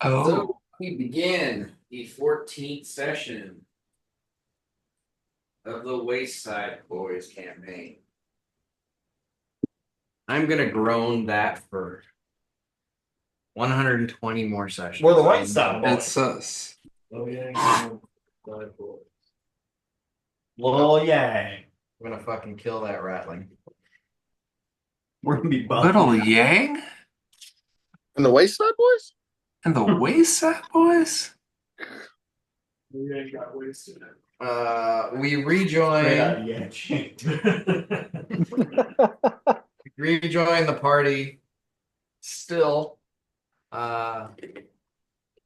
Oh, So we begin the 14th session of the Wayside Boys campaign. I'm gonna groan that for 120 more sessions. We're the Wayside Boys. it's us. Oh yeah. Lil Yang. I'm gonna fucking kill that ratling. We're gonna be Little bumping. Yang And the Wayside Boys? and the Wayside Boys. We got wasted. We Straight out rejoin. of Yanjing. Rejoin the party. Still,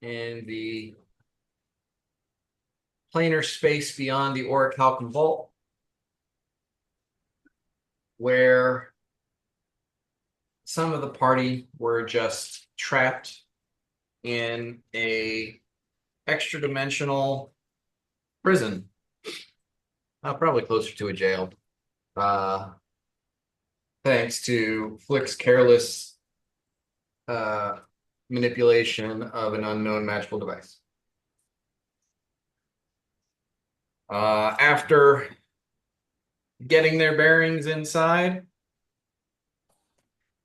in the planar space beyond the Orichalcum Vault, where some of the party were just trapped in a extra dimensional prison, probably closer to a jail, thanks to Flick's careless manipulation of an unknown magical device. After getting their bearings inside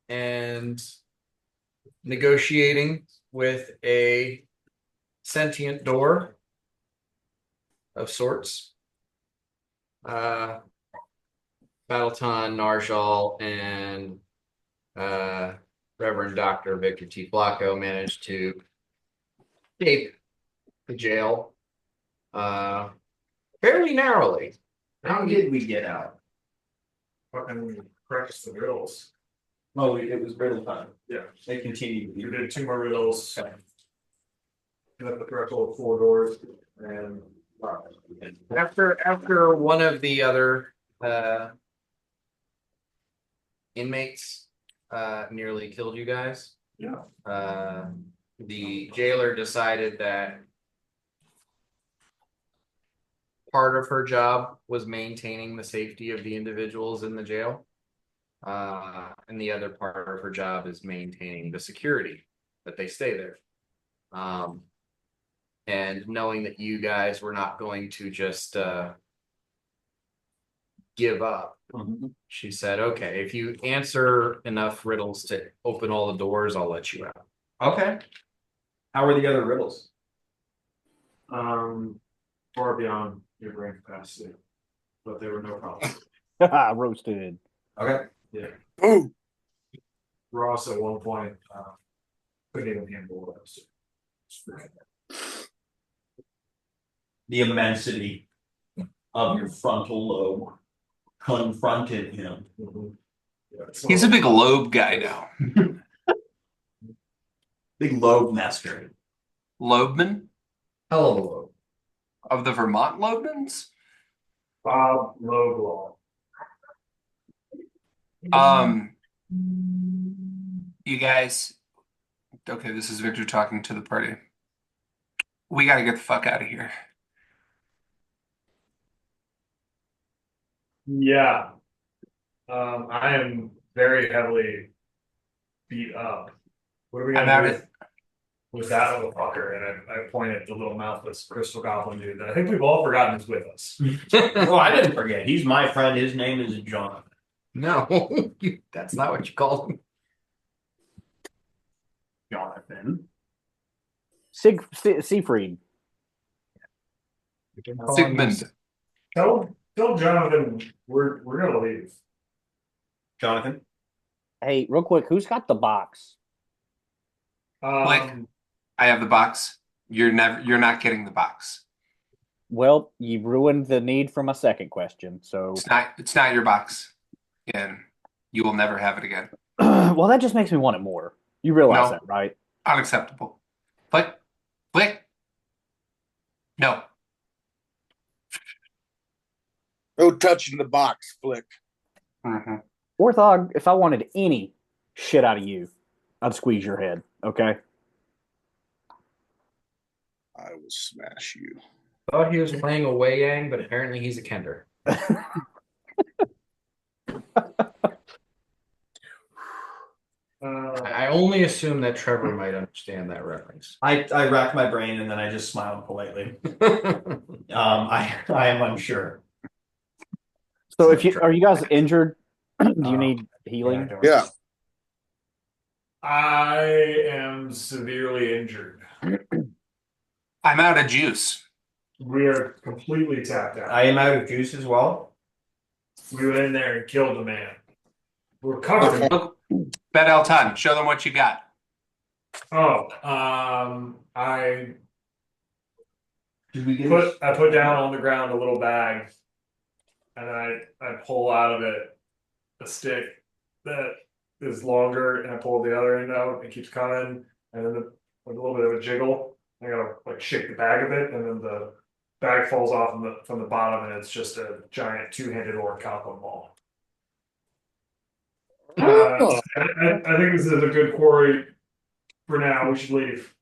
and negotiating with a sentient door of sorts, Battleton, Narjal, and Reverend Dr. Victor T. Flacco managed to escape the jail fairly narrowly. How did we get out? Fucking practice the riddles. Oh, it was riddle time. Yeah. They continued. You did two more riddles. Hit up the threshold of 4 doors and After one of the other inmates nearly killed you guys, yeah. the jailer decided that part of her job was maintaining the safety of the individuals in the jail. And the other part of her job is maintaining the security that they stay there. And knowing that you guys were not going to just give up, she said, okay, if you answer enough riddles to open all the doors, I'll let you out. Okay. How were the other riddles? Far beyond your brain capacity. But they were no problem. Roasted. Okay. Yeah. Boom. Ross at one point couldn't even handle those. The immensity of your frontal lobe confronted him. Yeah, He's a big lobe guy now. Big lobe master. Lobeman Hell of a load. of the Vermont Lobemans. Bob Loglaw. You guys. Okay, this is Victor talking to the party. We got to get the fuck out of here. Yeah. I am very heavily beat up. What are we I'm gonna out do it. with that little fucker? And I pointed at the little mouthless crystal goblin dude that I think we've all forgotten is with us. Oh, I didn't forget. He's my friend. His name is Jonathan. No, that's not what you called him. Jonathan. Siegfried. Sigmund. Tell Jonathan we're gonna leave. Jonathan. Hey, real quick, who's got the box? I have the box. You're not getting the box. Well, you ruined the need for my second question. So, It's not your box. And you will never have it again. well, that just makes me want it more. You realize No. that, right? Unacceptable. Flick. No. No touching the box, Flick. Mm-hmm. Orthog, if I wanted any shit out of you, I'd squeeze your head. Okay. I will smash you. Thought he was playing a Wei Yang, but apparently he's a Kender. I only assume that Trevor might understand that reference. I racked my brain and then I just smiled politely. I am unsure. So if you are you guys injured? Do you need Yeah, healing? Yeah. I am severely injured. I'm out of juice. We are completely tapped out. I am out of juice as well. We went in there and killed a man. We're covered in. Look, Bet El Ton, show them what you got. Oh, I Did we put down on the ground a little bag, and I pull out of it a stick that is longer, and I pull the other end out. It keeps coming, and then with a little bit of a jiggle, I gotta like shake the bag a bit, and then the bag falls off from the bottom, and it's just a giant two-handed orichalcum ball. Oh, I think this is a good quarry for now. We should leave.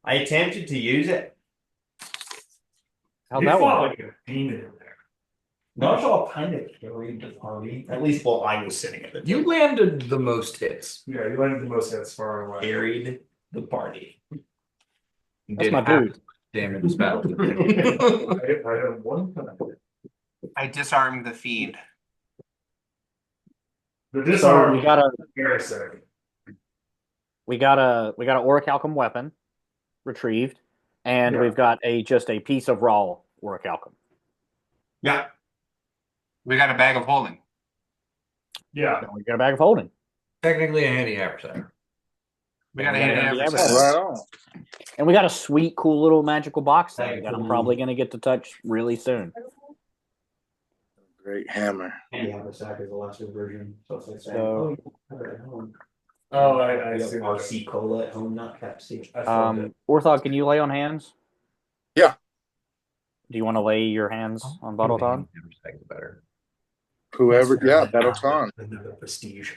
I attempted to use it. How'd You that fought work? like a demon in there. Not all kind of carried the party. At least while I was sitting at the You table. landed the most hits. Yeah, you landed the most hits far and away. Carried the party. You That's did my half dude. as much damage as battle. I have one time. I disarmed the fiend. The So disarm we got a embarrassing. we got a orichalcum weapon retrieved, and Yeah. we've got just a piece of raw orichalcum. Yeah. We got a bag of holding. Yeah. And we got a bag of holding. Technically a handicap center. We got a Yeah, handy yeah, adversary. right on. And we got a sweet, cool little magical box thing that I'm Cool. probably going to get to touch really soon. Great hammer. And you have a sack as a lesser version. So it's like saying, So- oh, you have it at home. Oh, I You have see. RC cola at home, not Pepsi. I felt it. Orthog, can you lay on hands? Yeah. Do you want to lay your hands on Bottleton? Better. Whoever, yeah, Battle's on. Another prestige.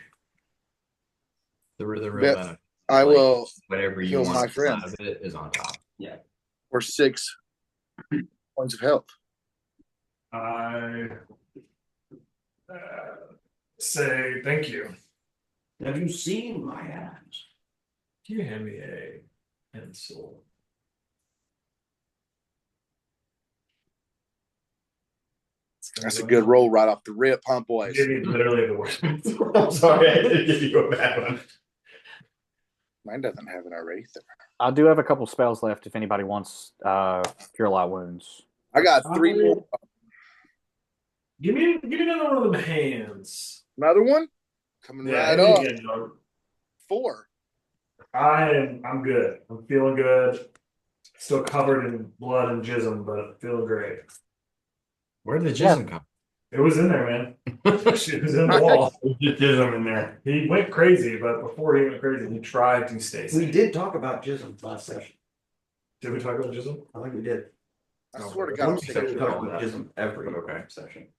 The real Bet- benefit. I Like, will Whatever you heal want my to come out friend. of it is on top. for 6 points of health. I say thank you. Have you seen my hands? Can you hand me a pencil? That's a good roll right off the rip, huh, boys? Give me literally the worst. I'm sorry, I did give you a bad one. Mine doesn't have an erase. I do have a couple spells left if anybody wants Cure Light Wounds. I got 3 more. Give me another one of them hands. Another one coming Yeah, right hit me up. again, dog. 4. I'm good. I'm feeling good. Still covered in blood and jism, but feeling great. Where did the Yeah. jism come? It was in there, man. It was in the wall. Just jism in there. He went crazy, but before he went crazy, he tried to stay We safe. did talk about jism last session. Did we talk about jism? I think we did. I No, swear to but God, I'm One sick section of we talked it. about jism every Okay. session.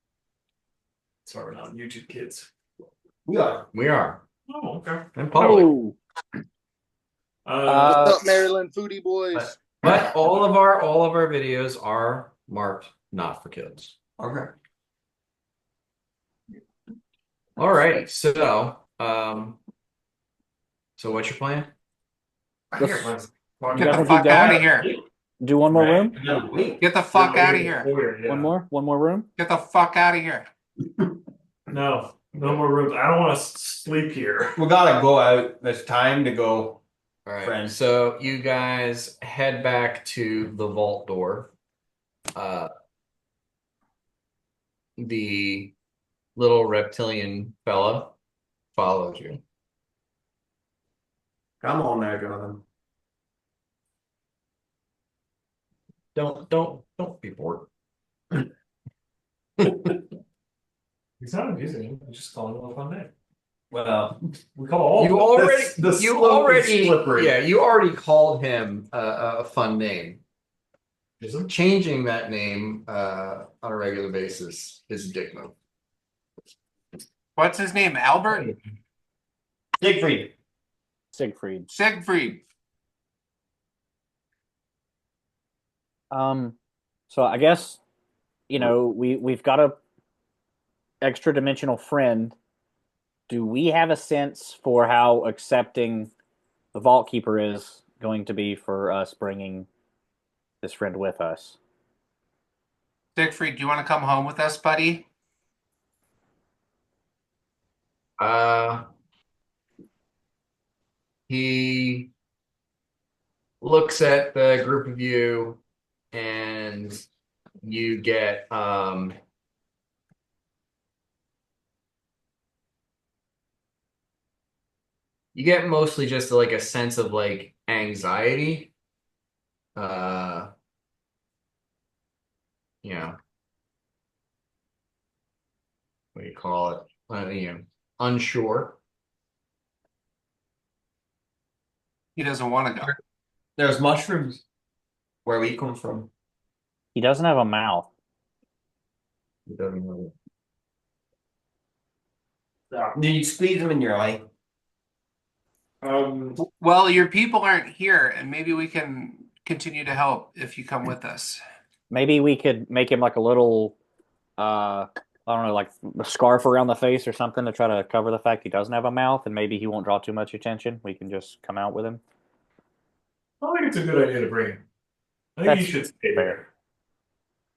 Sorry, we're not on YouTube, kids. We are. We are. Oh, okay. In public. Oh, What's up, Maryland foodie boys? But all of our videos are marked not for kids. Okay. All right. So what's your plan? I hear it. You Get guys the wanna fuck keep out going? of here. do one more room? Get the fuck out of here. Yeah. One more room? Get the fuck out of here. No more rooms. I don't want to sleep here. We gotta go out. It's time to go. All right. Friend. So you guys head back to the vault door. The little reptilian fella follows you. Come on now, Jonathan. Don't be bored. He's not abusing him. He's just calling him a fun name. Well, We call all You of already, the you slope is already, slippery. yeah, you already called him a fun name. them. Changing that name on a regular basis is a dick move. What's his name? Albert? Siegfried. Siegfried. Siegfried. So I guess, we've got a extra dimensional friend do we have a sense for how accepting the Vault Keeper is going to be for us bringing this friend with us? Siegfried, do you want to come home with us, buddy? Uh, he looks at the group of you, and you get mostly just like a sense of like anxiety. Uh, you know, what do you call it? Unsure. He doesn't want to go. There's mushrooms where we come from. He doesn't have a mouth. He doesn't know. Did you squeeze them in your eye? Well, your people aren't here, and maybe we can continue to help if you come with us. Maybe we could make him like a little, I don't know, like a scarf around the face or something to try to cover the fact he doesn't have a mouth, and maybe he won't draw too much attention. We can just come out with him. I think it's a good idea to bring him. I think That's you should stay fair. there.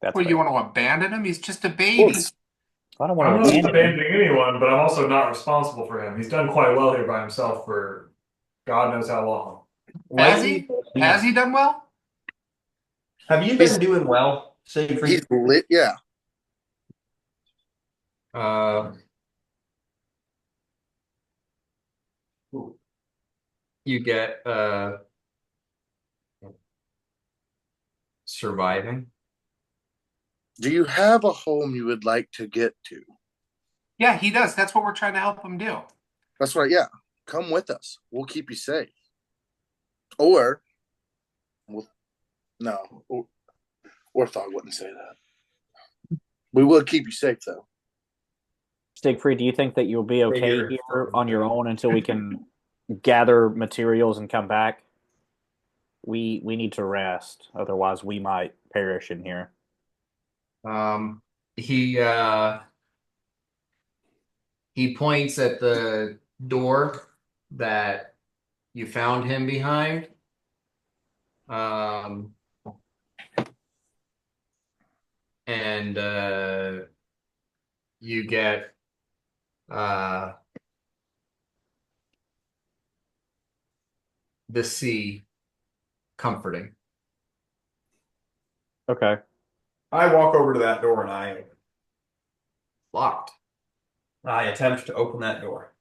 That's Well, you fair. want to abandon him? He's just a baby. I don't I'm want not to abandon him. abandoning anyone, but I'm also not responsible for him. He's done quite well here by himself for God knows how long. Has he? Has he done well? Have you been doing well, Siegfried? He's lit. Yeah. Uh, you get surviving. Do you have a home you would like to get to? Yeah, he does. That's what we're trying to help him do. That's right. Yeah. Come with us. We'll keep you safe. Or, no, Orthog wouldn't say that. We will keep you safe, though. Siegfried, do you think that you'll be okay here on your own until we can gather materials and come back? We need to rest, otherwise we might perish in here. He he points at the door that you found him behind. And you get the sea comforting. Okay. I walk over to that door and I Locked. attempt to open that door.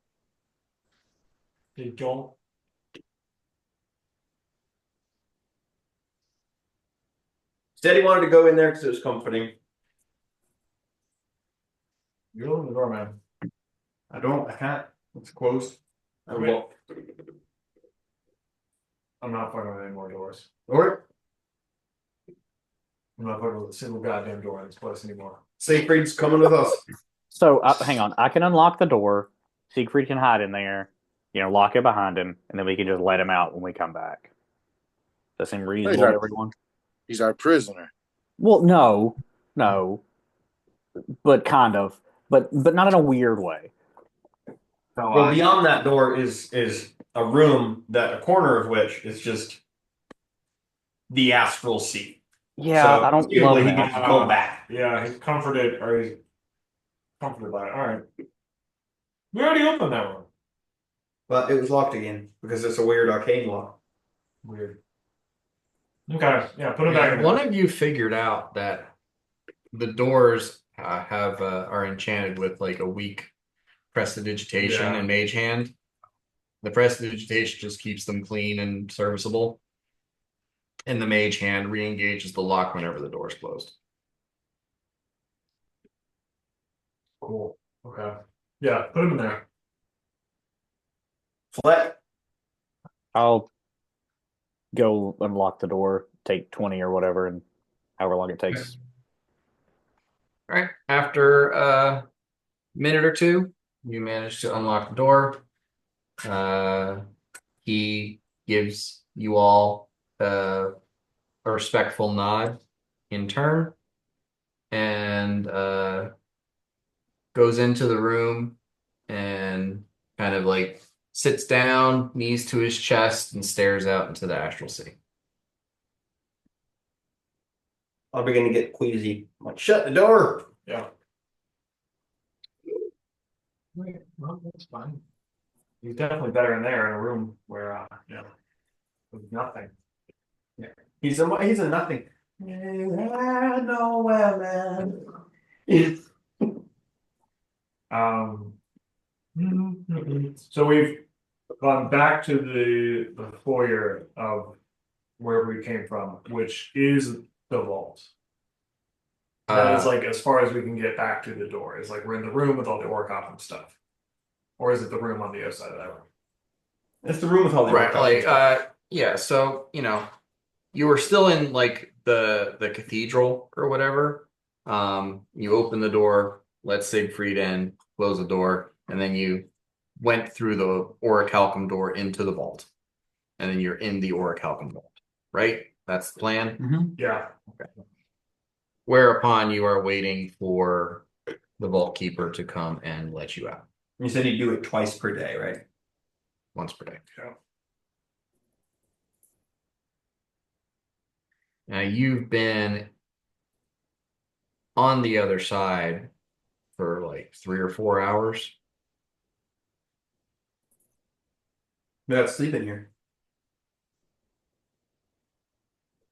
You don't. Said he wanted to go in there because it was comforting. You open the door, man. I can't. It's closed. I Okay. walk. I'm not fucking with any more doors. Or I'm not fucking with a single goddamn door in this place anymore. Siegfried's coming with us. So hang on, I can unlock the door. Siegfried can hide in there. Lock it behind him, and then we can just let him out when we come back. Does that seem reasonable to everyone? He's our prisoner. Well, no, but kind of, but not in a weird way. So, Well, beyond that door is a room that a corner of which is just the astral sea. Yeah, So, I don't presumably love he that. can go back. Yeah, he's comforted, or he's comforted by it. All right. We already opened that one. But it was locked again because it's a weird arcane lock. Weird. Okay, yeah, put it back in One there. of you figured out that the doors are enchanted with like a weak prestidigitation Yeah. and mage hand. The prestidigitation just keeps them clean and serviceable. And the mage hand re-engages the lock whenever the door is closed. Cool. Okay. Yeah, put him in there. Fleck. I'll go unlock the door, take 20 or whatever, and however long it takes. All right. After a minute or two, you manage to unlock the door. He gives you all a respectful nod in turn and goes into the room and and kind of like sits down, knees to his chest, and stares out into the astral sea. I'll begin to get queasy. I'm like, shut the door. Yeah. Right, well, that's fine. He's definitely better in there in a room where there's nothing. He's a nothing. Nowhere, man. So we've gone back to the foyer of where we came from, which is the vault. That is like as far as we can get back to the door. It's like we're in the room with all the orichalcum stuff. Or is it the room on the other side of that room? It's the room with all the right, orchalcum like yeah. So you were still in like the cathedral or whatever. You open the door, let Siegfried in, close the door, and then you went through the orichalcum door into the vault, and then you're in the orichalcum vault, right? That's the plan. Mhm. Yeah. Whereupon you are waiting for the vault keeper to come and let you out You said you do it twice per day, right? once per day. Yeah. Now you've been on the other side for like 3 or 4 hours. Without sleeping here.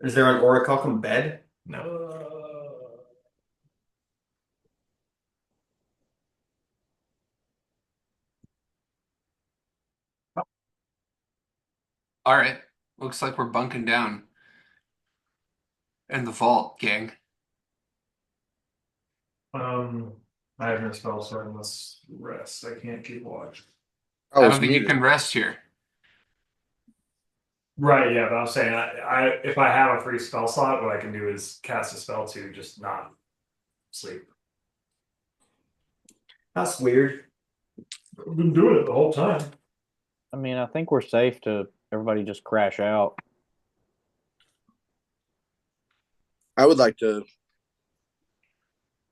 Is there an orichalcum bed? No. All right. Looks like we're bunking down in the vault, gang. I have no spell, so I must rest. I can't keep watch. I I was don't think you muted. can rest here. Right, yeah, but I'm saying I if I have a free spell slot, what I can do is cast a spell to just not sleep. That's weird. I've been doing it the whole time. I mean, I think we're safe to everybody just crash out. I would like to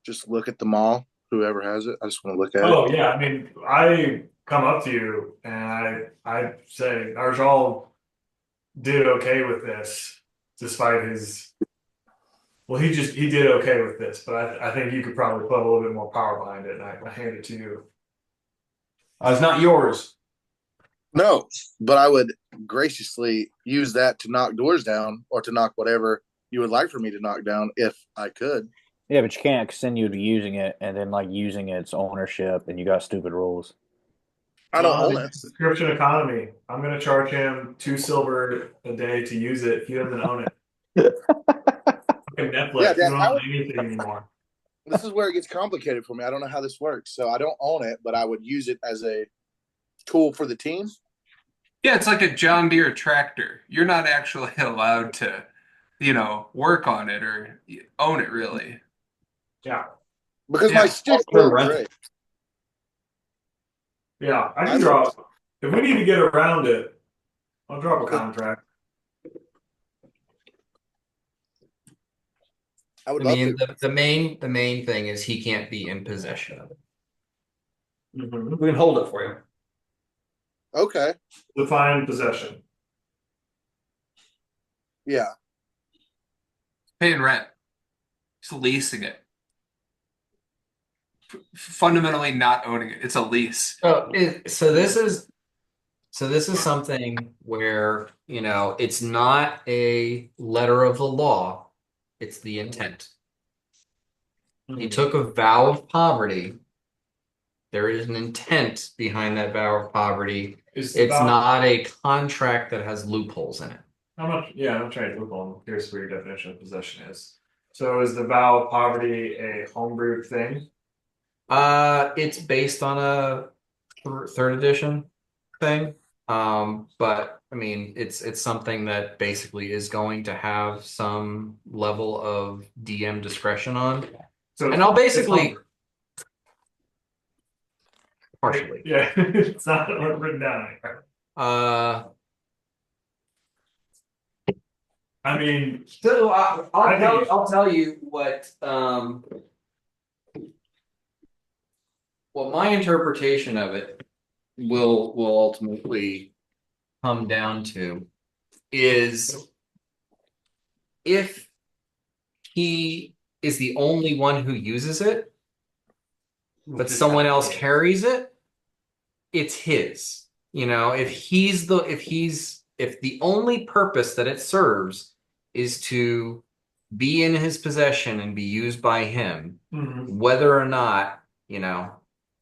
just look at the mall. Whoever has it, I just want to look at it. Oh yeah, I mean, I come up to you and I say Arjal did okay with this, despite his. Well, he did okay with this, but I think you could probably put a little bit more power behind it, and I hand it to you. It's not yours. No, but I would graciously use that to knock doors down or to knock whatever you would like for me to knock down if I could. Yeah, but you can't continue to using it and then like using its ownership, and you got stupid rules. I don't own it. Subscription economy. I'm gonna charge him 2 silver a day to use it. He doesn't own it. Fucking Netflix. Yeah, You Dad, don't own anything anymore. this is where it gets complicated for me. I don't know how this works. So I don't own it, but I would use it as a tool for the team. Yeah, it's like a John Deere tractor. You're not actually allowed to, work on it or own it really. Yeah, Because Yeah. my stick Sure, works rent great. yeah. I can drop. If we need to get around it, I'll drop a contract. I would I love mean, to. the main thing is he can't be in possession of it. Mhm. We can hold it for you. Okay. Define possession. Yeah. Paying rent. It's leasing it. Fundamentally not owning it. It's a lease. So this is something where it's not a letter of the law, it's the intent. He took a vow of poverty. There is an intent behind that vow of poverty. It's It's about not a contract that has loopholes in it. how much. Yeah, I'm not trying to loophole. I'm curious where your definition of possession is. So is the vow of poverty a homebrew thing? It's based on a third edition thing. But I mean, it's something that basically is going to have some level of DM discretion on. So And I'll it's basically homebrew. partially. Yeah, it's not written down anywhere. I mean, So I think- I'll tell you what my interpretation of it will ultimately come down to is if he is the only one who uses it, but Just someone have else to- carries it, it's his. You know, if the only purpose that it serves is to be in his possession and be used by him, Mhm. whether or not,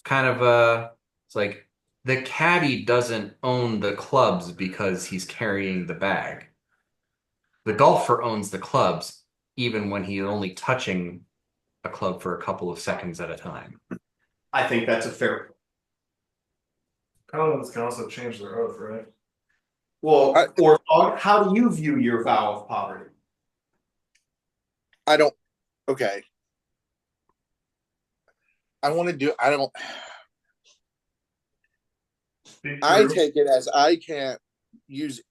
kind of it's like the caddy doesn't own the clubs because he's carrying the bag. The golfer owns the clubs even when he's only touching a club for a couple of seconds at a time. I think that's a fair. Paladins can also change their oath, right? Well, I- or how do you view your vow of poverty? I don't. Okay. I want to do. I don't. Speak I true. take it as I can't use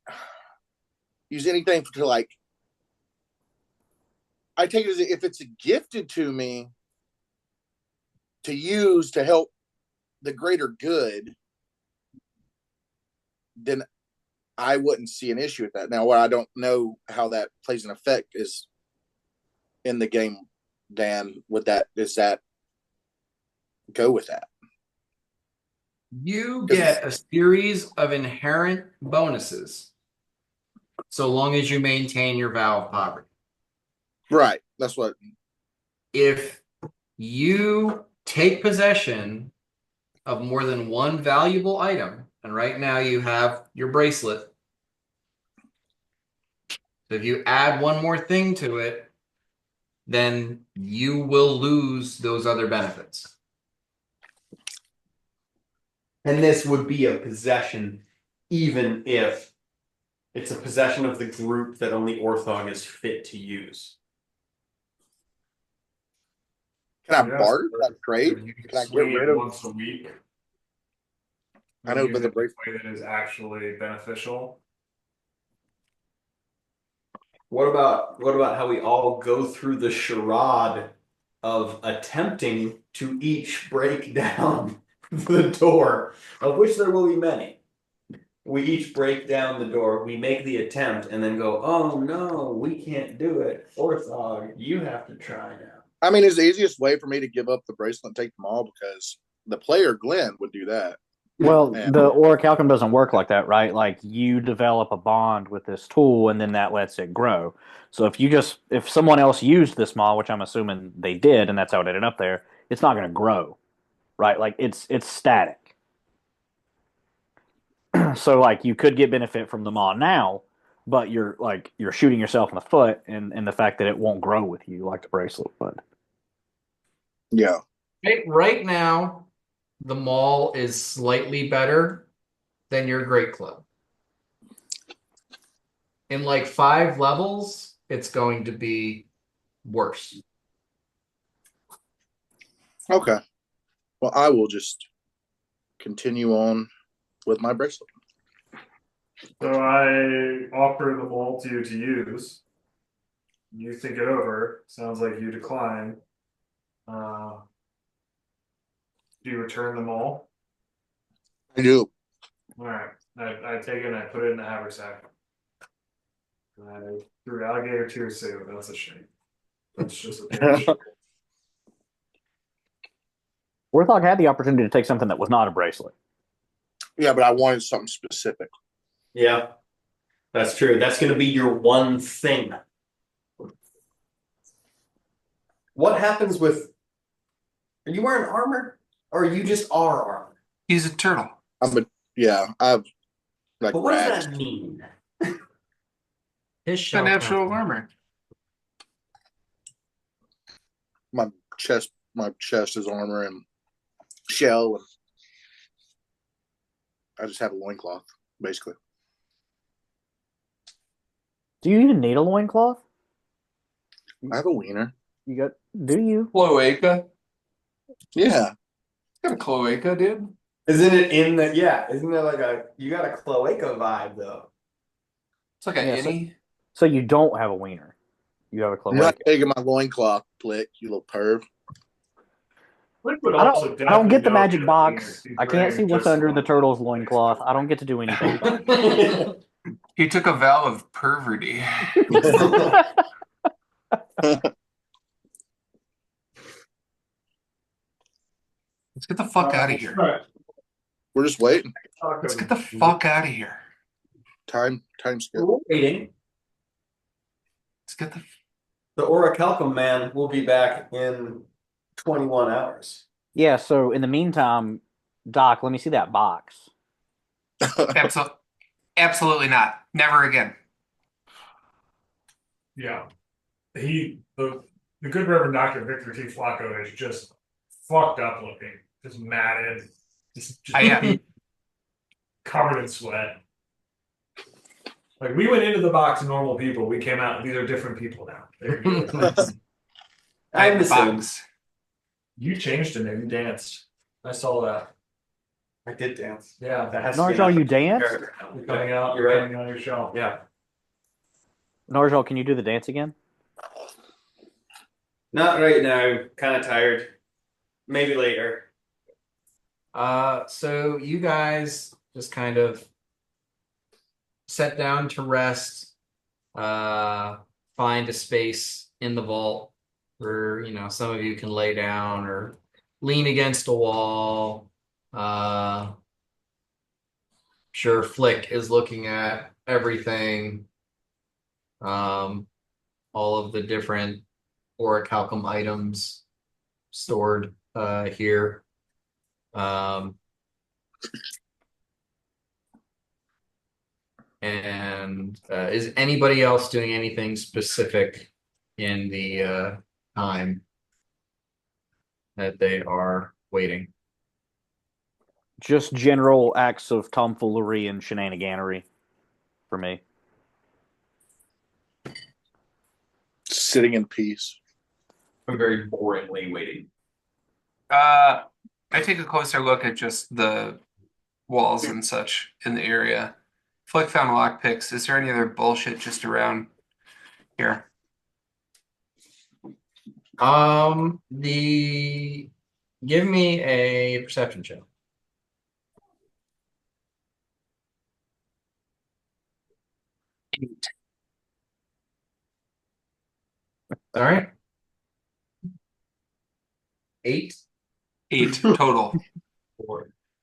anything to like. I take it as if it's gifted to me to use to help the greater good, then I wouldn't see an issue with that. Now, what I don't know how that plays an effect is in the game. Dan, would that does that go with that? You 'Cause- get a series of inherent bonuses so long as you maintain your vow of poverty. right. That's what. If you take possession of more than one valuable item, and right now you have your bracelet. So if you add one more thing to it, then you will lose those other benefits. And this would be a possession, even if it's a possession of the group that only Orthog is fit to use. Can I Yes, barter? Can I trade? you can Can I get swing rid it of? once a week. I And know, use but the it in bracelet. a way that is actually beneficial. What about how we all go through the charade of attempting to each break down the door, of which there will be many. We each break down the door, we make the attempt, and then go, oh no, we can't do it. Orthog, you have to try now. I mean, it's the easiest way for me to give up the bracelet and take them all because the player Glenn would do that. Well, And the orichalcum doesn't work like that, right? Like you develop a bond with this tool, and then that lets it grow. So if someone else used this model, which I'm assuming they did, and that's how it ended up there, it's not going to grow, right? Like it's static. So like you could get benefit from the mod now, but you're shooting yourself in the foot, and the fact that it won't grow with you like the bracelet would. yeah, Right now, the mall is slightly better than your great club. In like 5 levels, it's going to be worse. okay. Well, I will just continue on with my bracelet. So I offer the mall to you to use. You think it over. Sounds like you decline. Uh, do you return the mall? I do. All right. I take it and I put it in the haversack. And I threw alligator tears too. That's a shame. That's just a pinch. Warthog had the opportunity to take something that was not a bracelet. Yeah, but I wanted something specific. Yeah, that's true. That's going to be your one thing. What happens with? Are you wearing armor, or you just are armor? He's a turtle. I've like But what does rags. that mean? His The shell natural count. armor. My chest is armor and shell, and I just have a loincloth, basically. Do you even need a loincloth? I have a wiener. You got? Do you? Cloaca. Yeah. Got a cloaca, dude. Isn't it in the? Yeah, isn't there like a? You got a cloaca vibe though. It's like a Yeah, innie. So you don't have a wiener. You have a I'm not cloaca. taking my loincloth, Plick, you little perv. Flip would I also don't definitely get the know if magic you're a cleaner. box. He's I can't see wearing what's just under the one. turtle's loincloth. I don't get to do anything about it. He took a vow of perverty. Let's get the fuck out of here. Right. We're just waiting. Let's get the fuck out of here. Time skip. We're waiting. Let's get the. The Orichalcum man will be back in 21 hours. Yeah, so in the meantime, Doc, let me see that box. Absolutely not. Never again. Yeah. The good Reverend Dr. Victor T. Flacco is just fucked up looking, just matted, just I covered in sweat. Like we went into the box normal people, we came out. These are different people now. I'm the same. box. You changed in there. You danced. I saw that. I did dance. Yeah, That has to be Narjal, enough. you danced? you're coming out. You're right. Coming on your shelf. Yeah. Narjal, can you do the dance again? Not right now. Kind of tired. Maybe later. So you guys just kind of set down to rest, find a space in the vault where, some of you can lay down or lean against a wall. Sure, Flick is looking at everything, all of the different orichalcum items stored here. And is anybody else doing anything specific in the time that they are waiting? Just general acts of tomfoolery and shenaniganery for me. Sitting in peace. I'm very boringly waiting. I take a closer look at just the walls and such in the area. Flick found lockpicks. Is there any other bullshit just around here? Give me a perception check. 8. All right. 8. 8 total.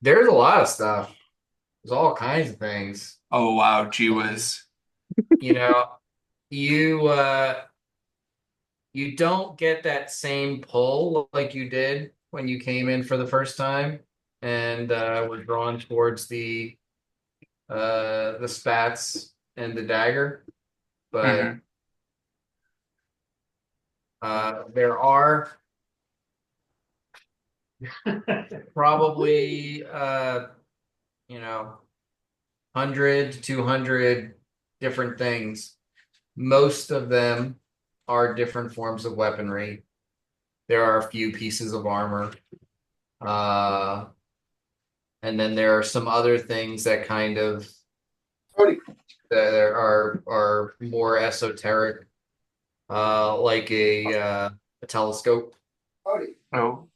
There's a lot of stuff. There's all kinds of things. Oh wow, gee whiz. You know, you you don't get that same pull like you did when you came in for the first time and were drawn towards the spats and the dagger. But there are probably 100 to 200 different things. Most of them are different forms of weaponry. There are a few pieces of armor. And then there are some other things that kind of that are more esoteric, like a telescope, Oh.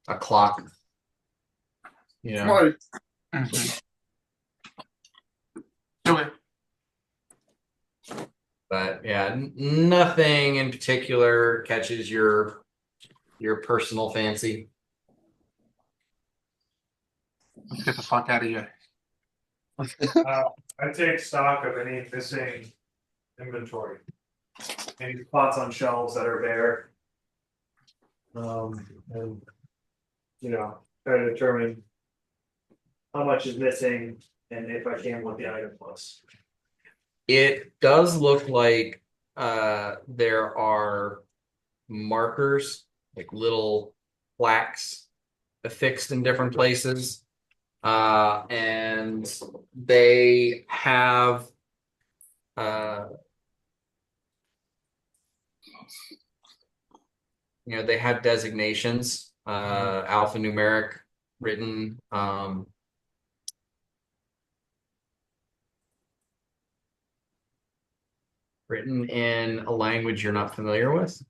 a clock. Mhm. Okay. But yeah, nothing in particular catches your personal fancy. Let's get the fuck out of here. I take stock of any missing inventory, any spots on shelves that are bare, and try to determine how much is missing and if I can, what the item was. It does look like there are markers, like little plaques affixed in different places. And they have they have designations, alphanumeric written, written in a language you're not familiar with.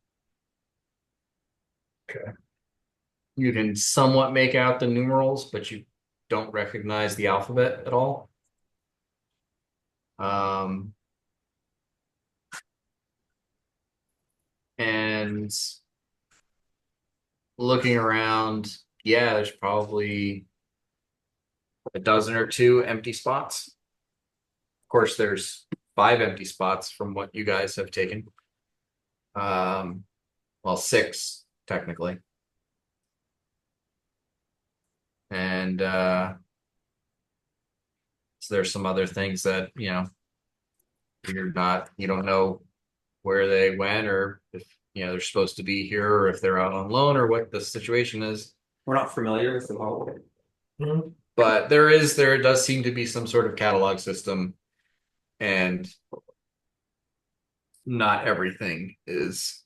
You can somewhat make out the numerals, but you don't recognize the alphabet at all. And looking around, yeah, there's probably a dozen or two empty spots. Of course, there's 5 empty spots from what you guys have taken. Well, 6 technically. And so there's some other things that, you don't know where they went, or if they're supposed to be here, or if they're out on loan, or what the situation is. We're not familiar with the hallway. But there does seem to be some sort of catalog system, and not everything is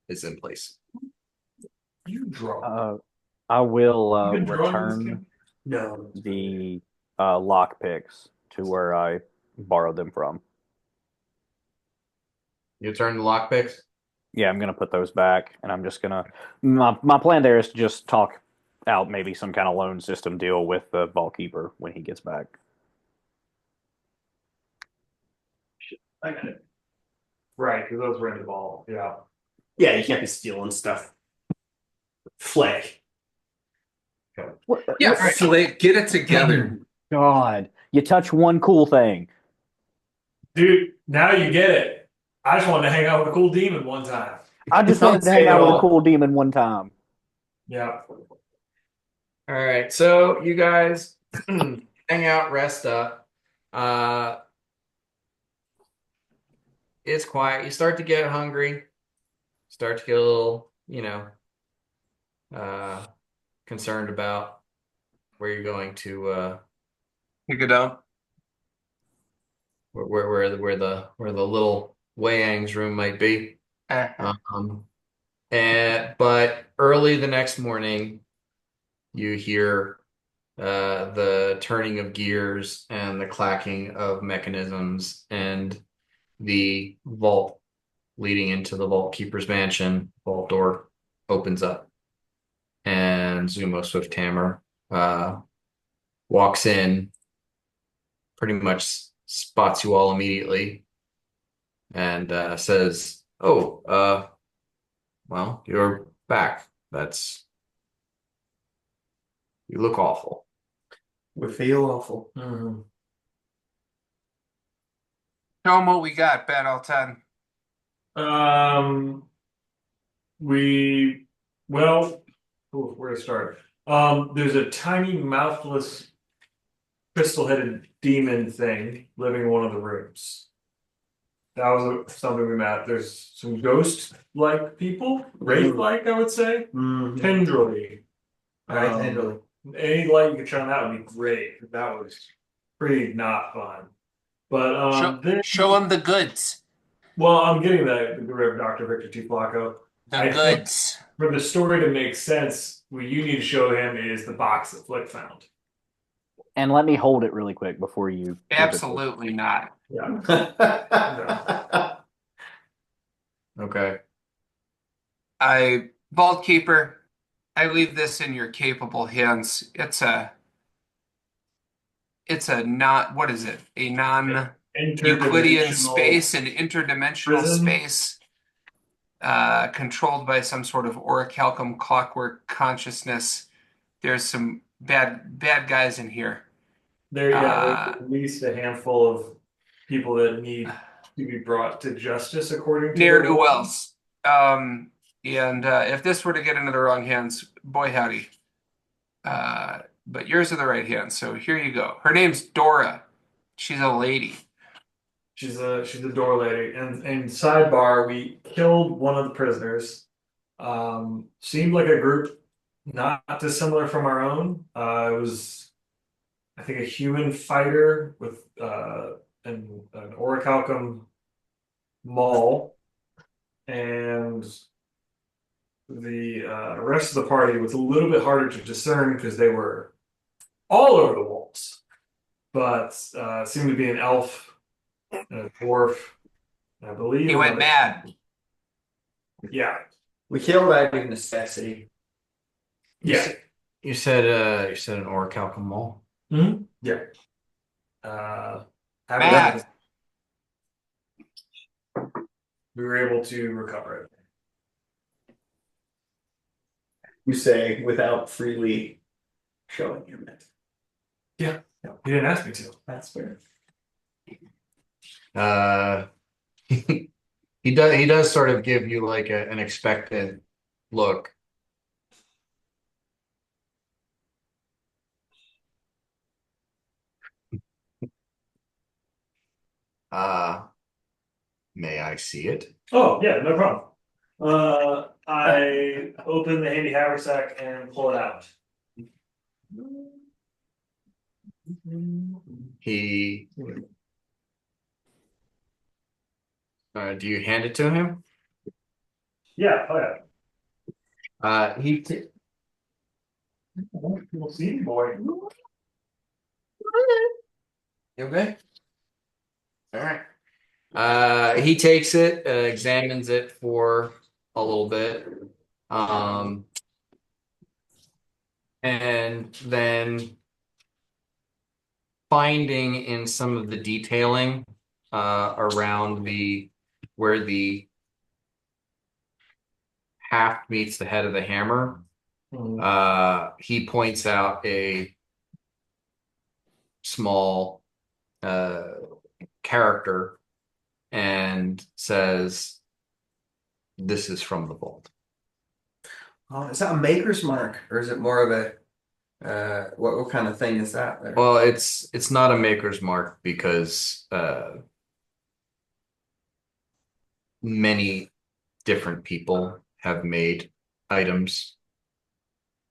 in place. You draw. I will You been drawing this return game? No. the lock picks to where I borrowed them from. You turn the lockpicks. Yeah, I'm gonna put those back, and I'm just gonna. My plan there is to just talk out maybe some kind of loan system deal with the vault keeper when he gets back. I got it. Right, because those were in the ball. Yeah. Yeah, you can't be stealing stuff. Flick. Yeah, Flick, get it together. God, you touch one cool thing. Dude, now you get it. I just wanted to hang out with a cool demon one time. I just wanted to hang out with a cool demon one time. Yeah. All right, so you guys hang out, rest up. It's quiet. You start to get hungry. Start to get a little, concerned about where you're going to. You go down. Where the little Wei Yang's room might be. But early the next morning, you hear the turning of gears and the clacking of mechanisms, and the vault leading into the vault keeper's mansion vault door opens up, and Zumo Swifthammer walks in, pretty much spots you all immediately, and says, "Oh, well, you're back. You look awful." We feel awful. Mm-hmm. Show them what we got, Battle 10. Where to start? There's a tiny mouthless crystal-headed demon thing living in one of the rooms. That was something we met. There's some ghost-like people, wraith-like, I would say. Tendrily. Alright, tenderly. Any light you could shine on that would be great. That was pretty not fun. But show them the goods. well, I'm getting the Dr. Victor T. Flacco. The goods. For the story to make sense, what you need to show him is the box that Flick found. And let me hold it really quick before you. Absolutely not. Yeah. Okay. Vault Keeper, I leave this in your capable hands. It's a not, what is it? A non-Euclidean space, an interdimensional space, controlled by some sort of orichalcum clockwork consciousness. There's some bad guys in here. There's at least a handful of people that need to be brought to justice, according to ne'er-do-wells. And if this were to get into the wrong hands, boy howdy. But yours are the right hands, so here you go. Her name's Dora. She's a lady. She's a door lady. And sidebar, we killed one of the prisoners. Seemed like a group not dissimilar from our own. It was, I think, a human fighter with an orichalcum maul, and the rest of the party was a little bit harder to discern because they were all over the walls, but seemed to be an elf and a dwarf. I believe He went mad. Yeah, We killed out of necessity. Yeah. You said an orichalcum mole. Yeah. Having Matt, we were able to recover it. You say without freely showing him it. Yeah. He didn't ask me to. That's fair. He does sort of give you like an expectant look. Uh, may I see it? Oh, yeah, no problem. I open the handy haversack and pull it out. He do you hand it to him? Yeah, oh yeah. He We'll see, boy. You okay? All right. He takes it, examines it for a little bit, and then finding in some of the detailing around the where the haft meets the head of the hammer, he points out a small character and says, "This is from the vault." Oh, is that a maker's mark, or is it more of a what kind of thing is that there? Well, it's not a maker's mark because many different people have made items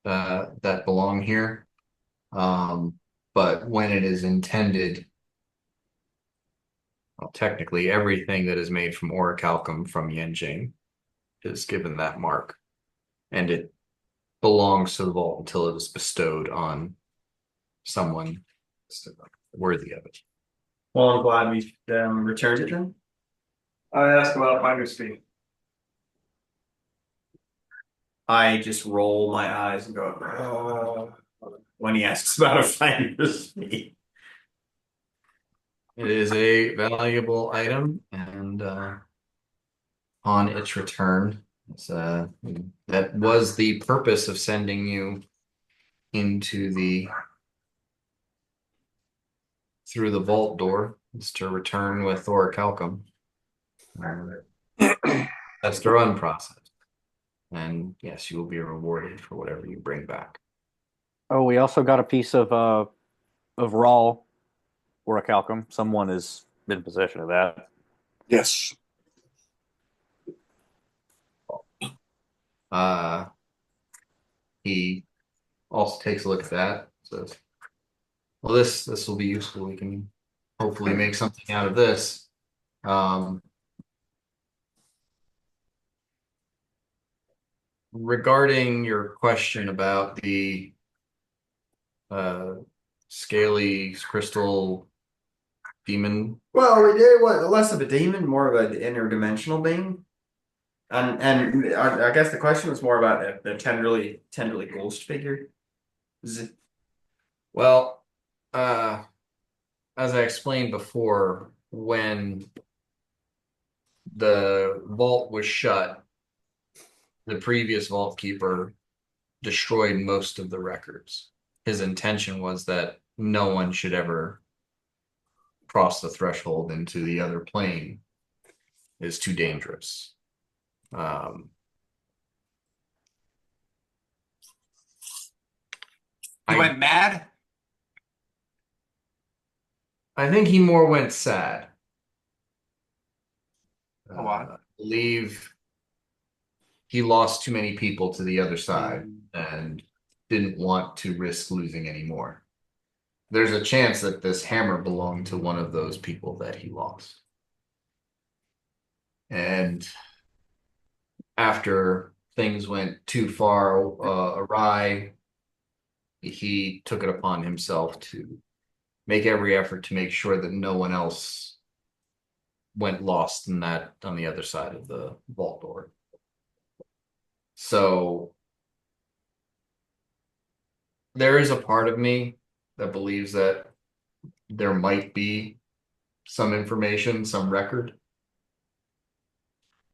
that belong here. But when it is intended, well, technically everything that is made from orichalcum from Yanjing is given that mark, and it belongs to the vault until it is bestowed on someone worthy of it. Well, I'm glad we returned it then. I asked about finder's fee. I just roll my eyes and go, when he asks about a finder's fee. It is a valuable item, and on its return, that was the purpose of sending you into the through the vault door, is to return with orichalcum. That's the run process, and yes, you will be rewarded for whatever you bring back. Oh, we also got a piece of raw orichalcum. Someone is in possession of that. Yes. Uh, he also takes a look at that. Says, "Well, this will be useful. We can hopefully make something out of this." Um, regarding your question about the uh, scaly crystal demon, Well, we did what less of a demon, more of an interdimensional being. And I guess the question was more about the tenderly ghost figure. Is it, well, as I explained before, when the vault was shut, the previous vault keeper destroyed most of the records. His intention was that no one should ever cross the threshold into the other plane. Is too dangerous. Um, you I went mad? I think he more went sad. Oh, wow. I believe he lost too many people to the other side and didn't want to risk losing any more. There's a chance that this hammer belonged to one of those people that he lost. And after things went too far awry, he took it upon himself to make every effort to make sure that no one else went lost in that on the other side of the vault door. So there is a part of me that believes that there might be some information, some record,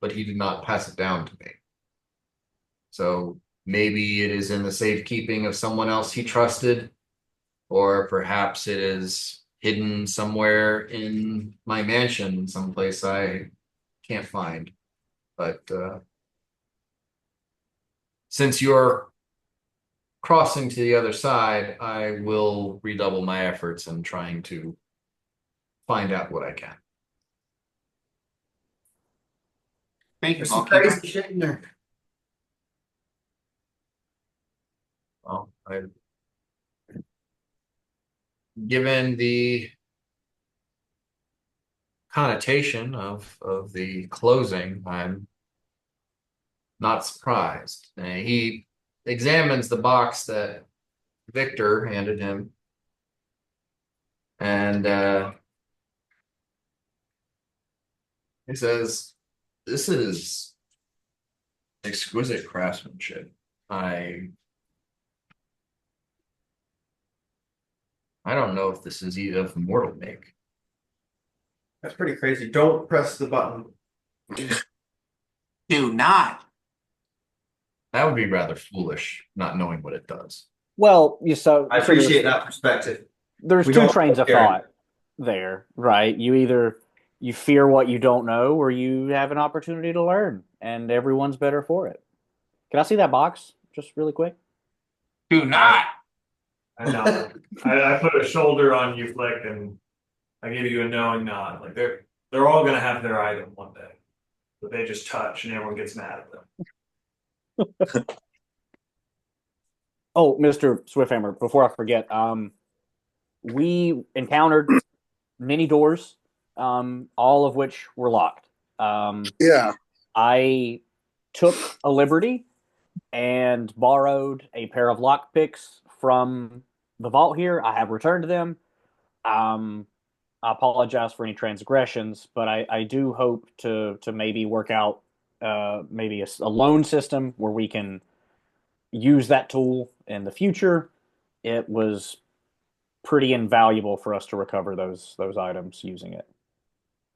but he did not pass it down to me. So maybe it is in the safekeeping of someone else he trusted, or perhaps it is hidden somewhere in my mansion, someplace I can't find. But since you're crossing to the other side, I will redouble my efforts in trying to find out what I can. Thank you, There's some Ballkeeper. crazy shit in there. Well, given the connotation of the closing, I'm not surprised. He examines the box that Victor handed him, and he says, "This is exquisite craftsmanship. I don't know if this is of mortal make." That's pretty crazy. Don't press the button. Do not. That would be rather foolish, not knowing what it does. Well, you so I so appreciate that perspective. there's We two don't trains of care. thought there, right? You either you fear what you don't know, or you have an opportunity to learn, and everyone's better for it. Can I see that box just really quick? Do not. I know. I put a shoulder on you, Flick, and I give you a knowing nod. Like they're all gonna have their item one day, but they just touch, and everyone gets mad at them. Oh, Mr. Swifthammer, before I forget, we encountered many doors, all of which were locked. Yeah. I took a liberty and borrowed a pair of lockpicks from the vault here. I have returned them. I apologize for any transgressions, but I do hope to maybe work out maybe a loan system where we can use that tool in the future. It was pretty invaluable for us to recover those items using it.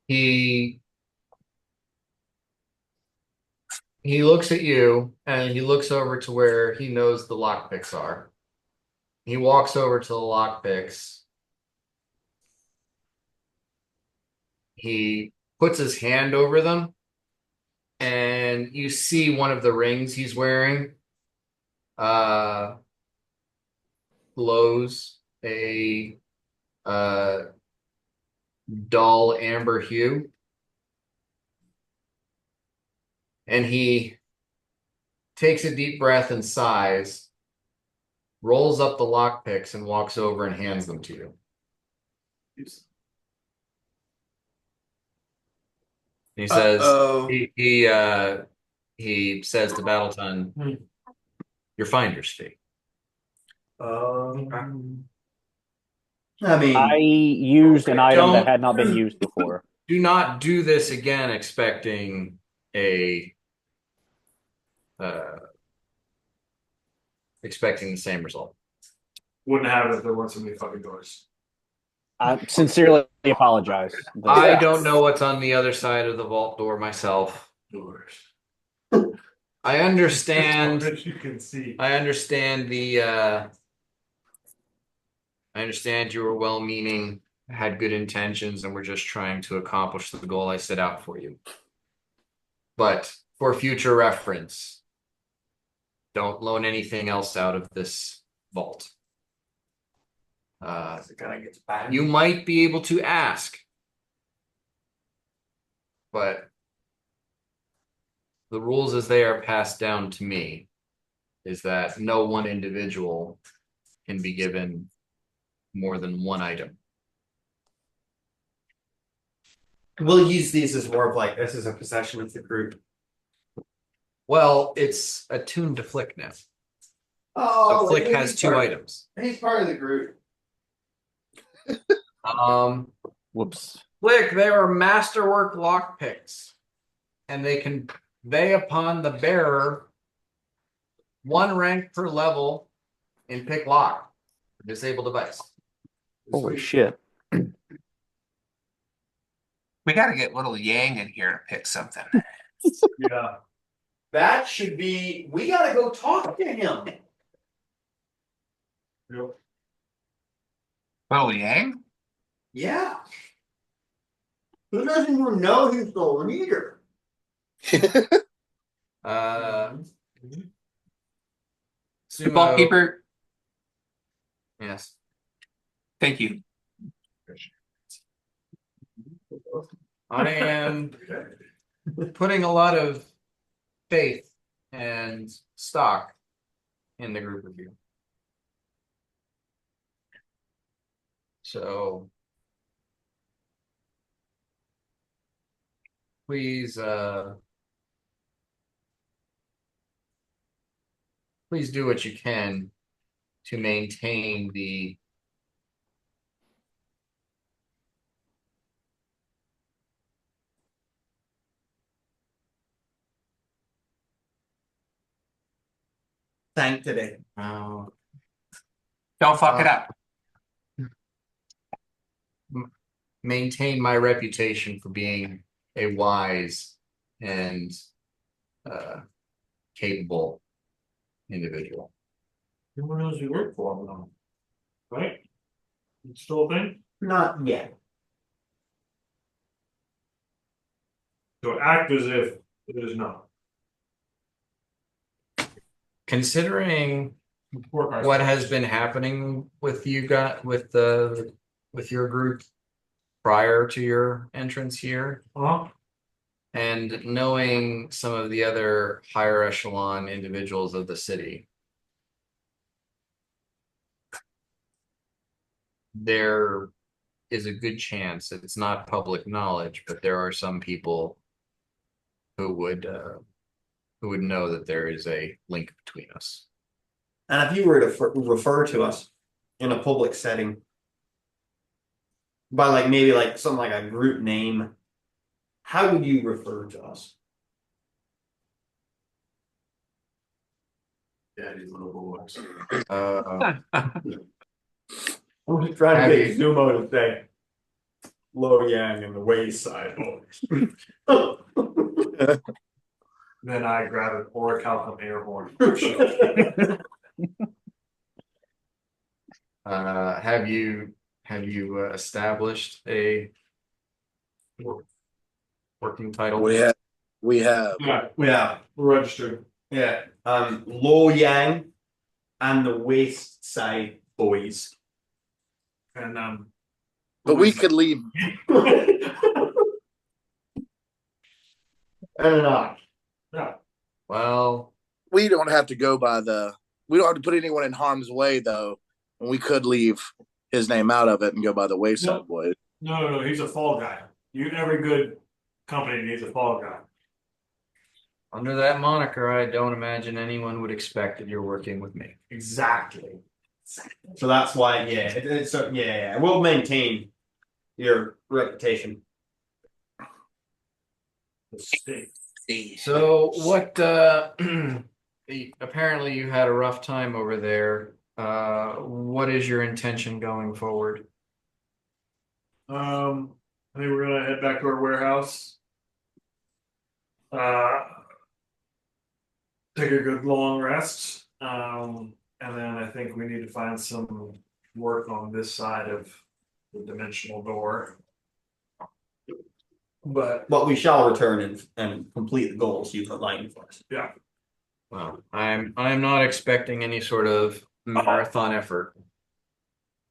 He looks at you and he looks over to where he knows the lockpicks are. He walks over to the lockpicks. He puts his hand over them, and you see one of the rings he's wearing glows a dull amber hue. And he takes a deep breath and sighs, rolls up the lockpicks, and walks over and hands them to you. He says, he says to Battleton, "Your finder's fee." I I mean, used an item that Don't- had not been used before. Do not do this again, expecting expecting the same result. Wouldn't have it if there weren't so many fucking doors. I sincerely apologize. I don't know what's on the other side of the vault door myself. Doors. I understand. As you can see. I understand the. I understand you were well-meaning, had good intentions, and were just trying to accomplish the goal I set out for you. But for future reference, don't loan anything else out of this vault. You might be able to ask, but the rules as they are passed down to me is that no one individual can be given more than one item. we'll use these as more of like this is a possession of the group. Well, it's attuned to Flick now. Oh, So Flick has two items. He's part of the group. Whoops. Flick, they are masterwork lockpicks, and they convey upon the bearer 1 rank per level in pick lock. Disable device. Holy shit. We got to get little Yang in here to pick something. Yeah. That should be. We gotta go talk to him. Yep. Little Yang? Yeah. Who doesn't even know he's the leader? Uh, The ball Sumo. keeper. Yes. Thank you. I am putting a lot of faith and stock in the group of you. So please, please do what you can to maintain the Sanctity. Don't fuck it up. maintain my reputation for being a wise and capable individual. Everyone knows you work for them now. Right? It's still a thing? Not yet. So act as if it is not. Considering Work what has been happening with you got with your group prior to your entrance here, and knowing some of the other higher echelon individuals of the city, there is a good chance that it's not public knowledge, but there are some people who would know that there is a link between us. And if you were to refer to us in a public setting by like maybe like something like a group name, how would you refer to us? Yeah, these little boys. Uh, I'm just trying Have to get you- Zumo to say Lo Yang and the Wayside Boys. Then I grab an orichalcum air horn. have you established a working title? We have Yeah, Yeah, we're registered. yeah. Lo Yang and the Waste Side Boys. And but we could leave. And yeah. Well, We don't have to go by we don't have to put anyone in harm's way though, and we could leave his name out of it and go by the Wayside Nope. Boys. No, he's a fall guy. Every good company needs a fall guy. under that moniker, I don't imagine anyone would expect that you're working with me. Exactly. so that's why, yeah, it's so yeah, we'll maintain your reputation. So what apparently you had a rough time over there. What is your intention going forward? I think we're gonna head back to our warehouse. Take a good long rest. And then I think we need to find some work on this side of the dimensional door. But we shall return and complete the goals you've outlined for us. yeah, Well, I'm not expecting any sort of marathon effort.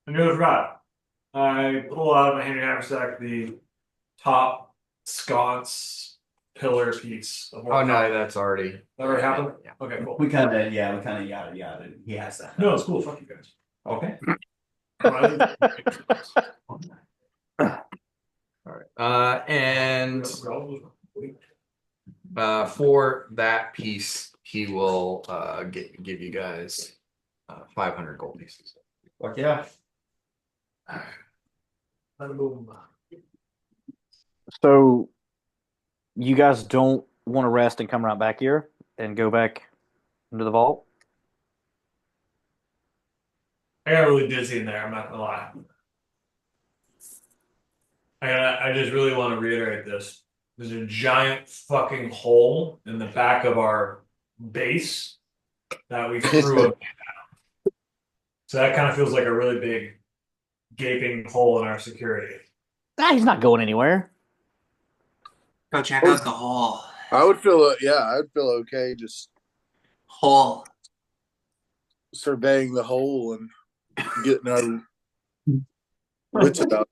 and you're right. I pull out of my handy haversack the top sconce pillar piece of Oh no, that's already. that already happened? Yeah. Okay, cool. We kind of yada. He has that. No, it's cool. Fuck you guys. Okay. All right. And for that piece, he will give you guys 500 gold pieces. Fuck yeah. So you guys don't want to rest and come right back here and go back into the vault? I got really dizzy in there. I'm not gonna lie. I just really want to reiterate this. There's a giant fucking hole in the back of our base that we threw a. So that kind of feels like a really big gaping hole in our security. Ah, he's not going anywhere. Go check out the hole. I would feel, I'd feel okay just Hole. surveying the hole and getting our wits about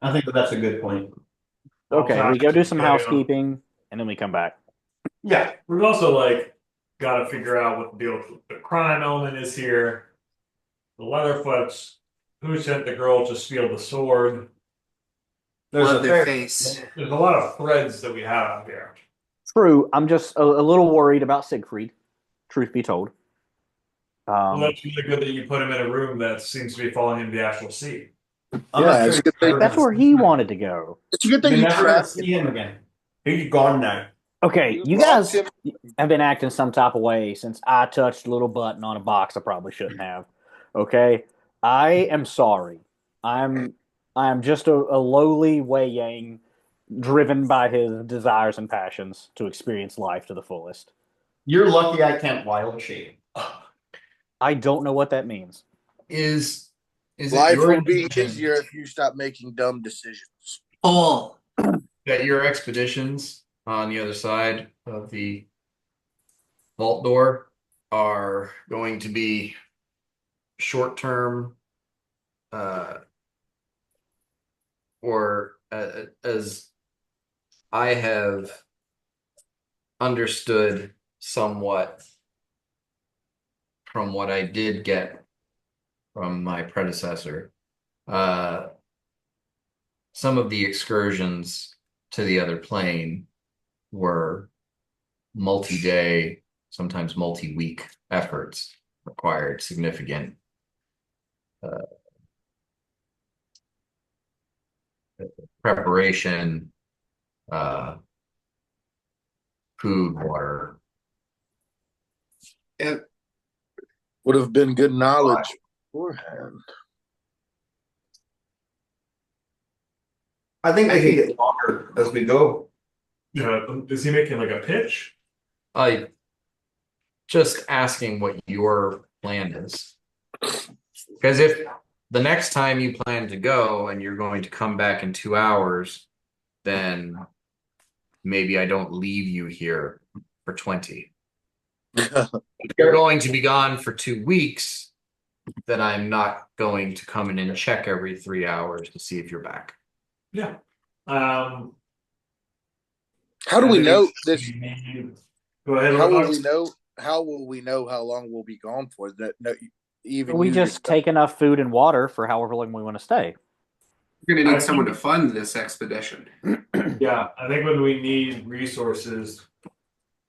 I think that's a good point. Okay, we go do some Yeah, yeah. housekeeping and then we come back. Yeah. We've also like got to figure out what the deal with the crime element is here. The Leatherfoots, who sent the girl to steal the sword. There's a fair face. There's a lot of threads that we have out here. True, I'm just a little worried about Siegfried, truth be told. Well, that's really good that you put him in a room that seems to be falling into the actual sea. I'm Yeah, not it's sure a good thing. That's where he wanted to go. It's a good thing You're you never gonna trapped see him again. He's gone now. Okay, you locked guys him. have been acting some type of way since I touched a little button on a box I probably shouldn't have. Okay, I am sorry. I'm just a lowly Wei Yang, driven by his desires and passions to experience life to the fullest. You're lucky I can't wild shape. I don't know what that means. Is it Life your will be intention easier if you stop making dumb decisions. Hole. that your expeditions on the other side of the vault door are going to be short term, or as I have understood somewhat from what I did get from my predecessor, some of the excursions to the other plane were multi-day, sometimes multi-week efforts, required significant preparation, uh, food, water. It, Would have been good knowledge beforehand. I think they can get longer as we go. Yeah, is he making like a pitch? I just asking what your plan is. Because if the next time you plan to go and you're going to come back in 2 hours, then maybe I don't leave you here for 20. If you're going to be gone for 2 weeks, then I'm not going to come in and check every 3 hours to see if you're back. Yeah. How do we know this? Go ahead. How will Robots. we know? How will we know how long we'll be gone for? That no, even We you just take enough food and water for however long we want to stay. You're gonna I need someone think- to fund this expedition. Yeah, I think when we need resources,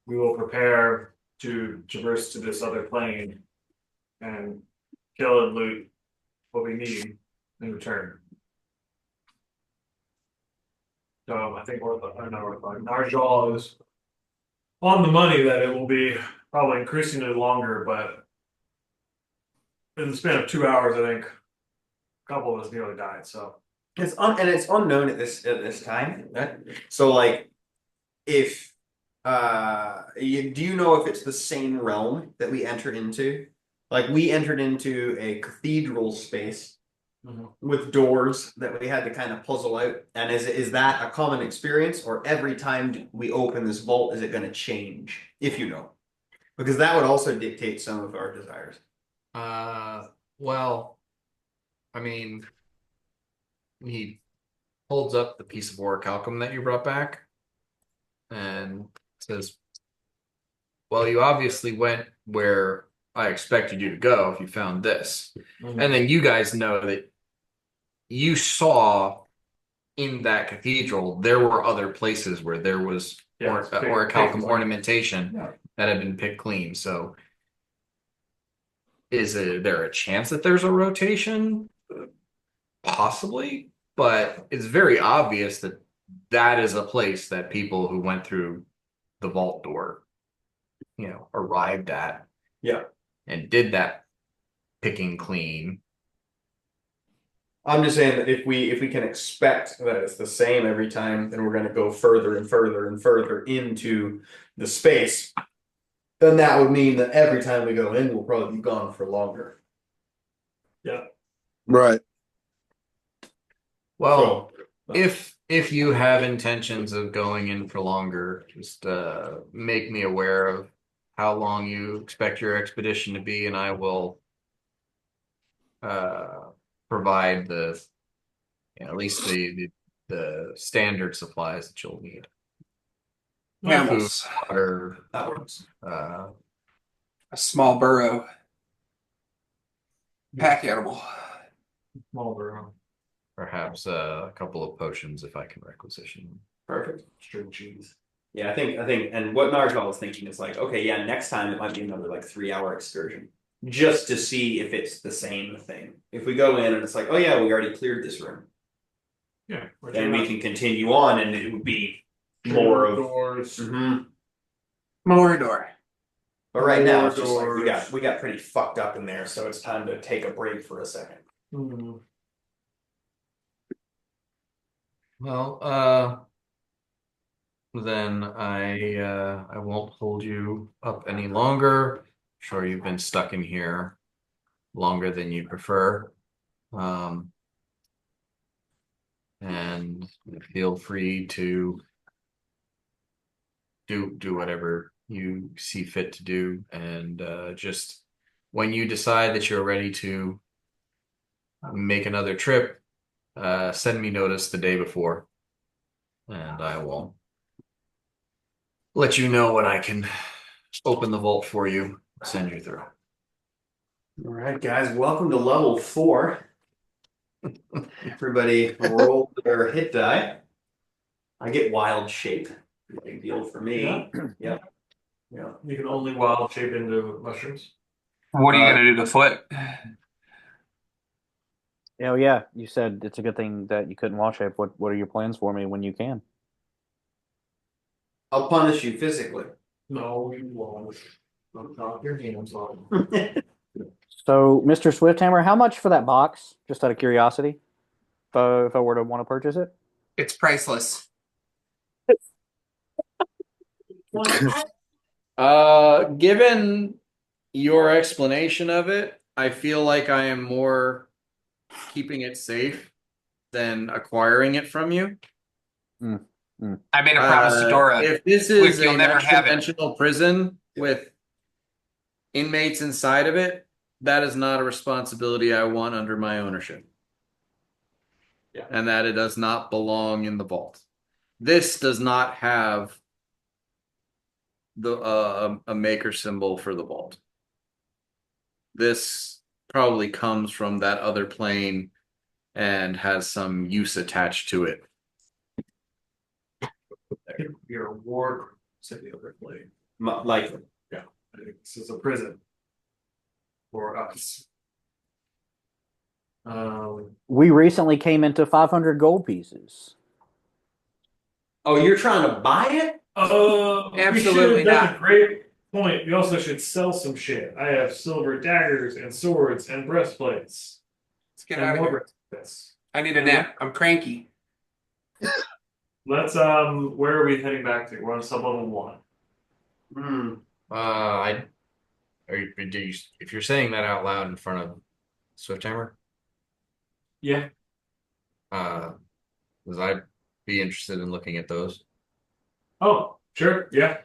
we will prepare to traverse to this other plane and kill and loot what we need in return. So I think our jaw is on the money that it will be probably increasingly longer, but in the span of 2 hours, I think a couple of us nearly died. So It's it's unknown at this time, right? So like, if do you know if it's the same realm that we entered into? Like we entered into a cathedral space with doors that we had to kind of puzzle out. And is that a common experience, or every time we open this vault, is it going to change? If you know, because that would also dictate some of our desires. Well, I mean, he holds up the piece of orichalcum that you brought back and says, well, you obviously went where I expected you to go if you found this. And then you guys know that you saw in that cathedral, there were other places where there was orichalcum ornamentation that had been picked clean. So is there a chance that there's a rotation? Possibly, but it's very obvious that that is a place that people who went through the vault door, arrived at. Yeah. And did that picking clean. I'm just saying that if we can expect that it's the same every time, then we're going to go further and further and further into the space. Then that would mean that every time we go in, we'll probably be gone for longer. Yeah. Right. Well, if you have intentions of going in for longer, just make me aware of how long you expect your expedition to be, and I will provide at least the standard supplies that you'll need. Camels. Food, water, That works. A small burrow. Pack animal. Marlboro. perhaps a couple of potions if I can requisition them. Perfect. String cheese. Yeah, I think, and what Narjal was thinking is like, okay, yeah, next time it might be another like 3 hour excursion, just to see if it's the same thing. If we go in and it's like, oh yeah, we already cleared this room, Yeah. then we can continue on, and it would be more of. doors. Mhm. Mordor. But right now, it's More just like doors. we got pretty fucked up in there, so it's time to take a break for a second. Mhm. Well, then I won't hold you up any longer. Sure, you've been stuck in here longer than you prefer. And feel free to do whatever you see fit to do. And just when you decide that you're ready to make another trip, send me notice the day before, and I will let you know when I can open the vault for you, send you through. All right, guys, welcome to level 4. Everybody roll their hit die. I get wild shape. Big deal for me. Yeah. Yeah. You can only wild shape into mushrooms. What are you gonna do to foot? Oh yeah, you said it's a good thing that you couldn't wall shape. What are your plans for me when you can? I'll punish you physically. No, you won't. Don't talk your hands on. So, Mr. Swifthammer, how much for that box? Just out of curiosity, if I were to want to purchase it. It's priceless. Given your explanation of it, I feel like I am more keeping it safe than acquiring it from you. I made a promise to Dora. If this is You'll a never next have it. dimensional prison with inmates inside of it, that is not a responsibility I want under my ownership. Yeah. And that it does not belong in the vault. This does not have the a maker symbol for the vault. This probably comes from that other plane and has some use attached to it. Your ward said the other play. Likely. Yeah. I think this is a prison for us. We recently came into 500 gold pieces. Oh, you're trying to buy it? Absolutely That's not. a great point. We also should sell some shit. I have silver daggers and swords and breastplates. Let's get And out of more here. breastplates. I need a nap. I'm cranky. Let's where are we heading back to? We're on sub level 1. If you're saying that out loud in front of Swifthammer, Yeah. was I be interested in looking at those? Oh, sure. Yeah.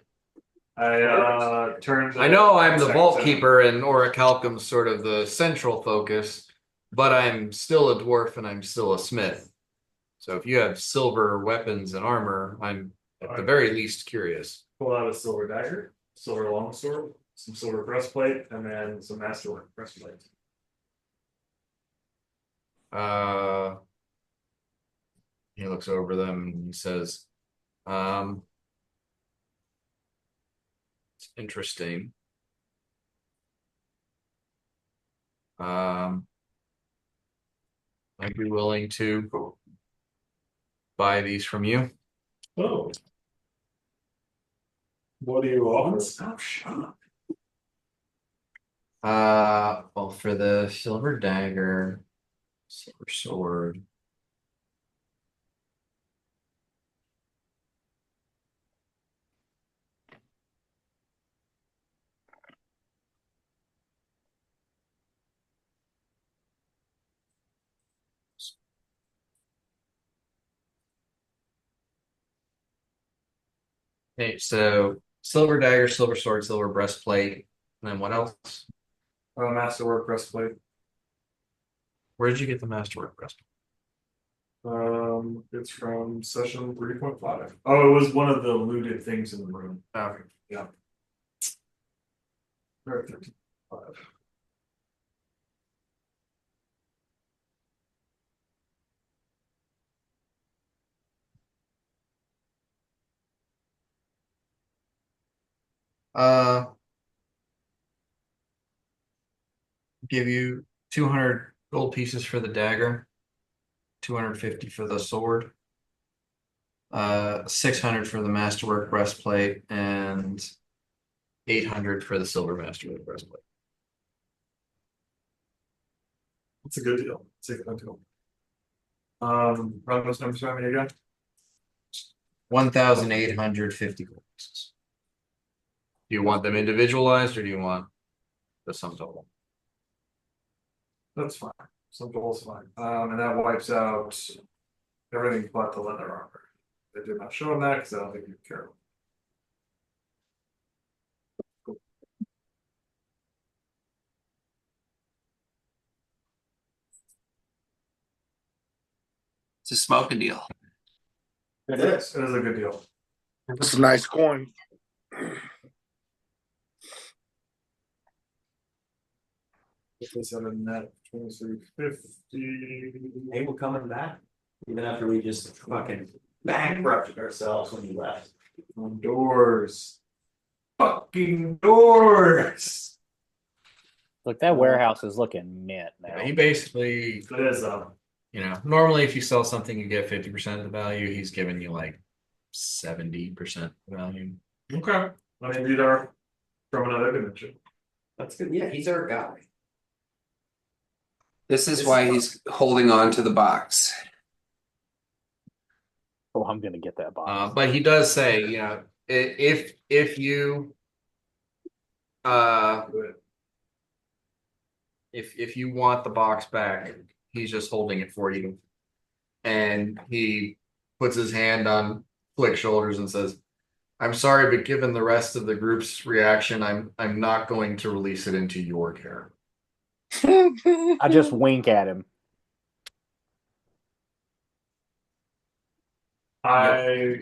I turned. I know I'm the vault keeper and Orichalcum's sort of the central focus, but I'm still a dwarf and I'm still a smith. So if you have silver weapons and armor, I'm at the very least curious. Pull out a silver dagger, silver longsword, some silver breastplate, and then some masterwork breastplate. He looks over them and he says, it's interesting. I'd be willing to buy these from you. Oh. What do you offer? Oh, shut up. Well, for the silver dagger, silver sword. Okay, so silver dagger, silver sword, silver breastplate, and then what else? Masterwork breastplate. Where did you get the masterwork breastplate? It's from session 3.5. Oh, it was one of the looted things in the room. Okay. Yeah. Or 13.5. Uh, give you 200 gold pieces for the dagger, 250 for the sword, 600 for the masterwork breastplate, and 800 for the silver masterwork breastplate. It's a good deal. It's a good deal. Run those numbers by me again. 1,850 gold pieces. Do you want them individualized or do you want the sum total? That's fine. Some goals fine. And that wipes out everything but the leather armor. I did not show him that because I don't think you care. It's a smoking deal. It is. It is a good deal. It's a nice coin. This is a net 2350. Hey, we're coming back. Even after we just fucking bankrupted ourselves when you left. Doors. Fucking doors. Look, that warehouse is looking mint now. He basically, It is normally if you sell something, you get 50% of the value. He's giving you like 70% value. okay. I mean, these are from another dimension. That's good. Yeah, he's our guy. This is why he's holding on to the box. Oh, I'm gonna get that box. But he does say, if you if you want the box back, he's just holding it for you. And he puts his hand on Flick's shoulders and says, I'm sorry, but given the rest of the group's reaction, I'm not going to release it into your care. I just wink at him. I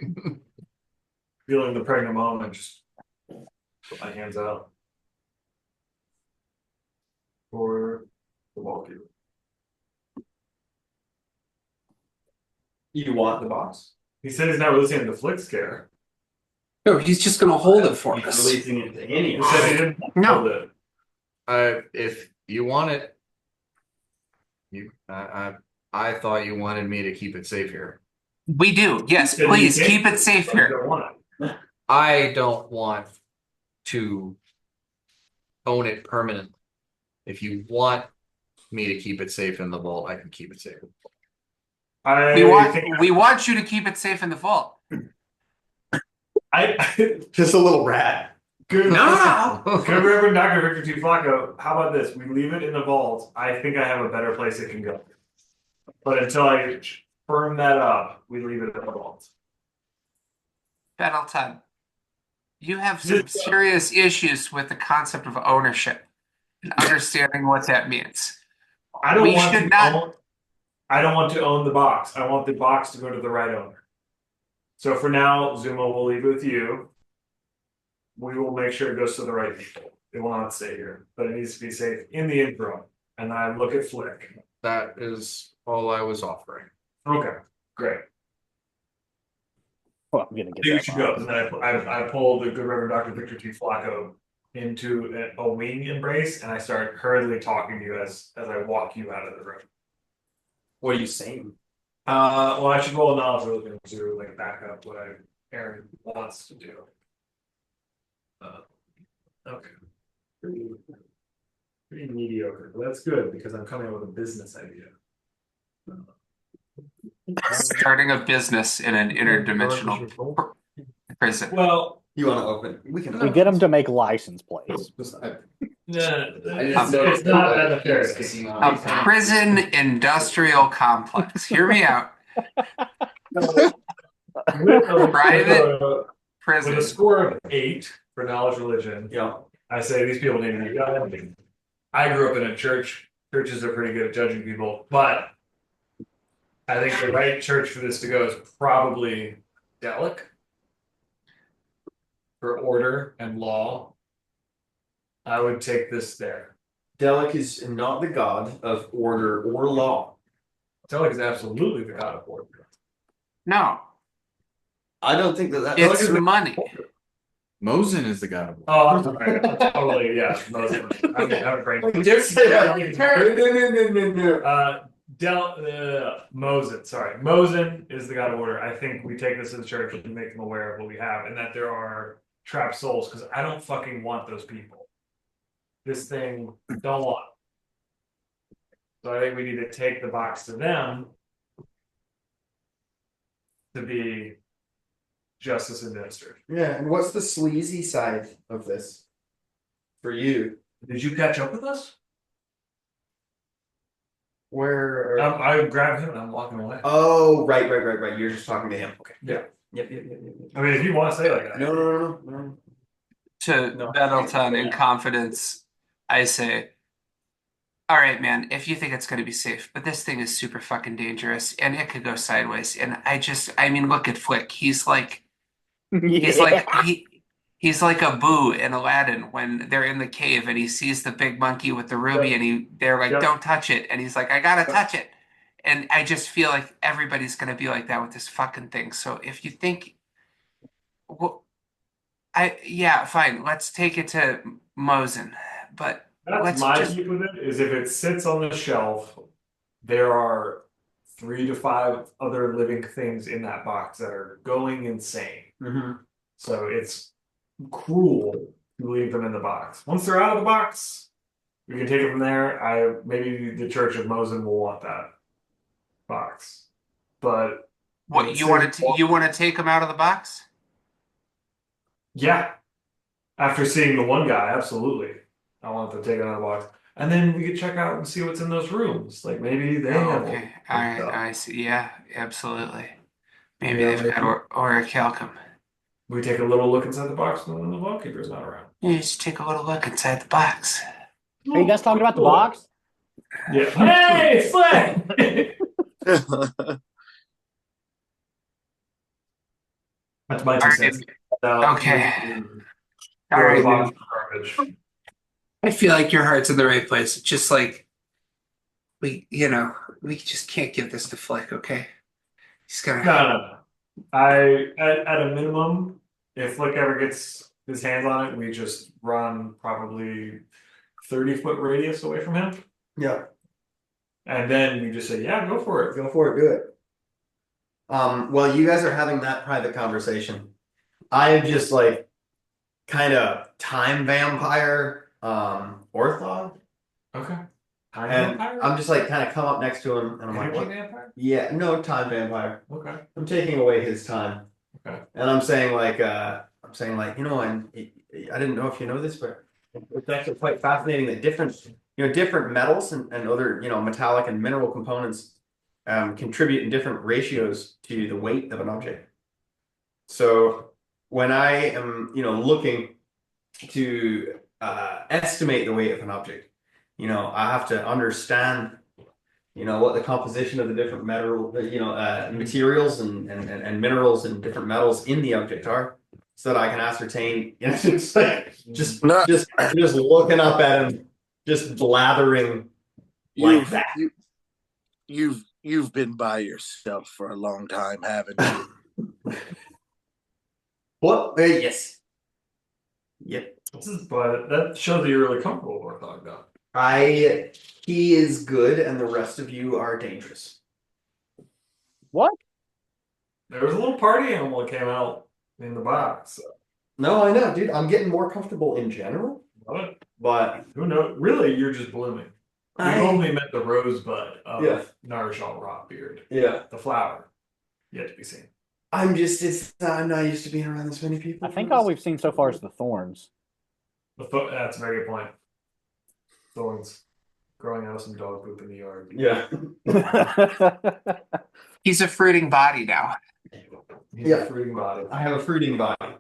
feeling the pregnant moment, just put my hands out for the walkie. You want the box? He said he's not releasing it to Flick's care. No, he's just going to hold it for He's us. releasing it to any He of said us. he didn't No. hold it. If you want it, I thought you wanted me to keep it safe here. We do. Yes, He said please he keep can't. it safe He here. don't want it. I don't want to own it permanently. If you want me to keep it safe in the vault, I can keep it safe. We want you to keep it safe in the vault. Just a little rat. Good. No. Good Reverend Dr. Victor T. Flacco, how about this? We leave it in the vault. I think I have a better place it can go. But until I firm that up, we leave it in the vault. Battletime, you have some serious issues with the concept of ownership and understanding what that means. I don't We want should to not- own. I don't want to own the box. I want the box to go to the right owner. So for now, Zuma will leave it with you. We will make sure it goes to the right people. It will not stay here, but it needs to be safe in the interim. And I look at Flick. That is all I was offering. Okay, great. Well, I'm gonna get I think we that should box. go. And then I pull the good Reverend Dr. Victor T. Flacco into a wing embrace, and I start hurriedly talking to you as I walk you out of the room. What are you saying? Well, I should roll a knowledge religion to like back up what Aaron wants to do. Okay. Pretty mediocre, but that's good because I'm coming up with a business idea. Starting a business in an interdimensional prison. Well, You want to open? We can. We get them to make license plates. Just, no, just it's not that nefarious. A prison industrial complex. Hear me out. Private With prison. a score of 8 for knowledge religion, yeah. I say these people need to be judged. I grew up in a church. Churches are pretty good at judging people, but I think the right church for this to go is probably Delic for order and law. I would take this there. Delic is not the god of order or law. Delic is absolutely the god of order. No, I don't think that it's money. Mosin is the god of war. Oh, I'm sorry. Totally, yeah. I'm a brain. Just say that. Mosin, sorry. Mosin is the god of order. I think we take this to the church and make them aware of what we have and that there are trapped souls because I don't fucking want those people. This thing, don't want. So I think we need to take the box to them to be justice administered. Yeah, and what's the sleazy side of this for you? Did you catch up with us? Where? I grabbed him and I'm walking away. Oh, right. You're just talking to him. Okay. Yeah. Yep. I mean, if you want to say like that. No. To No. Middleton in confidence, I say, all right, man, if you think it's going to be safe, but this thing is super fucking dangerous and it could go sideways. And I mean, look at Flick. He's like he's like a Boo in Aladdin when they're in the cave and he sees the big monkey with the ruby and they're like, don't touch it. And he's like, I gotta touch it. And I just feel like everybody's going to be like that with this fucking thing. So if you think, well, yeah, fine. Let's take it to Mosin, but That's let's my just keep with it is if it sits on the shelf, there are 3 to 5 other living things in that box that are going insane. Mm-hmm. So it's cruel to leave them in the box. Once they're out of the box, we can take it from there. Maybe the Church of Mosin will want that box, but what you want to take them out of the box? yeah. After seeing the one guy, absolutely, I want to take it out of the box, and then we could check out and see what's in those rooms. Like maybe they Oh, have. okay, all right, I see. Yeah, absolutely. Maybe Yeah, they've got orichalcum. We take a little look inside the box, and then the wallkeeper's not around. You just take a little look inside the box. Are you guys talking about the box? Yeah. Hey, Flick! That's my 2 cents. Okay. All right. Garbage. I feel like your heart's in the right place. It's just like we just can't give this to Flick, okay? He's gonna. No. At a minimum, if Flick ever gets his hands on it, we just run probably 30-foot radius away from him. Yeah. And then you just say, yeah, go for it. Go for it. Do it. While you guys are having that private conversation, I am just like kind of time vampire orthog. Okay. And I'm just like kind of come up next to him and I'm like, what? Vampire? Yeah, no, time vampire. Okay. I'm taking away his time. Okay. And I'm saying like, you know, and I didn't know if you know this, but it's actually quite fascinating that different metals and other, metallic and mineral components contribute in different ratios to the weight of an object. So when I am, looking to estimate the weight of an object, I have to understand, what the composition of the different materials and minerals and different metals in the object are, so that I can ascertain. It's like just looking up at him, just blathering like that. You've been by yourself for a long time, haven't you? What? Yes. Yep. But that shows that you're really comfortable with Orthog, though. He is good, and the rest of you are dangerous. What? There was a little party animal that came out in the box. So. No, I know, dude. I'm getting more comfortable in general. What? But Who knows? Really, you're just blooming. We've I- only met the rosebud of Yeah. Narjal Rockbeard. yeah, The flower, yet to be seen. I'm not used to being around this many people. I think all we've seen so far is the thorns. That's a very good point. Thorns growing out of some dog poop in the yard. Yeah. He's a fruiting body now. He's Yeah. a fruiting body. I have a fruiting body.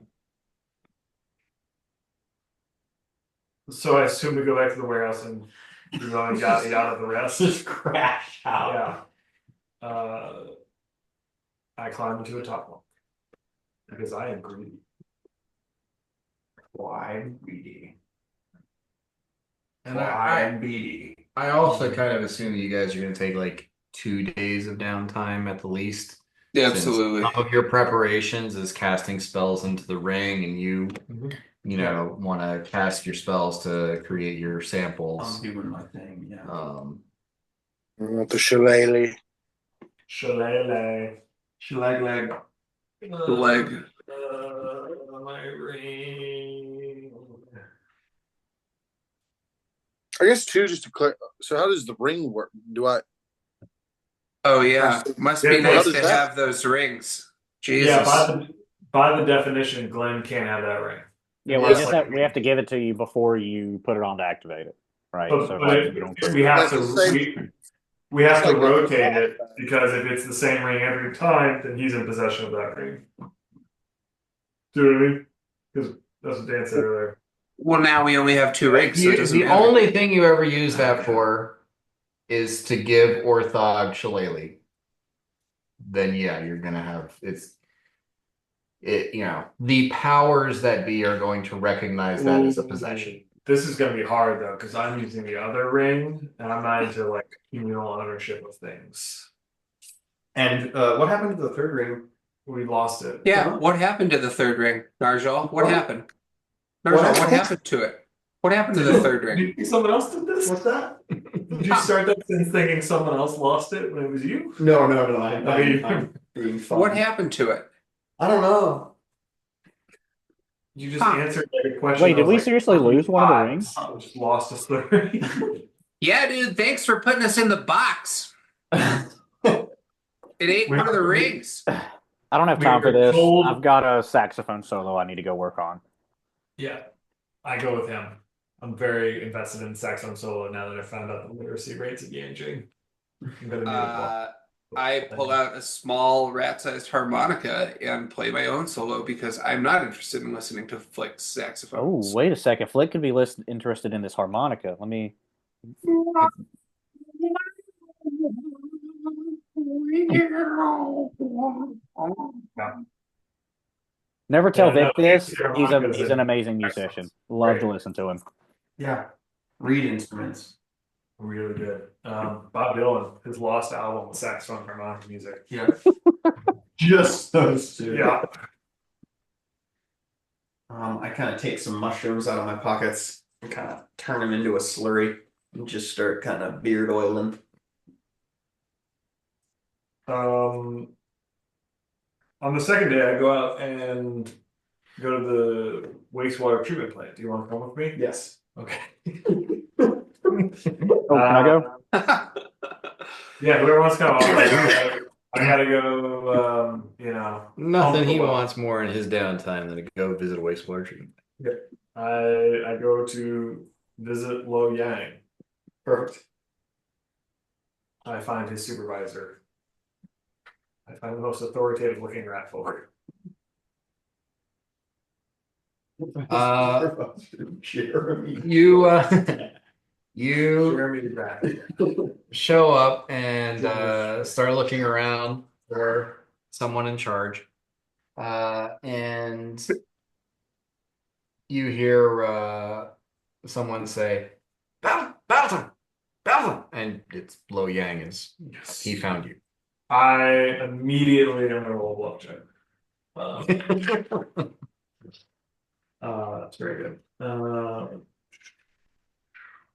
So I assume we go back to the warehouse and you're going yada the rest. Just crash out. Yeah. I climb into a top one because I am greedy. Why greedy? And Why I greedy? I also kind of assume that you guys are going to take like 2 days of downtime at the least. Yeah, Since absolutely. some of your preparations is casting spells into the ring, and you know, want to cast your spells to create your I'm samples. doing my thing. Yeah. I want the shillelagh. Shillelagh. Leg. Leg. My ring. I guess too, just to clear. So how does the ring work? Do I? Oh yeah, must be Yeah, nice how to does that- have those rings. Jesus. Yeah, by the definition, Glenn can't have that ring. Yeah, Unless, we have to give it to you before you put it on to activate it, right? But, So but like, it- you don't we have Like the to same- we have It's to like rotate a- it because if it's the same ring every time, then he's in possession of that ring. Do you know what I mean? Because that's what Dan said earlier. Well, now we only have 2 rings, so it doesn't The matter. only thing you ever use that for is to give Orthog Shillelagh. Then yeah, you're gonna have it. You know, the powers that be are going to recognize that as a possession. This is gonna be hard though, because I'm using the other ring, and I'm not into like communal ownership of things. And what happened to the third ring? We lost it. Yeah, what happened to the third ring, Narjal? What happened? What Narjal, what happened? happened to it? What happened to the third ring? Do you think someone else did this? What's that? Did you start that since thinking someone else lost it when it was you? No. I'm being fun. What happened to it? I don't know. You just Huh. answered like a question. Wait, I did was we like, seriously lose one of the "Ah, rings? I just lost a third. Yeah, dude, thanks for putting us in the box. It ain't We- one of the rings. I don't have We time for were this. told- I've got a saxophone solo I need to go work on. Yeah, I go with him. I'm very invested in saxophone solo now that I found out the literacy rates of Yanjing. I'm gonna need a I pull out a small rat-sized harmonica and play my own solo because I'm not interested in listening to Flick's Oh, saxophones. wait a second. Flick could be interested in this harmonica. Let me. Never tell Yeah, no, Vic this. harmonica's He's an amazing musician. Love to listen to him. Yeah. Reed instruments. really good. Bob Dylan, his lost album with saxophone harmonica music. Yeah. Just those two. Yeah, I kind of take some mushrooms out of my pockets and kind of turn them into a slurry and just start kind of beard oiling. on the second day, I go out and go to the wastewater treatment plant. Do you want to come with me? Yes. Okay. Oh, can I go? Yeah, whoever wants to come. I gotta go. Nothing he Comfortable. wants more in his downtime than to go visit a wastewater treatment. I go to visit Lo Yang. Perfect. I find his supervisor. I find the most authoritative looking rat folk. Jeremy. You you Jeremy the rat. show up and start looking around for someone in charge. And you hear someone say, Balton, and it's Lo Yang is he found you. I immediately am gonna roll a bluff check. That's very good.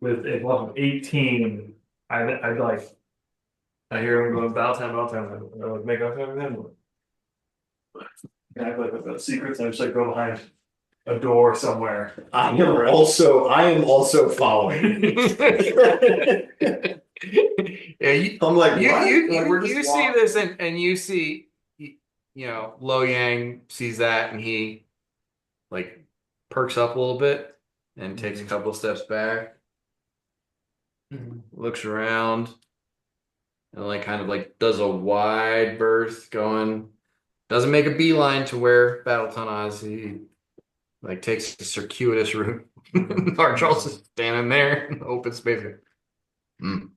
With a bluff of 18, I'd like. I hear him going Baltown. I like make up with him. And I like with the secrets. I just like go behind. a door somewhere. I am also following. Yeah, you, I'm like, you, what? you, Like, you, we're just you see walking. this, and you see, Lo Yang sees that, and he like perks up a little bit and takes a couple of steps back, looks around, and like kind of like does a wide berth going. Doesn't make a beeline to where Battleton is. He like takes a circuitous route. Archarles is standing there in the open space. Mm.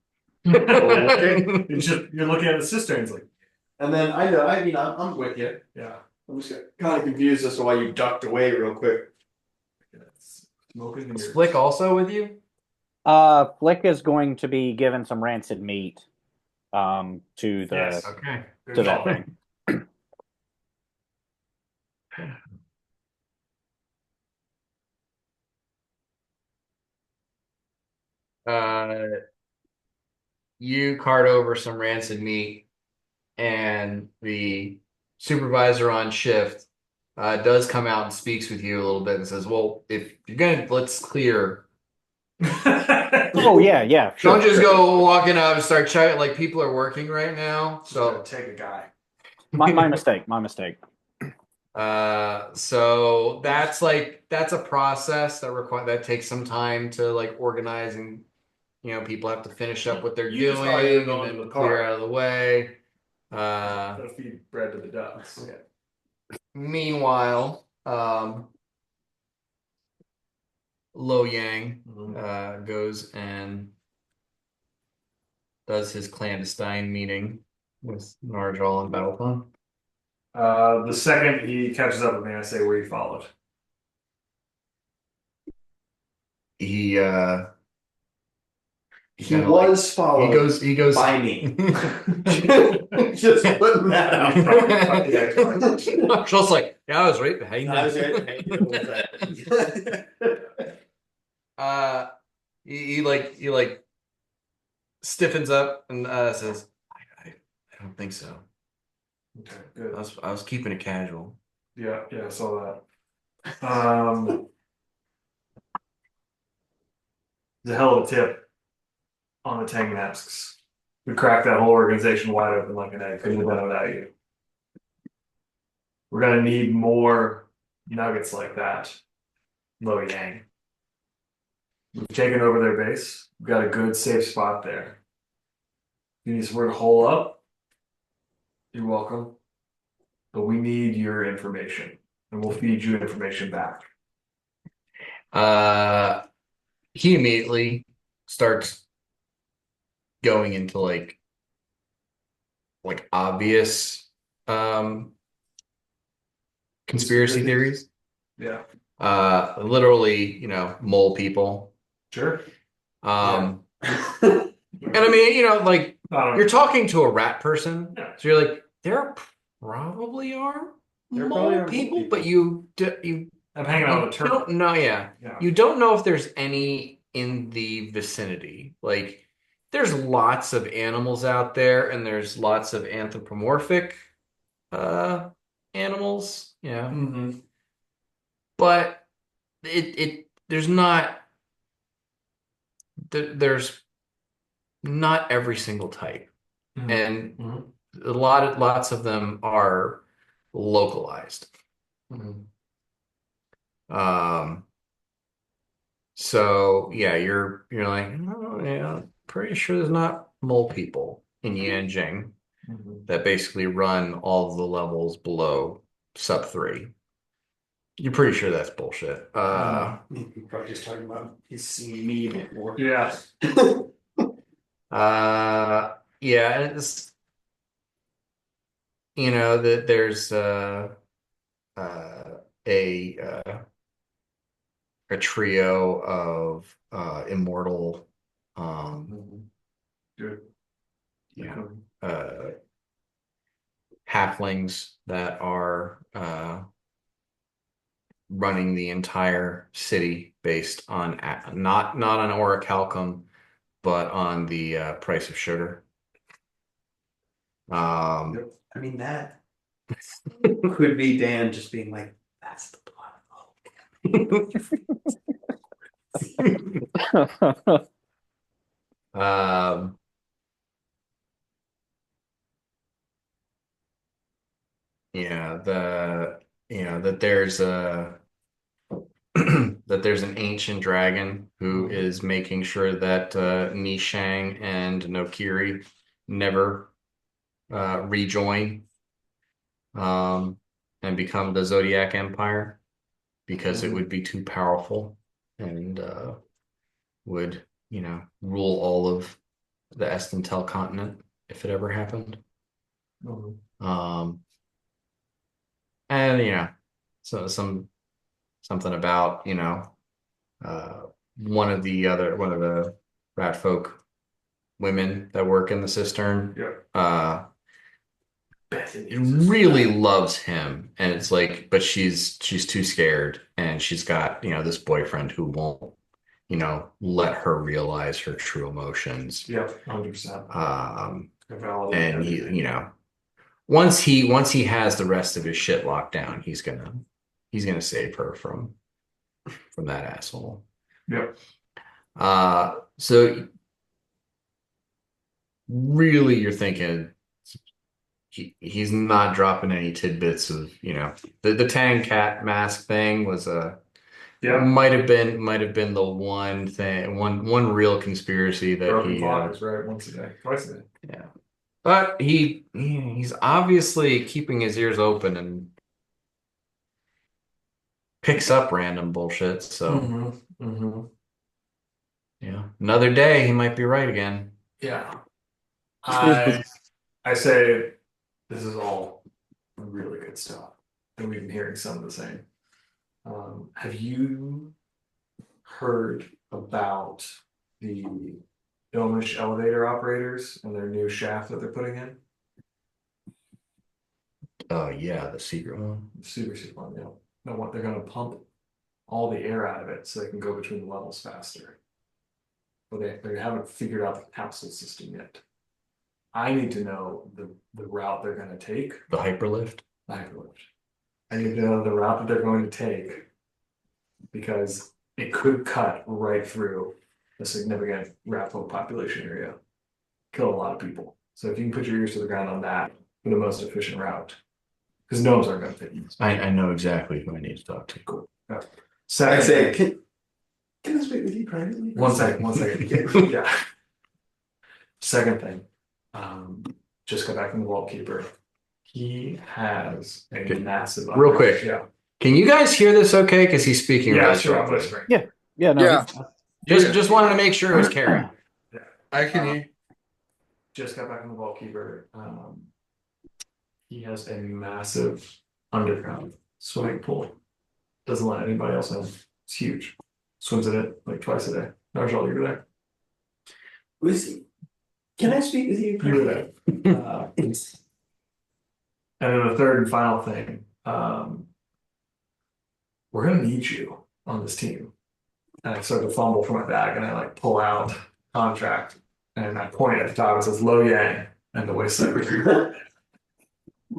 Okay. You're looking at the cisterns like, And then I'm with you. yeah. I'm just kind of confused as to why you ducked away real quick. Smoking in Is your Flick also with you? Flick is going to be given some rancid meat to the Yes. Okay. Good to that call. thing. Uh, you cart over some rancid meat, and the supervisor on shift does come out and speaks with you a little bit and says, "Well, if you're gonna, let's clear. Oh yeah, sure. Don't just sure. go walking up and start chatting. Like people are working right now, So so take a guy. My mistake. My mistake. so that's a process that takes some time to like organize, and people have to finish up what they're You just thought you were doing and going then to the clear park. out of the way. Gotta feed bread to the ducks. Meanwhile, Lo Yang goes and does his clandestine meeting with Narjal and Battleton. The second he catches up with me, I say where he followed. He He kinda was he followed goes by me. Just putting that out front. Narshal's like, yeah, I was right behind I was right him. behind you the whole time. He stiffens up and says, I don't think so. Okay, good. I was keeping it casual. Yeah, I saw that. It's a hell of a tip on the Tang masks. We cracked that whole organization wide open like an egg. Couldn't have done it without you. We're gonna need more nuggets like that. Lo Yang. We've taken over their base. We've got a good safe spot there. You need somewhere to hole up. You're welcome. But we need your information. And we'll feed you information back. He immediately starts going into like obvious conspiracy theories. Yeah. Literally, mole people. Sure. And I mean, like you're talking to a rat person, Yeah. so you're like, there probably are mole people, but you I'm hanging out with a turtle. don't know. Yeah, you don't know if there's any in the vicinity. Like, there's lots of animals out there, and there's lots of anthropomorphic animals. Yeah, Mm-hmm. but there's not there's not every single type, and lots of them are localized. So yeah, you're like, oh yeah, pretty sure there's not mole people in Yanjing that basically run all of the levels below sub 3. You're pretty sure that's bullshit. You're probably just talking about he's seeing me a bit more. Yeah. Yeah, and it's that there's a trio of immortal Good. halflings that are running the entire city based on not on orichalcum, but on the price of sugar. I mean, that could be Dan just being like, that's the plot of the Um, that there's a that there's an ancient dragon who is making sure that Nishang and Nokiri never rejoin and become the Zodiac Empire because it would be too powerful and would, rule all of the Estentel continent if it ever happened. And so something about one of the rat folk women that work in the cistern really loves him, and it's like, but she's too scared, and she's got this boyfriend who won't let her realize her true emotions. Yeah, 100%. And he once he has the rest of his shit locked down, he's gonna save her from that asshole. Yep. So really you're thinking he's not dropping any tidbits of, the Tang cat mask thing was might have been the one thing, one real conspiracy that Broken he clock is right once a day, twice a day. yeah. But he's obviously keeping his ears open and picks up random bullshit. So yeah, another day he might be right again. Yeah. I say this is all really good stuff, and we've been hearing some of the same. Have you heard about the Ilmish elevator operators and their new shaft that they're putting in? Oh yeah, the secret one. Super one, yeah. No, what they're gonna pump all the air out of it so they can go between the levels faster. But they haven't figured out the capsule system yet. I need to know the route they're gonna take. The hyperlift. The hyperlift. I need to know the route that they're going to take because it could cut right through a significant rat folk population area, kill a lot of people. So if you can put your ears to the ground on that for the most efficient route, because gnomes aren't going to fit you. I know exactly who I need to talk to. Cool. Yeah. I Second, say, can I speak with you privately? one second. Yeah. Second thing, just got back from the vault keeper. He has a massive. Real quick. Yeah. Can you guys hear this okay? Because he's speaking Yeah, really sure. I'm softly. whispering. Yeah, no. Yeah. Just wanted to make sure it was Karen. I can hear. Just got back from the vault keeper. He has a massive underground swimming pool. Doesn't let anybody else in. It's huge. Swims in it like twice a day. Narjal, you were there. Can I speak with you? You were there. And then the third and final thing, we're gonna need you on this team. And I start to fumble for my bag and I like pull out contract and I point at the top, it says Lo Yang and the waistline.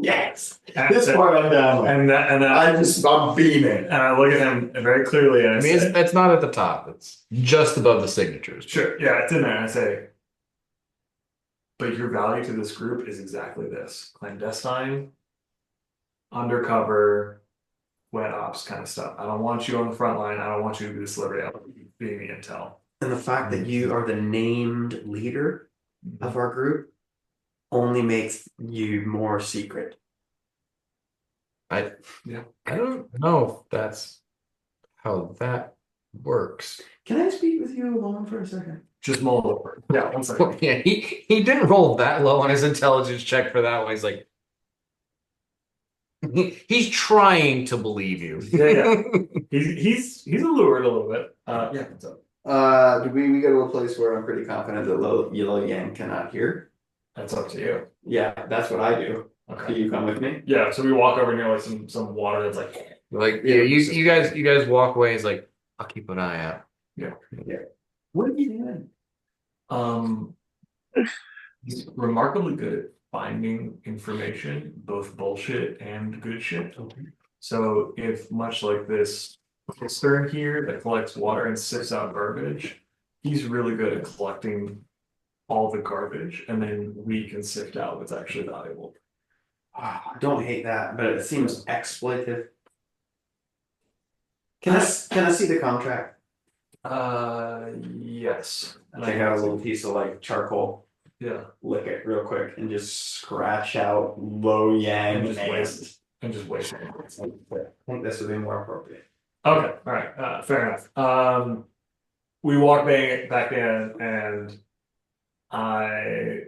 Yes. And This part I'm down with. And I'm beaming. and I look at him very clearly and I I mean, say, it's not at the top. It's just above the signatures. sure, yeah, it's in there. And I say, but your value to this group is exactly this: clandestine, undercover, wet ops kind of stuff. I don't want you on the front line. I don't want you to be the celebrity. I want you being the intel. And the fact that you are the named leader of our group only makes you more secret. I don't know if that's how that works. Can I speak with you alone for a second? Just mull it over. Yeah, one second. Yeah, he didn't roll that low on his intelligence check for that one. He's like, he's trying to believe you. Yeah. He's allured a little bit. Yeah, what's up? Do we go to a place where I'm pretty confident that Lo Yang cannot hear? That's up to you. Yeah, that's what I do. Okay. Can you come with me? Yeah, so we walk over near like some water that's like you guys walk away. He's like, I'll keep an eye out. What are you doing? He's remarkably good at finding information, both bullshit and good shit. So if much like this cistern here that collects water and sifts out garbage. He's really good at collecting all the garbage, and then we can sift out what's actually valuable. I don't hate that, but it seems exploitative. Can I see the contract? Yes. And Take out a little piece of like charcoal, yeah, lick it real quick, and just scratch out Lo Yang and just waste it. I think this would be more appropriate. Okay, all right, fair enough. We walk back in, and I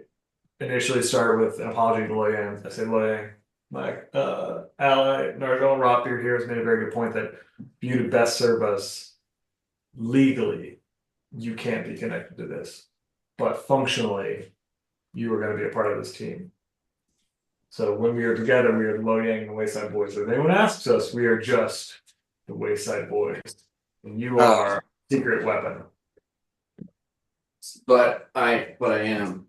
initially start with an apology to Loyan. I say, Loyan, like, ally Nargol Rockbeard here has made a very good point that for you to best serve us legally, you can't be connected to this, but functionally, you are going to be a part of this team. So when we are together, we are the Loyang and the Wayside Boys. If anyone asks us, we are just the Wayside Boys, and you are secret weapon. But I am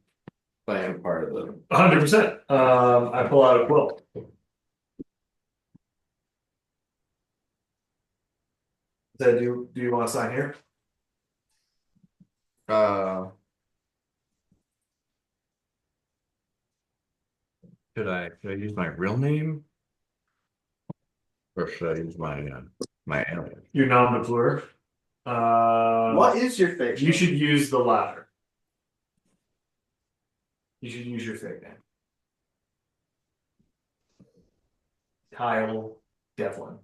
part of the. 100%. I pull out a quilt. So do you want to sign here? Should I use my real name? Or should I use my alien? Your nom de plume. What is your fake? You should use the latter. You should use your fake name. Kyle Devlin.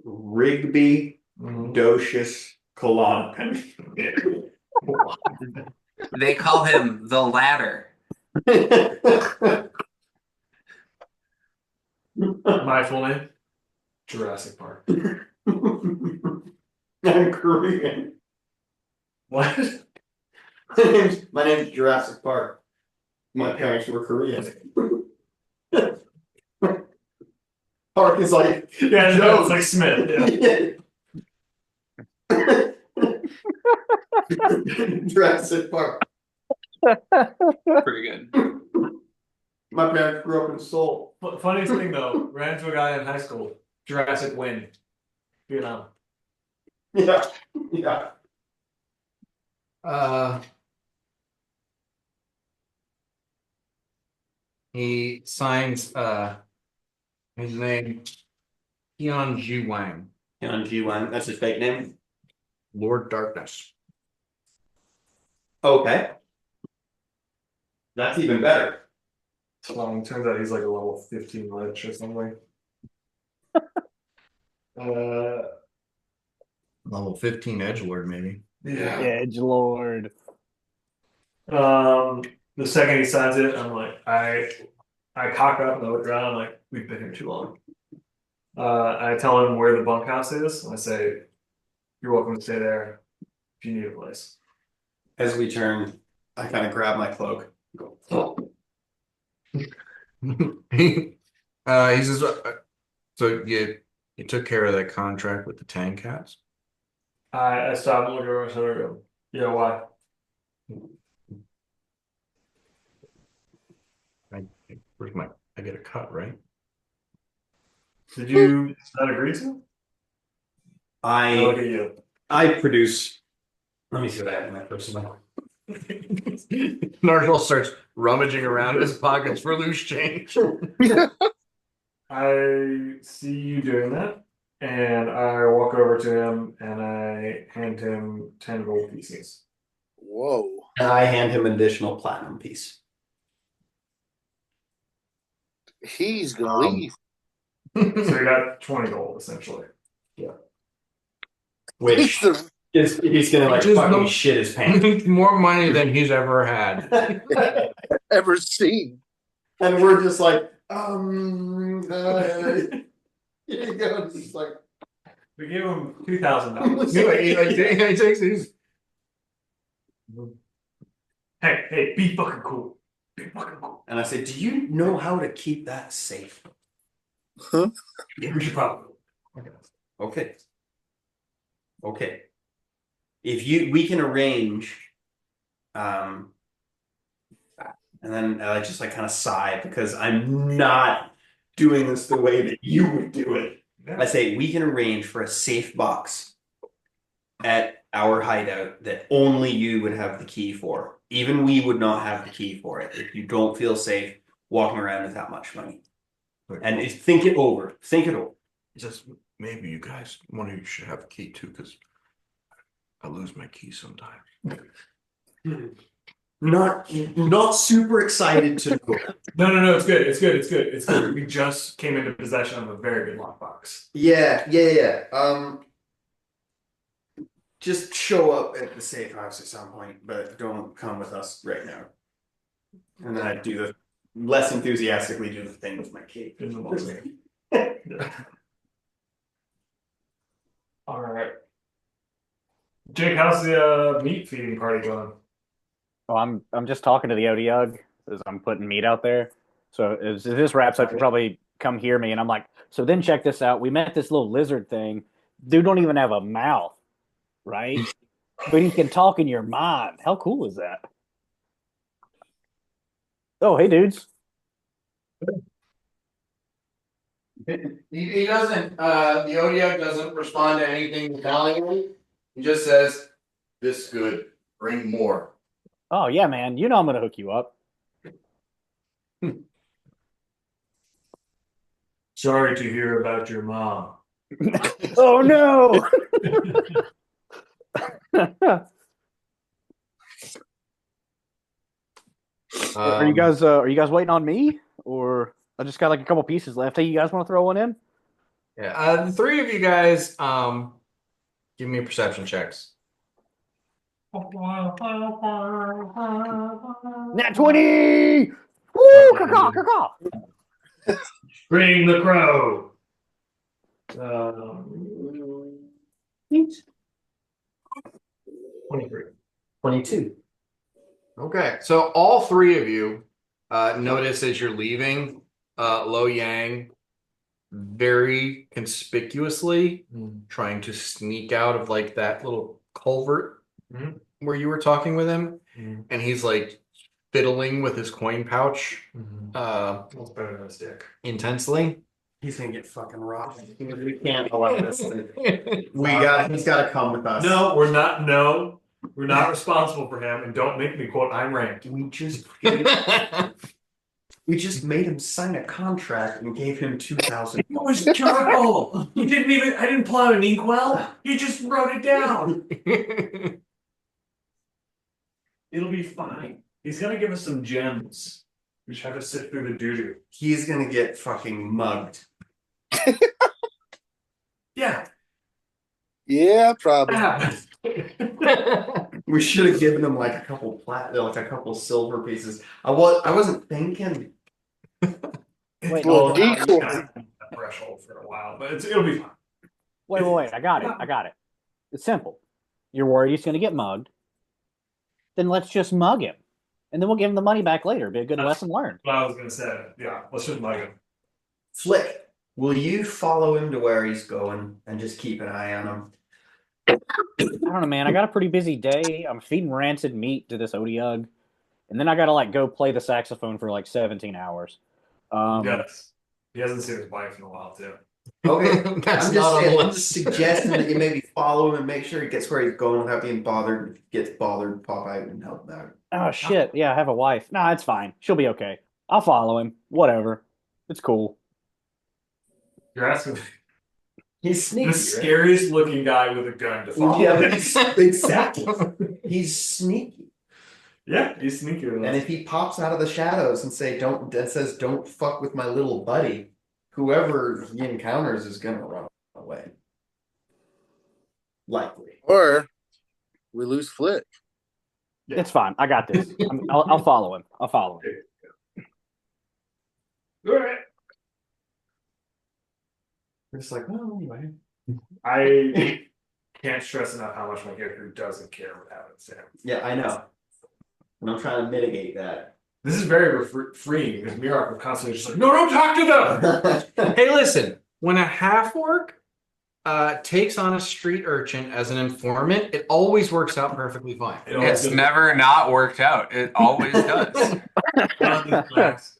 Rigby Docious Klonopin. They call him the ladder. My full name? Jurassic Park. I'm Korean. What? My name's Jurassic Park. My parents were Korean. Park is like Yeah, no, it's like Smith. Yeah. Jurassic Park. Pretty good. My parents grew up in Seoul. Funniest thing though, ran into a guy in high school. Jurassic Wind. Vietnam. Yeah, yeah. He signs his name Yanjing Wang, Yanjing, that's his fake name. Lord Darkness. Okay. That's even better. Turns out he's like a level 15 lich or something. Level 15 edgelord, maybe. Yeah. Edgelord. The second he signs it, I'm like, I cock up and I look around. I'm like, we've been here too long. I tell him where the bunkhouse is. And I say, you're welcome to stay there if you need a place. As we turn, I kind of grab my cloak. Go. Oh. He says, so you took care of that contract with the Tang Cats? I stopped and looked over and said, yeah, why? I get a cut, right? Did you not agree to? Look at you. I produce. Let me see what I have in my personal. Nargol starts rummaging around his pockets for loose change. I see you doing that, and I walk over to him and I hand him 10 gold pieces. Whoa. And I hand him an additional platinum piece. He's gonna leave. So you got 20 gold essentially. Yeah. Which he's gonna like fucking shit his pants. More money than he's ever had. Ever seen. And we're just like, here you go. It's just like We give him $2,000. He takes these. Hey, be fucking cool. Be fucking cool. and I say, do you know how to keep that safe? Huh? Yeah, we should probably. Okay. Okay. We can arrange, and then I just like kind of sigh because I'm not doing this the way that you would do it. Yeah. I say we can arrange for a safe box at our hideout that only you would have the key for. Even we would not have the key for it if you don't feel safe walking around with that much money. And think it over. Think it over. Just maybe you guys, one of you should have a key too, because I lose my key sometimes. Not super excited to go. No, it's good. It's good. It's good. It's good. We just came into possession of a very good lockbox. Yeah. Just show up at the safe house at some point, but don't come with us right now. And then I do the less enthusiastically do the thing with my key. In the morning. All right. Jake, how's the meat feeding party going? Oh, I'm just talking to the ODUG as I'm putting meat out there. So as this wraps up, you'll probably come hear me, and I'm like, so then check this out. We met this little lizard thing. Dude don't even have a mouth, right? But he can talk in your mind. How cool is that? Oh, hey, dudes. He doesn't, the ODO doesn't respond to anything Italian. He just says, "This good, bring more." Oh, yeah, man. You know I'm going to hook you up. Sorry to hear about your mom. Oh, no. Are you guys waiting on me? Or I just got like a couple pieces left. Hey, you guys want to throw one in? Yeah, the three of you guys, give me perception checks. Nat 20! Woo! Caw, caw. Bring the crow. 23. 22. Okay, so all three of you notice as you're leaving, Lo Yang very conspicuously trying to sneak out of like that little culvert where you were talking with him, and he's like fiddling with his coin pouch That's better than a stick. intensely. He's gonna get fucking robbed. We can't allow this. He's gotta come with us. No, we're not. No, we're not responsible for him. And don't make me quote Ayn Rand. We just made him sign a contract and gave him 2,000. It was charcoal. You didn't even. I didn't plow an inkwell. You just wrote it down. It'll be fine. He's gonna give us some gems. We just have to sit through the doo-doo. He's gonna get fucking mugged. Yeah. Yeah, probably. We should have given him like a couple silver pieces. I wasn't thinking. Wait, Well, no, decoy. That threshold for a while, but it'll be fine. wait. I got it. It's simple. You're worried he's going to get mugged. Then let's just mug him. And then we'll give him the money back later. Be a good lesson learned. What I was gonna say. Yeah, let's just mug him. Flick, will you follow him to where he's going and just keep an eye on him? I don't know, man. I got a pretty busy day. I'm feeding rancid meat to this ODUG. And then I got to like go play the saxophone for like 17 hours. Yes. He hasn't seen his wife in a while too. Okay, That's I'm just suggesting that you maybe follow him and make sure he gets where he's going without being bothered. If he gets bothered, pop out and help him out. Oh, shit. Yeah, I have a wife. Nah, it's fine. She'll be okay. I'll follow him. Whatever. It's cool. You're asking He's sneaky. the scariest looking guy with a gun to follow. Yeah, exactly. He's sneaky. Yeah, he's sneaky with And us. if he pops out of the shadows and says don't fuck with my little buddy, whoever he encounters is gonna run away. Likely. Or we lose Flick. Yeah. It's fine. I got this. I'll follow him. I'll follow him. All right. We're just like, well, anyway. I can't stress enough how much my character doesn't care what happens to him. Yeah, I know. And I'm trying to mitigate that. This is very freeing because Mirak will constantly just like, no, don't talk to them. Hey, listen, when a half orc takes on a street urchin as an informant, it always works out perfectly fine. It always It's does. never not worked out. It always does. Down to the class.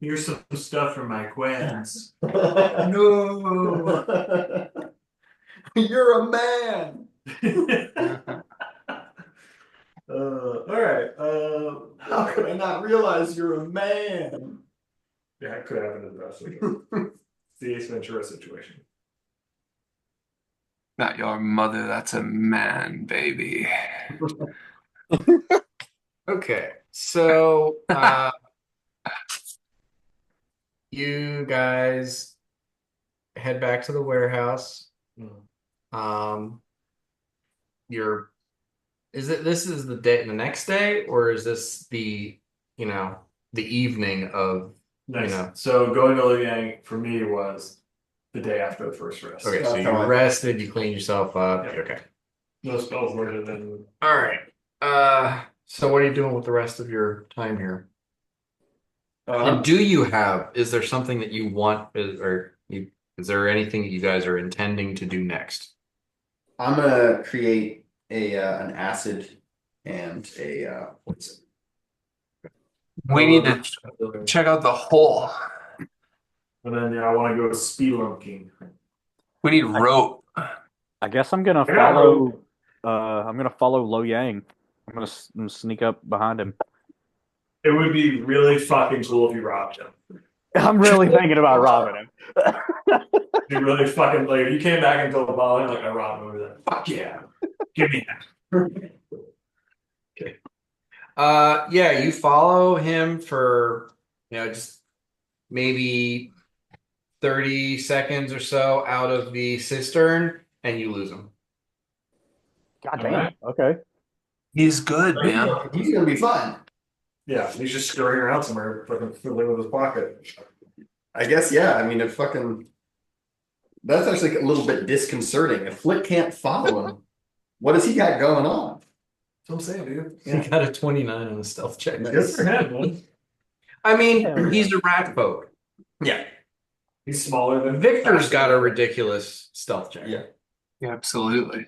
Here's some stuff from my quest. No. You're a man. All right. How could I not realize you're a man? Yeah, it could happen to the rest of it. It's the Ace Ventura situation. Not your mother, that's a man, baby. Okay, so you guys head back to the warehouse. Um, you're this is the day the next day, or is this the the evening of Nice. know? So going to Liang for me was the day after the first rest. Okay, so That's you how I- rested, you cleaned yourself up. Yep. Okay. No spells later than All right. So what are you doing with the rest of your time here? And do you have, is there something that you want, is there anything that you guys are intending to do next? I'm gonna create a an acid and a what's it? We need to check out the hole. And then I want to go spelunking. We need rope. I guess I'm gonna I got follow. I'm gonna follow Lo Yang. I'm gonna sneak up behind him. It would be really fucking cool if you robbed him. I'm really thinking about robbing him. It'd be really fucking like if you came back and told Bob like I robbed him over there. Fuck yeah. Give me that. Yeah, you follow him for, just maybe 30 seconds or so out of the cistern and you lose him. God All damn. right. Okay. He's good, man. He's gonna be fine. Yeah, he's just scurrying around somewhere, fucking fiddling with his pocket. I guess, yeah. I mean, if fucking that's actually a little bit disconcerting. If Flick can't follow him, what has he got going on? That's what I'm saying, dude. He got a 29 on the stealth check. Good for him, man. I mean, Hell yeah. he's a rat folk. Yeah, He's smaller than Victor's got a ridiculous stealth check. yeah. Yeah, absolutely.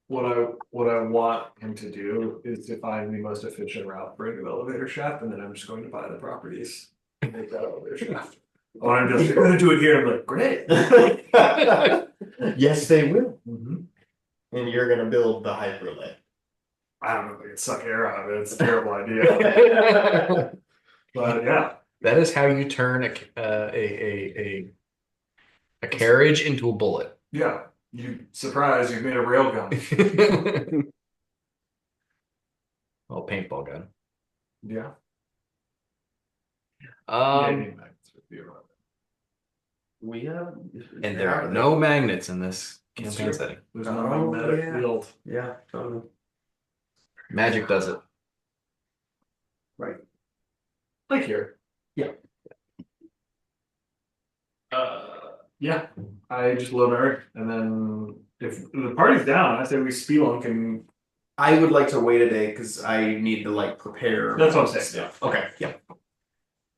What I want him to do is to find the most efficient route for a new elevator shaft, and then I'm just going to buy the properties and make that elevator shaft. I want him to you're gonna do it here. I'm like, great. Yes, they will. Mhm. And you're gonna build the hyperlink. I don't know if I can suck air out of it. It's a terrible idea. But yeah. That is how you turn a carriage into a bullet. Yeah. You surprise, you've made a railgun. Well, paintball gun. Yeah. Um, We have, and there are no magnets in this That's campaign true. setting. There's no magnetic yeah. field. Yeah, totally. Magic does it. Right. Like here. Yeah. Yeah. I just load Eric, and then if the party's down, I say we spelunk and I would like to wait a day because I need to like prepare. That's what I'm saying, stuff. Okay, yeah.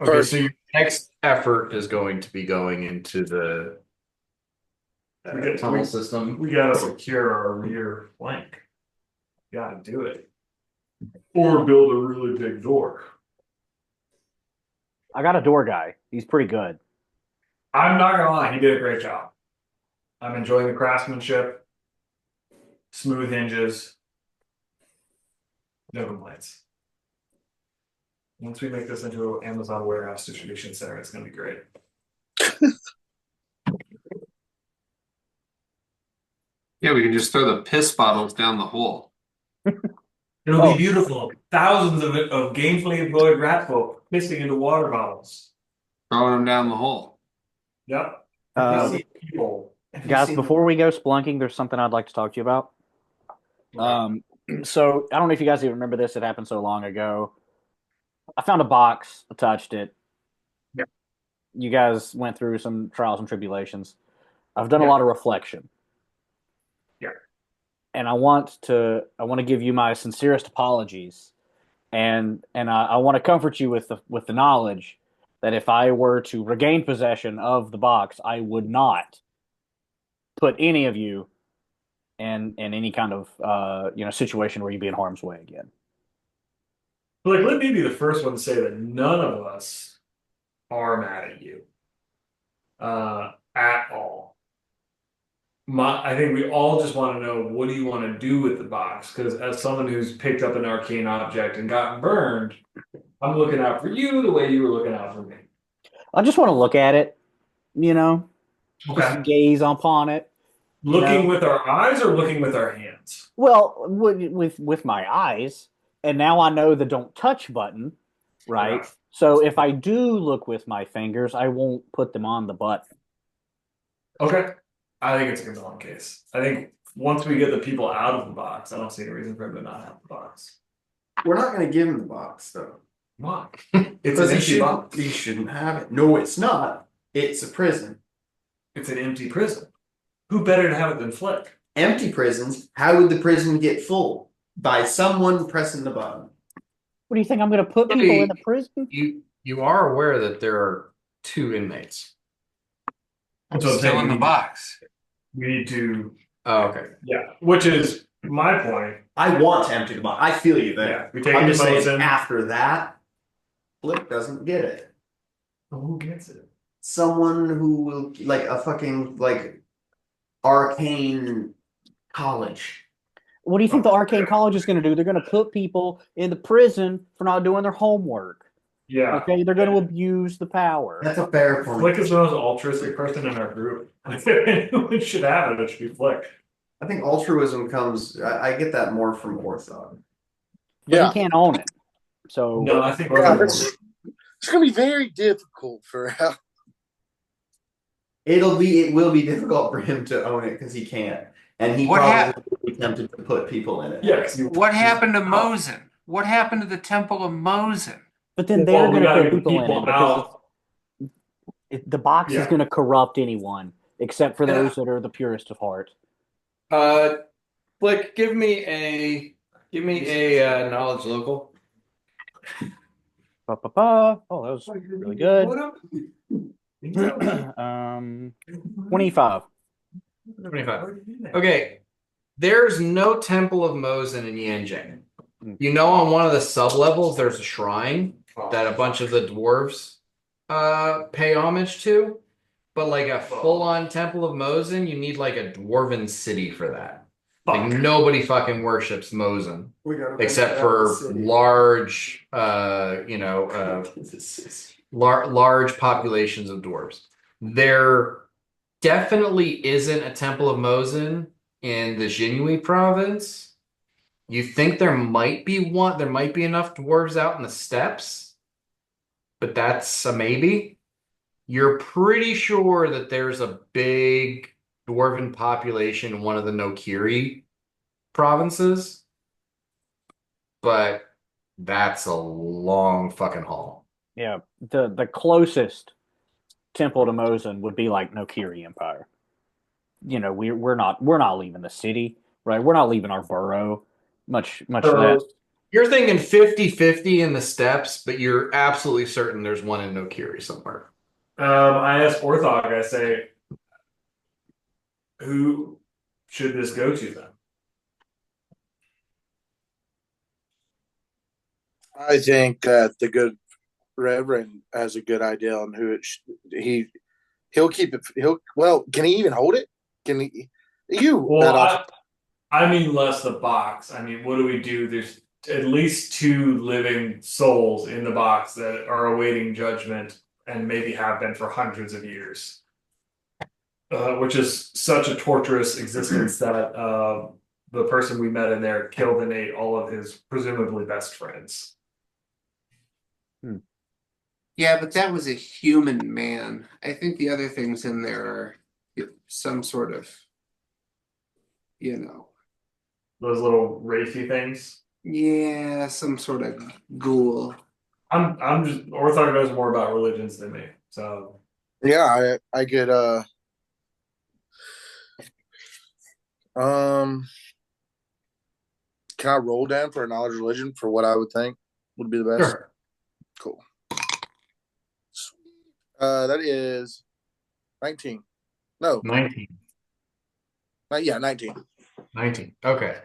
Okay, so your next effort is going to be going into the Tunnel system. we gotta secure our rear flank. Gotta do it. Or build a really big door. I got a door guy. He's pretty good. I'm not gonna lie, he did a great job. I'm enjoying the craftsmanship. Smooth hinges. No complaints. Once we make this into an Amazon warehouse distribution center, it's gonna be great. Yeah, we can just throw the piss bottles down the hole. It'll Oh. be beautiful. Thousands of gainfully employed rat folk pissing into water bottles. Throwing them down the hole. Yep. People. Guys, before we go splunking, there's something I'd like to talk to you about. So I don't know if you guys even remember this. It happened so long ago. I found a box. I touched it. Yeah. You guys went through some trials and tribulations. I've done a Yeah. lot of reflection. Yeah. And I want to give you my sincerest apologies, and I want to comfort you with the knowledge that if I were to regain possession of the box, I would not put any of you in any kind of situation where you'd be in harm's way again. Like, let me be the first one to say that none of us are mad at you. At all. I think we all just want to know, what do you want to do with the box? Because as someone who's picked up an arcane object and gotten burned, I'm looking out for you the way you were looking out for me. I just want to look at it, Okay. just gaze upon it, Looking with our eyes or looking with our hands? Well, with my eyes, and now I know the don't touch button, right? Okay. So if I do look with my fingers, I won't put them on the button. Okay. I think it's a compelling case. I think once we get the people out of the box, I don't see any reason for him to not have the box. We're not going to give him the box though. Why? It's Because an empty box. he shouldn't have it. No, it's not. It's a prison. It's an empty prison. Who better to have it than Flick? Empty prisons. How would the prison get full? By someone pressing the button. What do you think? I'm going to put people in the prison? You are aware that there are 2 inmates. That's what I'm Still saying. in the box. We need to, Oh, okay. yeah, which is my point. I want to empty the box. I feel you there. Yeah, we take I'm it just to saying Mosin. after that, Flick doesn't get it. Who gets it? Someone who will like a fucking like arcane college. What do you think the arcane college is going to do? They're going to put people in the prison for not doing their homework. Yeah. Okay, they're going to abuse the power. That's a fair point. Flick is the most altruistic person in our group. If anyone should have it, it should be Flick. I think altruism comes. I get that more from Orthog. But Yeah. he can't own it. So No, I think Yeah, we're it's going to be very difficult for It will be difficult for him to own it because he can't, and he What probably will be tempted to put people in it. yeah. 'Cause What happened to Mosin? What happened to the Temple of Mosin? but then they're Well, we going to gotta put get people in people it because out. the box is Yeah. going to corrupt anyone except for Yeah. those that are the purest of heart. Flick, give me a knowledge local. Oh, that was really good. 25. 25. Okay. There's no Temple of Mosin in Yanjing. You know, on one of the sub levels, there's a shrine that a bunch of the dwarves pay homage to. But like a full-on Temple of Mosin, you need like a dwarven city for that. Like nobody fucking worships Mosin except for large, large populations of dwarves. There definitely isn't a Temple of Mosin in the Jinui province. You think there might be one, there might be enough dwarves out in the steppes, but that's a maybe. You're pretty sure that there's a big dwarven population in one of the Nokiri provinces, but that's a long fucking haul. Yeah, the closest temple to Mosin would be like Nokiri Empire. We're not leaving the city, right? We're not leaving our borough, much less. You're thinking 50-50 in the steppes, but you're absolutely certain there's one in Nokiri somewhere. I asked Orthog, I say, who should this go to then? I think that the good Reverend has a good idea on who he'll keep it. Can he even hold it? Can he? Well, I mean less the box. I mean, what do we do? There's at least 2 living souls in the box that are awaiting judgment and maybe have been for hundreds of years. Which is such a torturous existence that the person we met in there killed and ate all of his presumably best friends. Yeah, but that was a human man. I think the other things in there are some sort of, Those little wraithy things. yeah, some sort of ghoul. I'm just Orthog knows more about religions than me, so Yeah, I get can I roll down for a knowledge religion for what I would think would be the best? Sure. Cool. That is 19. No. 19. Yeah, 19. 19. Okay.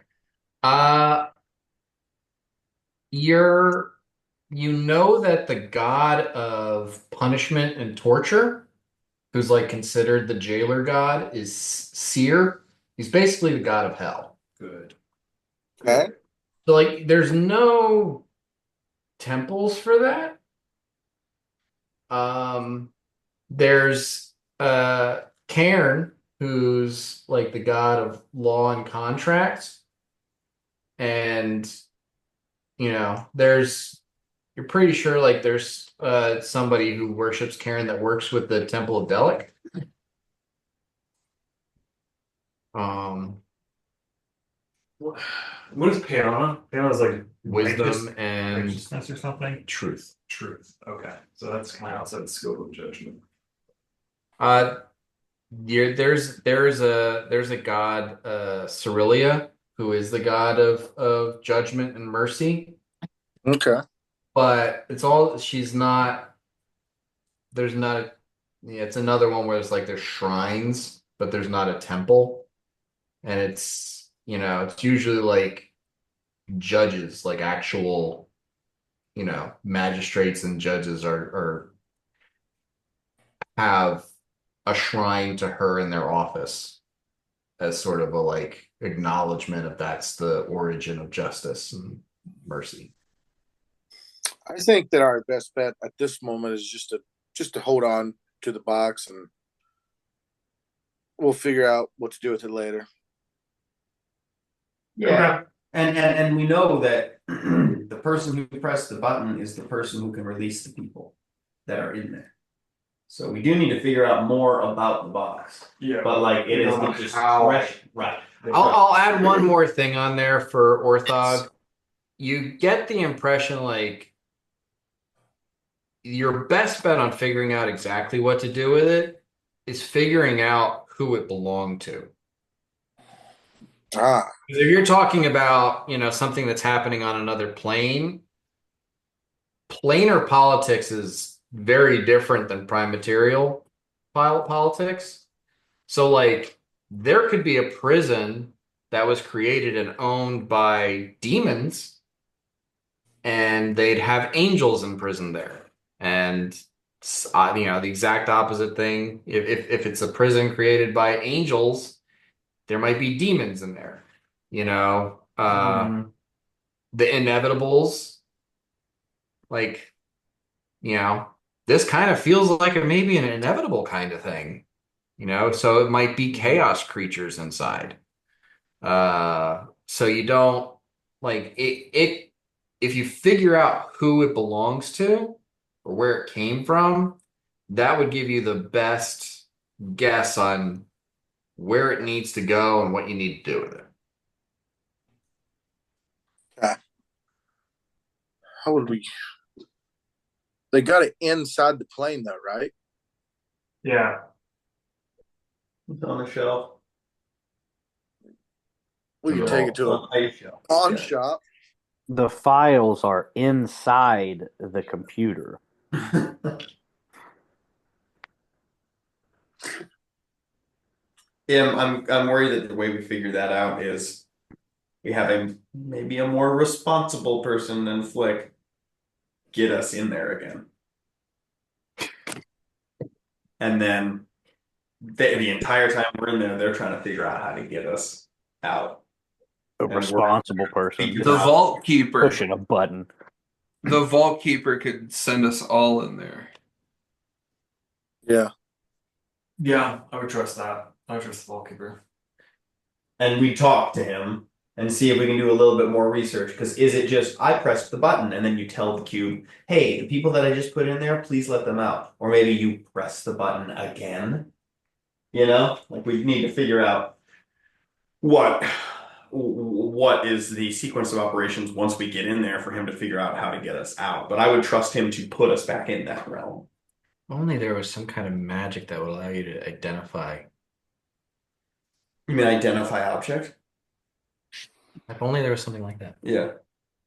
You're you know that the god of punishment and torture, who's like considered the jailer god, is Seer. He's basically the god of hell. Good. Okay. So like there's no temples for that. There's Cairn, who's like the god of law and contracts, and there's you're pretty sure like there's somebody who worships Cairn that works with the Temple of Delic. Um, What is Peona? Peona is like wisdom and righteousness or something. truth. Truth. Okay, so that's kind of outside the scope of judgment. Uh, there's a god, Cerelia, who is the god of judgment and mercy. Okay. But it's all she's not. There's not. Yeah, it's another one where it's like there's shrines, but there's not a temple, and it's usually like judges, like actual magistrates and judges are have a shrine to her in their office as sort of a like acknowledgement of that's the origin of justice and mercy. I think that our best bet at this moment is just to hold on to the box, and we'll figure out what to do with it later. Yeah. And we know that the person who pressed the button is the person who can release the people that are in there. So we do need to figure out more about the box. Yeah, But like it is know just how- fresh, right? I'll add one more thing on there for Orthog. You get the impression like your best bet on figuring out exactly what to do with it is figuring out who it belonged to. Ah, Because if you're talking about, something that's happening on another plane, planar politics is very different than prime material politics. So, like, there could be a prison that was created and owned by demons, and they'd have angels in prison there. And, the exact opposite thing. If it's a prison created by angels, there might be demons in there. The inevitables, like, this kind of feels like it may be an inevitable kind of thing, so it might be chaos creatures inside. So you don't like it if you figure out who it belongs to or where it came from, that would give you the best guess on where it needs to go and what you need to do with it. how would we? They got it inside the plane, though, right? Yeah. It's on the shelf. We can take it to a ice shelf. pawn Yeah. shop. The files are inside the computer. Yeah, I'm worried that the way we figure that out is we have maybe a more responsible person than Flick get us in there again. And then the entire time we're in there, they're trying to figure out how to get us out. A And we're- responsible person Figure The out- Vault Keeper. pushing a button. The Vault Keeper could send us all in there. Yeah. Yeah, I would trust that. I would trust the Vaultkeeper. And we talk to him and see if we can do a little bit more research. Because is it just I pressed the button and then you tell the cube, hey, the people that I just put in there, please let them out. Or maybe you press the button again. Like we need to figure out what is the sequence of operations once we get in there for him to figure out how to get us out. But I would trust him to put us back in that realm. Only there was some kind of magic that would allow you to identify. You mean identify object? If only there was something like that. Yeah.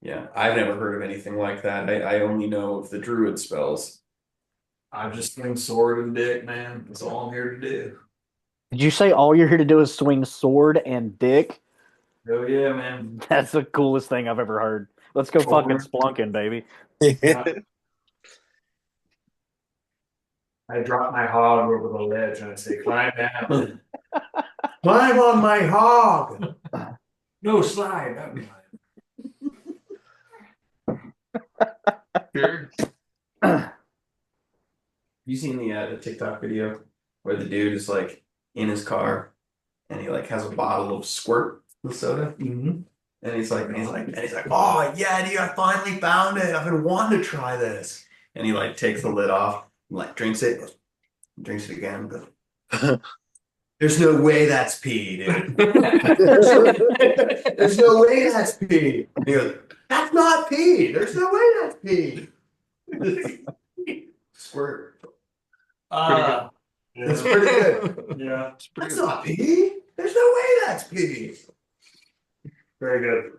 Yeah. I've never heard of anything like that. I only know of the druid spells. I'm just swing sword and dick, man. That's all I'm here to do. Did you say all you're here to do is swing sword and dick? Oh yeah, man. That's the coolest thing I've ever heard. Let's go fucking splunking, baby. I drop my hog over the ledge and I say, climb down. Climb on my hog. No, slide. That would be Sure. You seen the TikTok video where the dude is like in his car and he like has a bottle of squirt with soda? Mhm. And he's like, oh yeah, dude, I finally found it. I've been wanting to try this. And he like takes the lid off, and, like drinks it, drinks it again. Goes, there's no way that's pee, dude. There's no way that's pee. And he goes, that's not pee. There's no way that's pee. Squirt. Yeah. It's pretty good. Yeah. That's not pee. There's no way that's pee. Very good.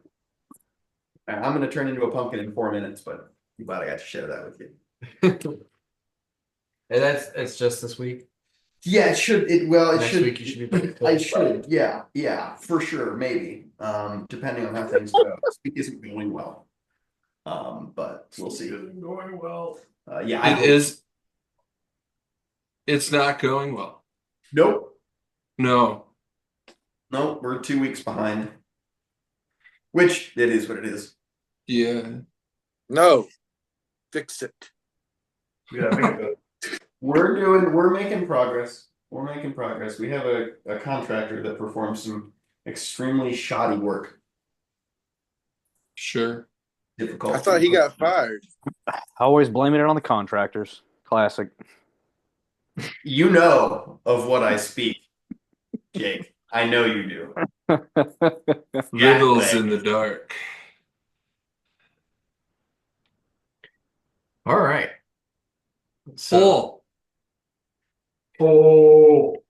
All right, I'm gonna turn into a pumpkin in 4 minutes, but I'm glad I got to share that with you. And it's just this week. Yeah, it should. It Next should. week you should be back. I should. Yeah, for sure. Maybe. Depending on how things go. This week isn't going well. But we'll see. Isn't going well. Yeah, It is. It's not going well. Nope. No. Nope. We're 2 weeks behind. Which it is what it is. Yeah. No, fix it. Yeah, I think it We're making progress. We're making progress. We have a contractor that performs some extremely shoddy work. Sure. Difficult. I thought he got fired. Always blaming it on the contractors. Classic. You know of what I speak, Jake. I know you do. Riddles in the dark. All right. So Hole.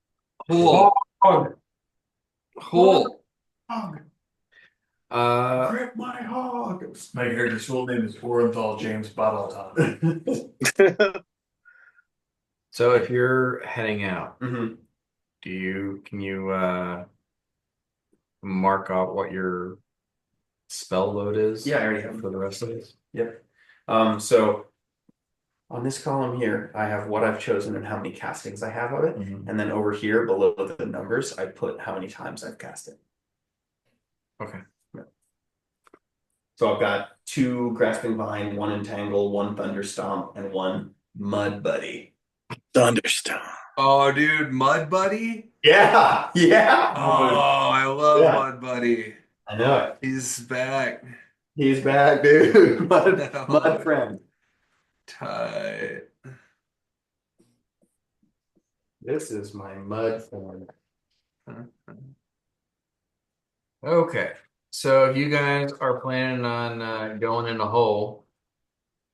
Oh, Hole. hog. Hole. Grip my hog. My character's full name is Orenthal James Bottleton. so if you're heading out, Mhm. can you mark out what your spell load is? Yeah, I already have for the rest of this. Yep. So on this column here, I have what I've chosen and how many castings I have of it. Mhm. And then over here below the numbers, I put how many times I've cast it. Okay. So I've got 2 Grasping Vine, 1 Entangle, 1 Thunderstomp, and 1 Mud Buddy. Thunderstorm. Oh, dude, Mud Buddy? Yeah, yeah. Oh, I love Yeah. Mud Buddy. I know it. He's back. He's back, dude. Mud friend. Tight. This is my mud friend. Okay. So if you guys are planning on going in a hole,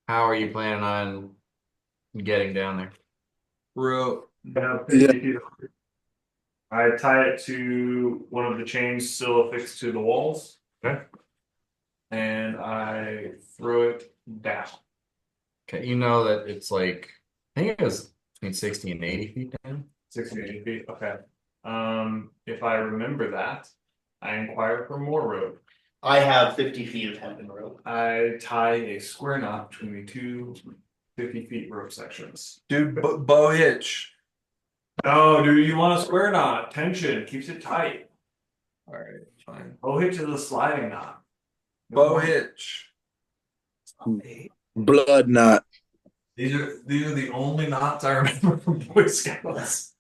how are you planning on getting down there? Rope. Yeah, 50 feet. I tie it to one of the chains still affixed to the walls. Okay. And I throw it down. Okay, you know that it's like I think it was between 60 and 80 feet down. 60 to 80 feet. Okay. If I remember that, I inquire for more rope. I have 50 feet of hempen rope. I tie a square knot between the two 50 feet rope sections. Dude, bow hitch. No, dude, you want a square knot. Tension keeps it tight. All right, fine. Bow hitch is a sliding knot. Bow hitch. Blood knot. These are the only knots I remember from Boy Scouts.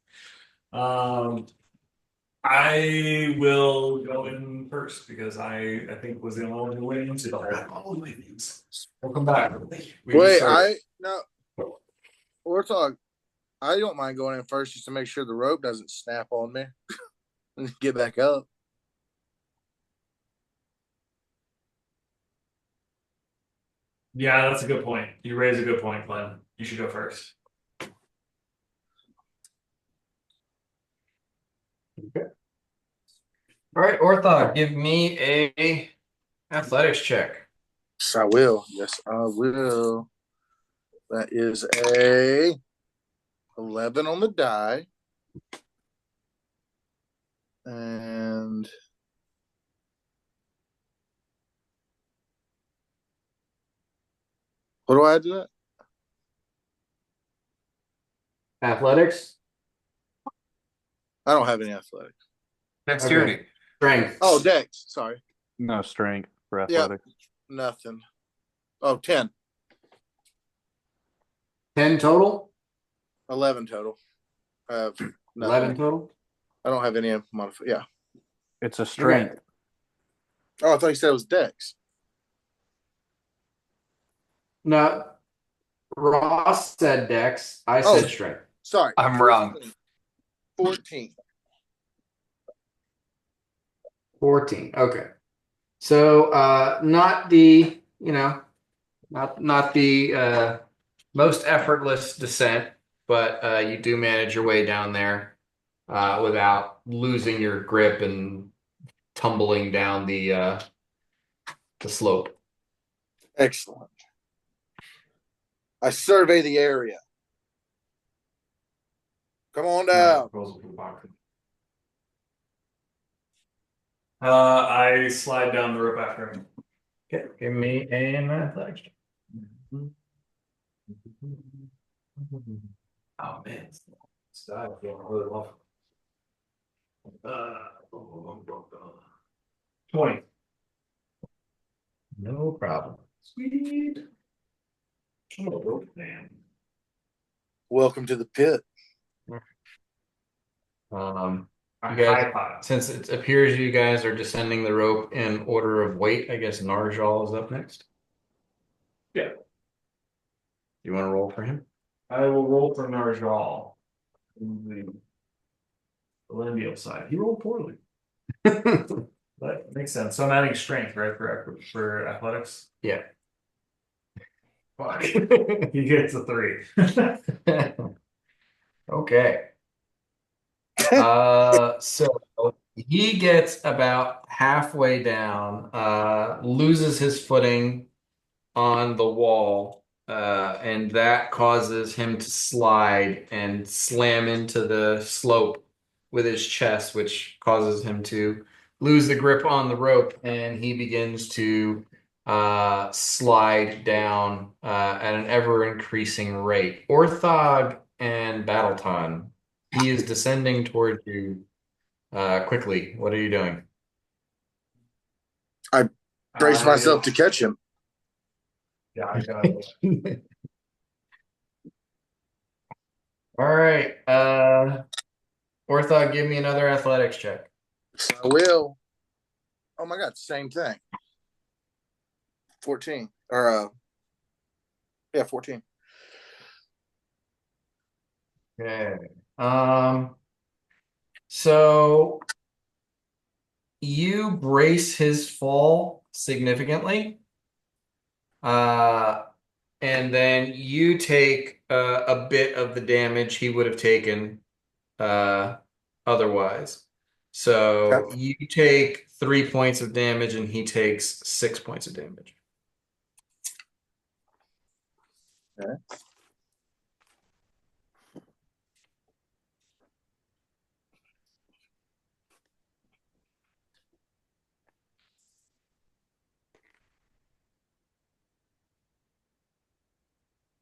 I will go in first because I think was the only one who went into the hole. We'll come back. We can Wait, start. we're talking. I don't mind going in first just to make sure the rope doesn't snap on me and get back up. Yeah, that's a good point. You raise a good point, Glenn. You should go first. All right, Orthog, give me a athletics check. Yes, I will. Yes, I will. That is a 11 on the die. And What do I add to that? Athletics, I don't have any athletics. Dexterity. strength. Oh, Dex. Sorry. No strength for Yeah. athletics. Nothing. Oh, 10. 10 total. 11 total. I have nothing. 11 total. I don't have any modifier. Yeah. It's a strength. Oh, I thought you said it was Dex. No, Ross said Dex. I Oh. said strength. Sorry. I'm wrong. 14. 14. Okay. So not the, not the most effortless descent, but you do manage your way down there without losing your grip and tumbling down the slope. Excellent. I survey the area. Come on down. I slide down the rope after him. Okay, give me an athletics check. Oh man, style feeling really love. 20. No problem. Sweet. I'm a rope man. Welcome to the pit. You I guys, high five. since it appears you guys are descending the rope in order of weight, I guess Narjal is up next. Yeah. You want to roll for him? I will roll for Narjal. The Lendiel side. He rolled poorly. That makes sense. So I'm adding strength, right, for athletics? Yeah. Fuck. He gets a 3. Okay. So he gets about halfway down, loses his footing on the wall, and that causes him to slide and slam into the slope with his chest, which causes him to lose the grip on the rope, and he begins to slide down at an ever increasing rate. Orthog and Battleton, he is descending toward you quickly. What are you doing? Brace myself to catch him. Yeah, I got it. All right. Orthog, give me another athletics check. I will. Oh my God, same thing. 14. Or yeah, 14. Okay. So you brace his fall significantly. And then you take a bit of the damage he would have taken otherwise. So Okay. you take 3 points of damage and he takes 6 points of damage. Okay.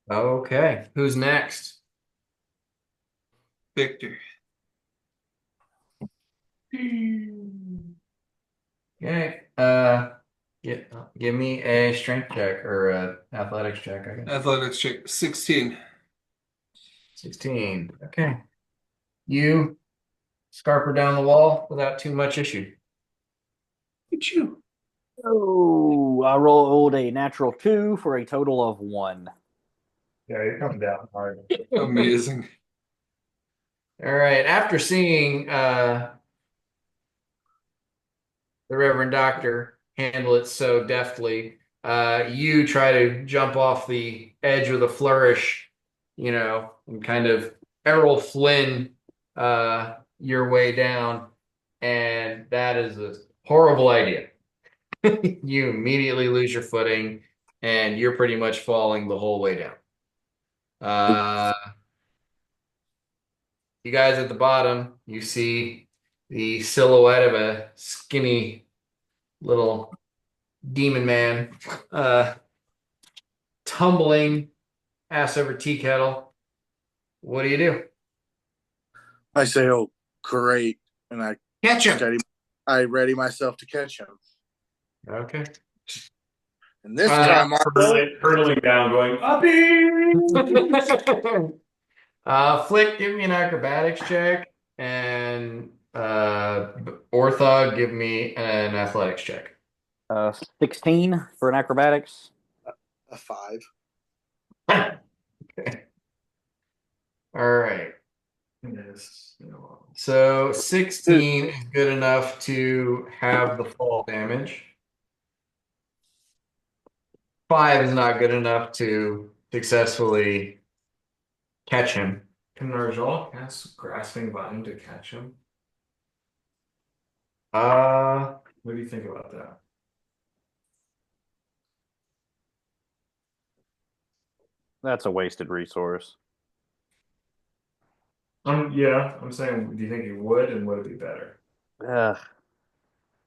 Okay, who's next? Victor. Okay, give me a strength check or a athletics check, I guess. Athletics check 16. 16. Okay. You scarper down the wall without too much issue. Look at you. Oh, I rolled a natural 2 for a total of 1. Yeah, you're coming down hard. Amazing. All right. After seeing the Reverend Doctor handle it so deftly, you try to jump off the edge with a flourish, and kind of Errol Flynn your way down, and that is a horrible idea. You immediately lose your footing, and you're pretty much falling the whole way down. You guys at the bottom, you see the silhouette of a skinny little demon man tumbling, ass over tea kettle. What do you do? I say, "Oh, great!" And I Catch him. steady. I ready myself to catch him. Okay. And this time, Hurtling down, going uppy. Flick, give me an acrobatics check, and Orthog, give me an athletics check. 16 for an acrobatics. a 5. Okay. All right. Yes. So 16 is good enough to have the fall damage. 5 is not good enough to successfully catch him. Can Narjal cast grasping vine to catch him? Uh, What do you think about that? That's a wasted resource. Yeah, I'm saying, do you think he would, and would it be better? Ugh.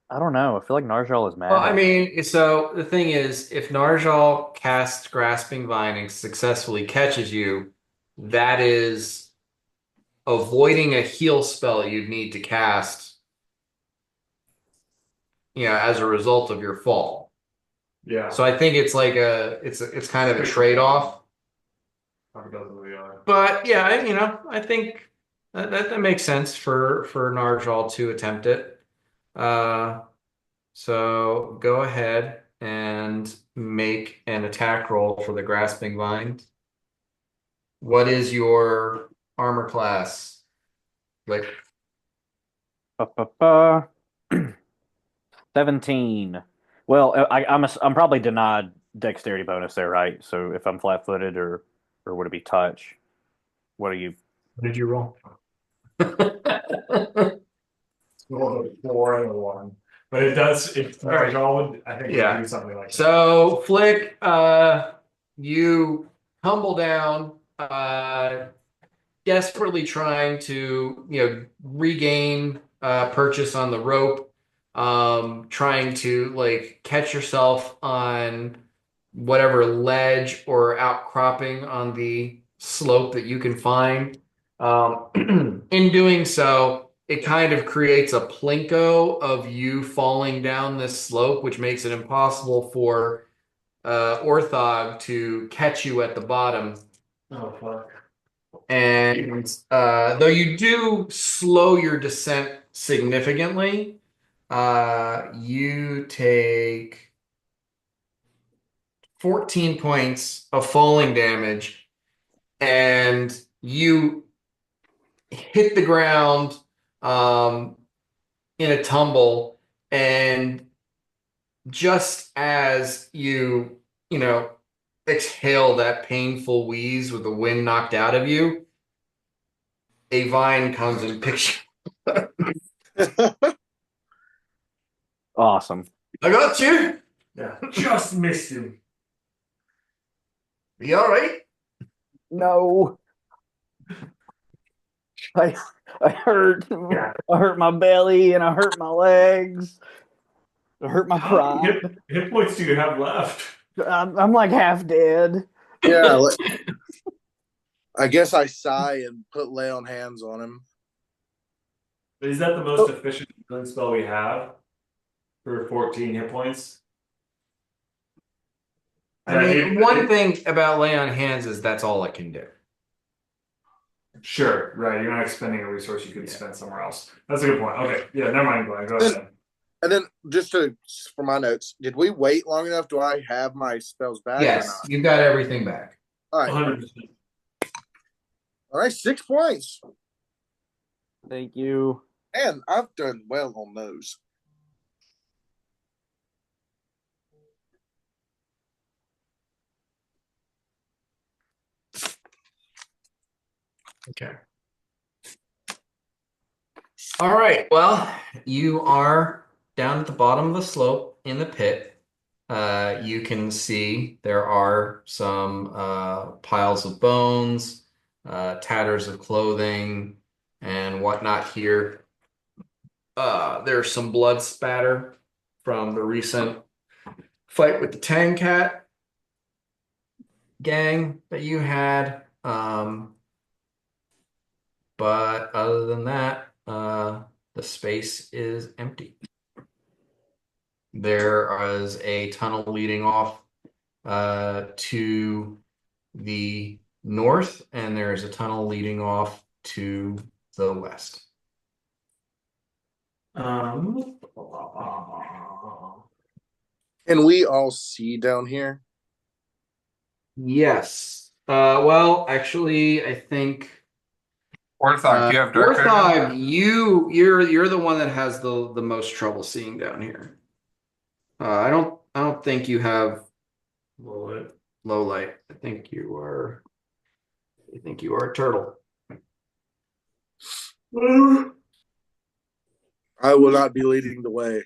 I don't know. I feel like Narjal is mad well, I at mean, so the thing is, if Narjal casts Grasping Vine and successfully catches you, that is avoiding a heal spell you'd need to cast, as a result of your fall. Yeah, So I think it's like it's kind of a trade-off. probably doesn't really are. But yeah, I think that makes sense for Narjal to attempt it. So go ahead and make an attack roll for the Grasping Vine. What is your armor class? Like, Ba-ba-ba. 17. Well, I'm probably denied dexterity bonus there, right? So if I'm flat-footed or would it be touch? What are you? what did you roll? Roll a 4 and a 1. But it does, if Narjal would, I think, Yeah. would do something like that. So Flick, you tumble down, desperately trying to, regain purchase on the rope, trying to like catch yourself on whatever ledge or outcropping on the slope that you can find. In doing so, it kind of creates a plinko of you falling down this slope, which makes it impossible for Orthog to catch you at the bottom. Oh, fuck. And though you do slow your descent significantly, you take 14 points of falling damage, and you hit the ground in a tumble, and just as you exhale that painful wheeze with the wind knocked out of you, a vine comes and picks you. Awesome. I got you. Yeah, just missed him. You all right? No. I I hurt. Yeah. I hurt my belly and I hurt my legs. I hurt my How many pride. hit points do you have left? I'm like half dead. Yeah, I guess I sigh and lay on hands on him. Is that the most efficient healing spell we have for 14 hit points? I mean, one thing about lay on hands is that's all it can do. Sure, right. You're not expending a resource you could spend somewhere else. That's a good point. Okay, yeah, never mind, Glenn. Go ahead. And then, for my notes, did we wait long enough? Do I have my spells back or Yes, not? you've got everything back. All right. 100%. All right, 6 points. Thank you. And I've done well on those. Okay. All right. Well, you are down at the bottom of the slope in the pit. You can see there are some piles of bones, tatters of clothing, and whatnot here. There's some blood spatter from the recent fight with the Tang Cat. gang that you had. But other than that, the space is empty. There is a tunnel leading off to the north, and there's a tunnel leading off to the west. Can we all see down here? Yes. Well, actually, I think Orthog, do you have dark vision? Orthog, you're the one that has the most trouble seeing down here. I don't think you have low light. I think you are a turtle. I will not be leading the way.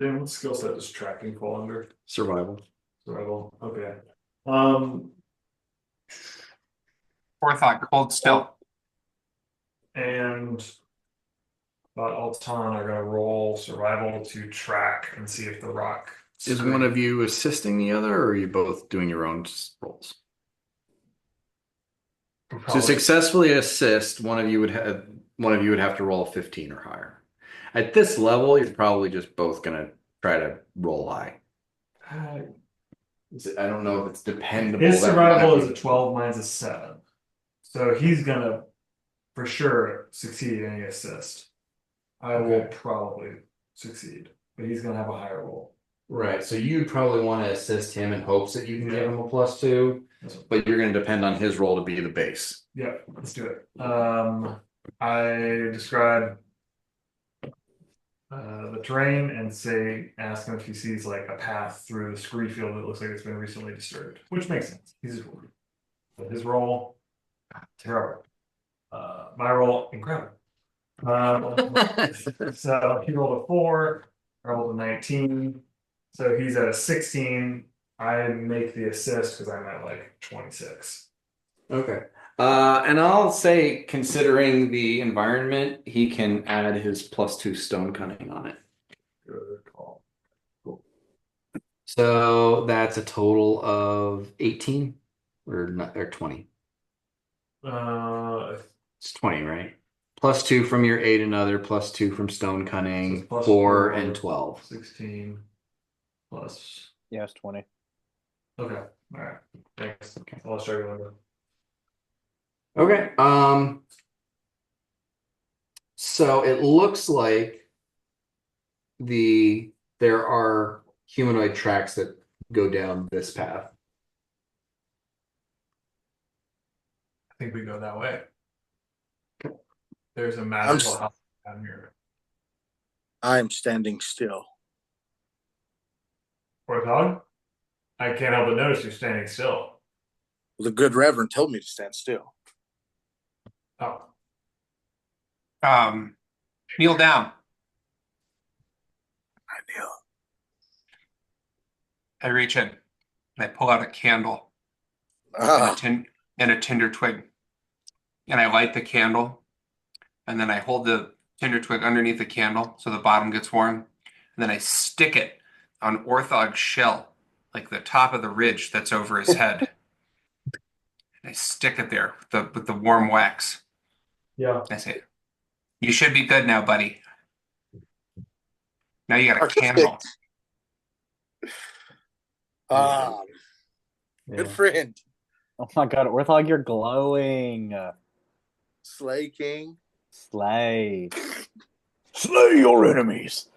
Dan, what skill set does tracking fall under? Survival. Survival. Okay. Orthog, hold still. And Altan are gonna roll survival to track and see if the rock Is one of you assisting the other, or are you both doing your own rolls? To successfully assist, one of you would have to roll a 15 or higher. At this level, you're probably just both gonna try to roll high. I don't know if it's dependable. His survival is a 12, mine's a 7. So he's gonna for sure succeed any assist. I will probably succeed, but he's gonna have a higher roll. Right, so you'd probably want to assist him in hopes that you can give him a +2, but you're going to depend on his roll to be the base. Yeah, let's do it. I describe the terrain and ask him if he sees like a path through the scree field that looks like it's been recently disturbed, which makes sense. But his roll, terrible. My roll, incredible. So he rolled a 4, I rolled a 19. So he's at a 16. I make the assist because I'm at like 26. Okay. And I'll say, considering the environment, he can add his +2 stone cunning on it. Good call. Cool. So that's a total of 18 or 20. It's 20, right? +2 from your aid another, +2 from stone cunning, So 4 and 12. 16 plus. Yes, 20. Okay. All right. Thanks. Okay. I'll show you later. Okay. So it looks like there are humanoid tracks that go down this path. I think we go that way. There's a magical house down here. I'm standing still. Orthog? I can't help but notice you're standing still. The good Reverend told me to stand still. Oh. Kneel down. I kneel. I reach in and I pull out a candle Ah, and a tinder twig. And I light the candle. And then I hold the tinder twig underneath the candle so the bottom gets warm. And then I stick it on Orthog's shell, like the top of the ridge that's over his head. And I stick it there with the warm wax. Yeah. I say, "You should be good now, buddy. Now you got a Perfect. candle." Good friend. Oh my god, Orthog, you're glowing. Slay King. Slay. Slay your enemies.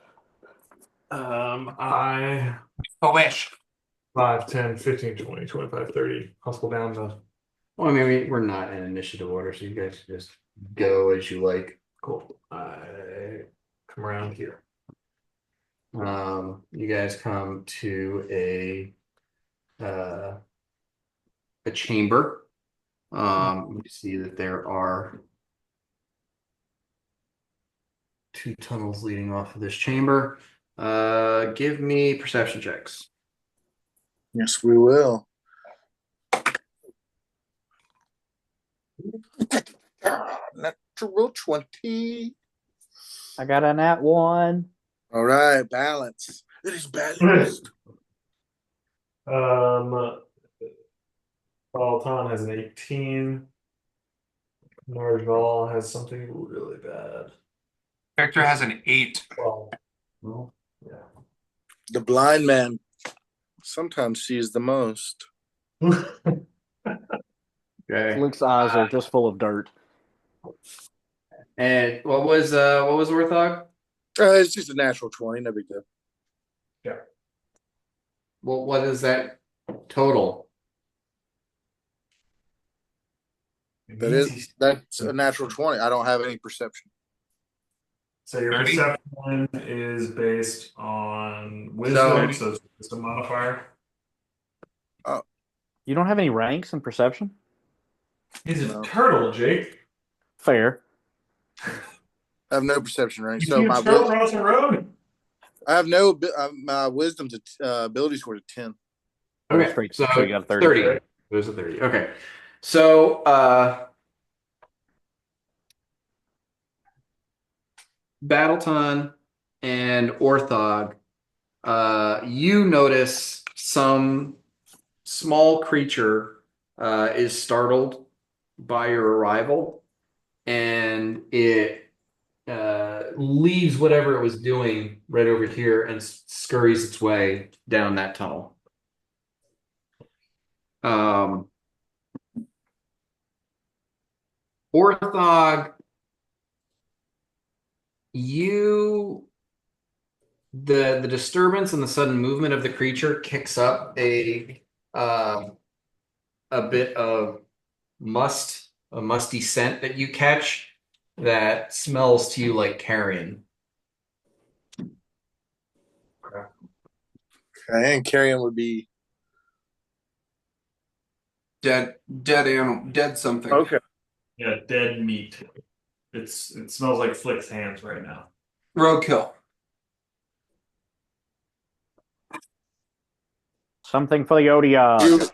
I A wish. 5, 10, 15, 20, 25, 30. Hustle down the. Well, I mean, we're not in initiative order, so you guys can just go as you like. Cool. I come around here. You guys come to a chamber. You see that there are 2 tunnels leading off of this chamber. Give me perception checks. Yes, we will. Natural 20. I got a nat 1. All right, balance. It is balanced. Baltan has an 18. Narval has something really bad. Victor has an 8. Well, yeah. The blind man sometimes sees the most. Okay. Luke's eyes are just full of dirt. And what was Orthog? It's just a natural 20, no big deal. Well, what is that total? That's a natural 20. I don't have any perception. So your 30? perception is based on wisdom, so it's just a modifier. You don't have any ranks in perception? He's a No. turtle, Jake. Fair. I have no perception rank. You So see a my turtle across the road? I have no my wisdom's ability score to 10. Okay, Straight, so you got a 30. 30. There's a 30. Okay. So Battleton and Orthog, you notice some small creature is startled by your arrival, and it leaves whatever it was doing right over here and scurries its way down that tunnel. Orthog, the disturbance and the sudden movement of the creature kicks up a bit of a musty scent that you catch that smells to you like carrion. Okay, and carrion would be Dead animal, dead something. okay. Yeah, dead meat. It smells like Flick's hands right now. Roadkill. Something for the Odia.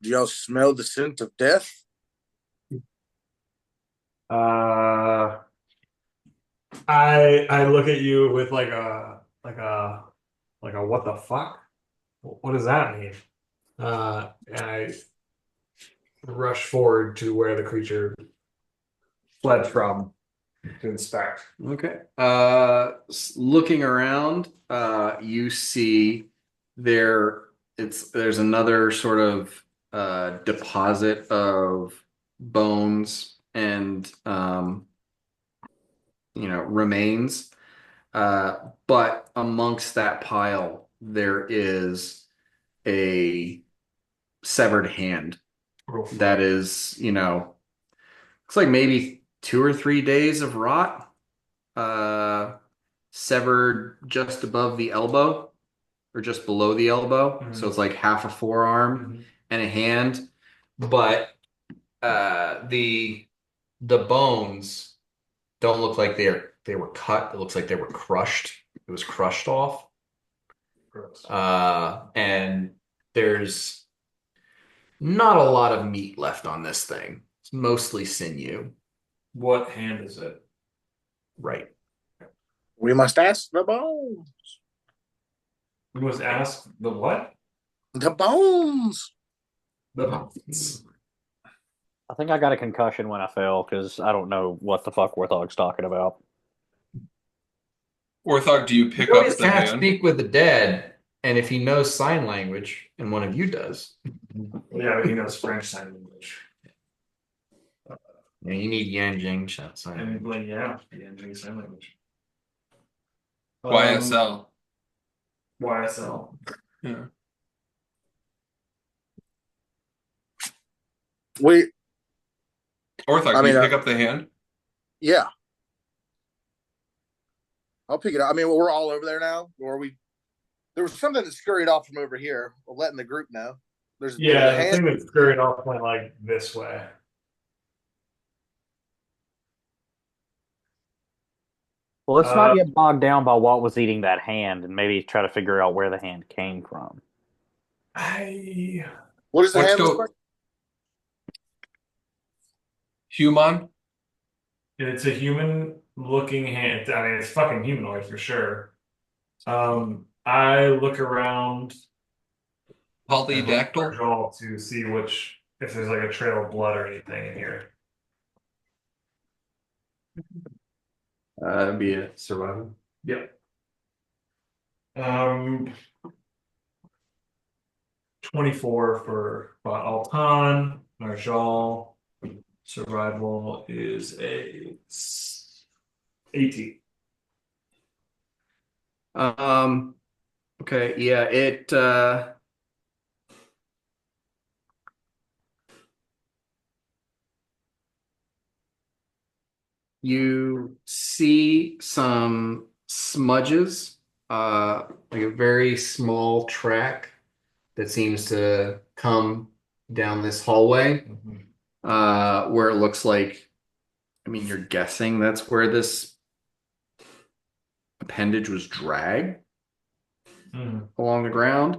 Do y'all smell the scent of death? I look at you with like a what the fuck? What does that mean? And I rush forward to where the creature fled from to inspect. Okay. Looking around, you see there's another sort of deposit of bones and remains. But amongst that pile, there is a severed hand that is, looks like maybe 2 or 3 days of rot, severed just above the elbow or just below the elbow. Mhm. So it's like half a forearm and a hand. But the bones don't look like they were cut. It looks like they were crushed. It was crushed off. Gross. And there's not a lot of meat left on this thing. It's mostly sinew. What hand is it? Right. We must ask the bones. We must ask the what? The bones. The bones. I think I got a concussion when I fell because I don't know what the fuck Warthog's talking about. Orthog, do you pick You up always the can't hand? speak with the dead, and if he knows sign language, and one of you does, Yeah, but he knows French sign language. you need Yanjing sign And language. like, yeah, the Yanjing sign language. YSL. YSL. Yeah. We Orthog, I do you mean, pick up the hand? yeah. I'll pick it up. I mean, we're all over there now. Or there was something that scurried off from over here. We're letting the group know. There's Yeah, a the hand. thing that scurried off went like this way. Well, let's not get bogged down by what was eating that hand and maybe try to figure out where the hand came from. What does the Let's hand look go. like? Human? It's a human looking hand. I mean, it's fucking humanoid for sure. I look around and look for Polydactyl. Joel to see if there's like a trail of blood or anything in here. That'd be a survival. Yep. Um, 24 for Altan. Marjal. Survival is a 18. Okay, yeah, you see some smudges, like a very small track that seems to come down this hallway, where it looks like, I mean, you're guessing that's where this appendage was dragged along the ground.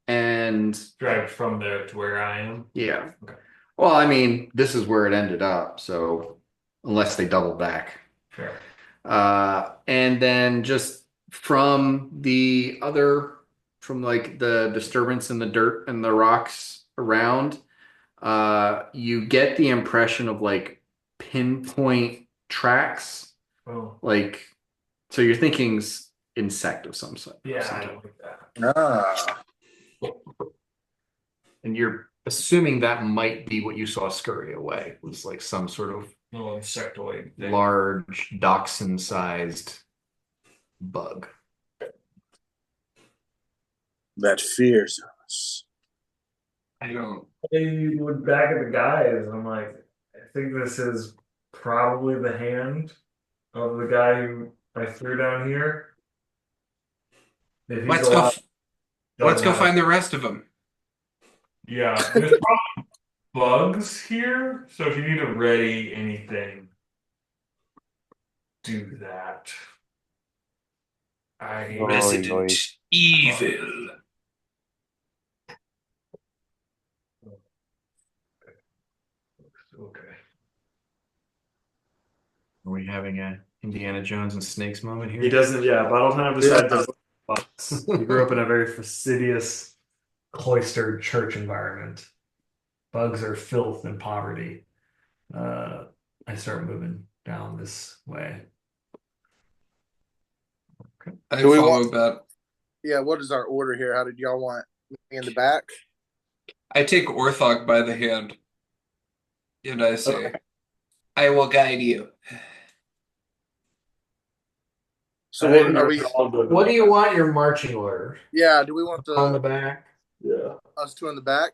And Dragged from there to where I am. yeah. Okay. Well, I mean, this is where it ended up, so unless they double back. Fair. And then just from like the disturbance in the dirt and the rocks around, you get the impression of like pinpoint tracks. Oh. Like, so you're thinking insect of some sort. Yeah, I don't like that. Ah, And you're assuming that might be what you saw scurry away, was like some sort of Little insectoid thing. large dachshund-sized bug. that fears us. I don't. I look back at the guys and I'm like, I think this is probably the hand of the guy who I threw down here. If he's Let's go. alive, Let's go doesn't have- find the rest of them. Yeah, there's probably bugs here, so if you need to ready anything, do that. Resident Evil. Okay. Are we having a Indiana Jones and Snakes moment here? He doesn't, yeah, Battletime decided to bugs. He grew up in a very fastidious, cloistered church environment. Bugs are filth and poverty. I start moving down this way. I Do we follow want- about. Yeah, what is our order here? How did y'all want me in the back? I take Orthog by the hand, and I say, "I will guide you." So I think are we? What do you want your marching order? Yeah, do we want On the back? Yeah. us two in the back?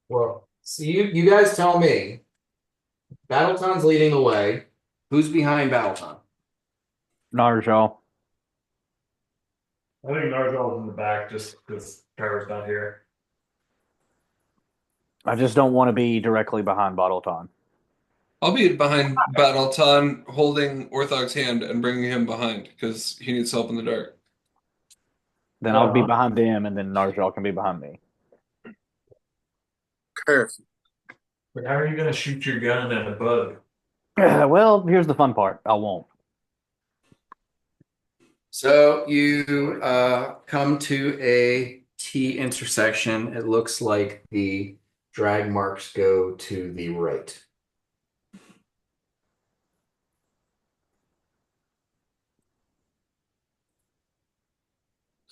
Well, so you guys tell me. Battleton's leading the way. Who's behind Battleton? Narjal. I think Narjal's in the back just because Trevor's not here. I just don't want to be directly behind Bottleton. I'll be behind Battleton, holding Orthog's hand and bringing him behind because he needs help in the dark. Then I'll be behind them, and then Narjal can be behind me. Perfect. But how are you going to shoot your gun at a bug? Well, here's the fun part. I won't. So you come to a T intersection. It looks like the drag marks go to the right.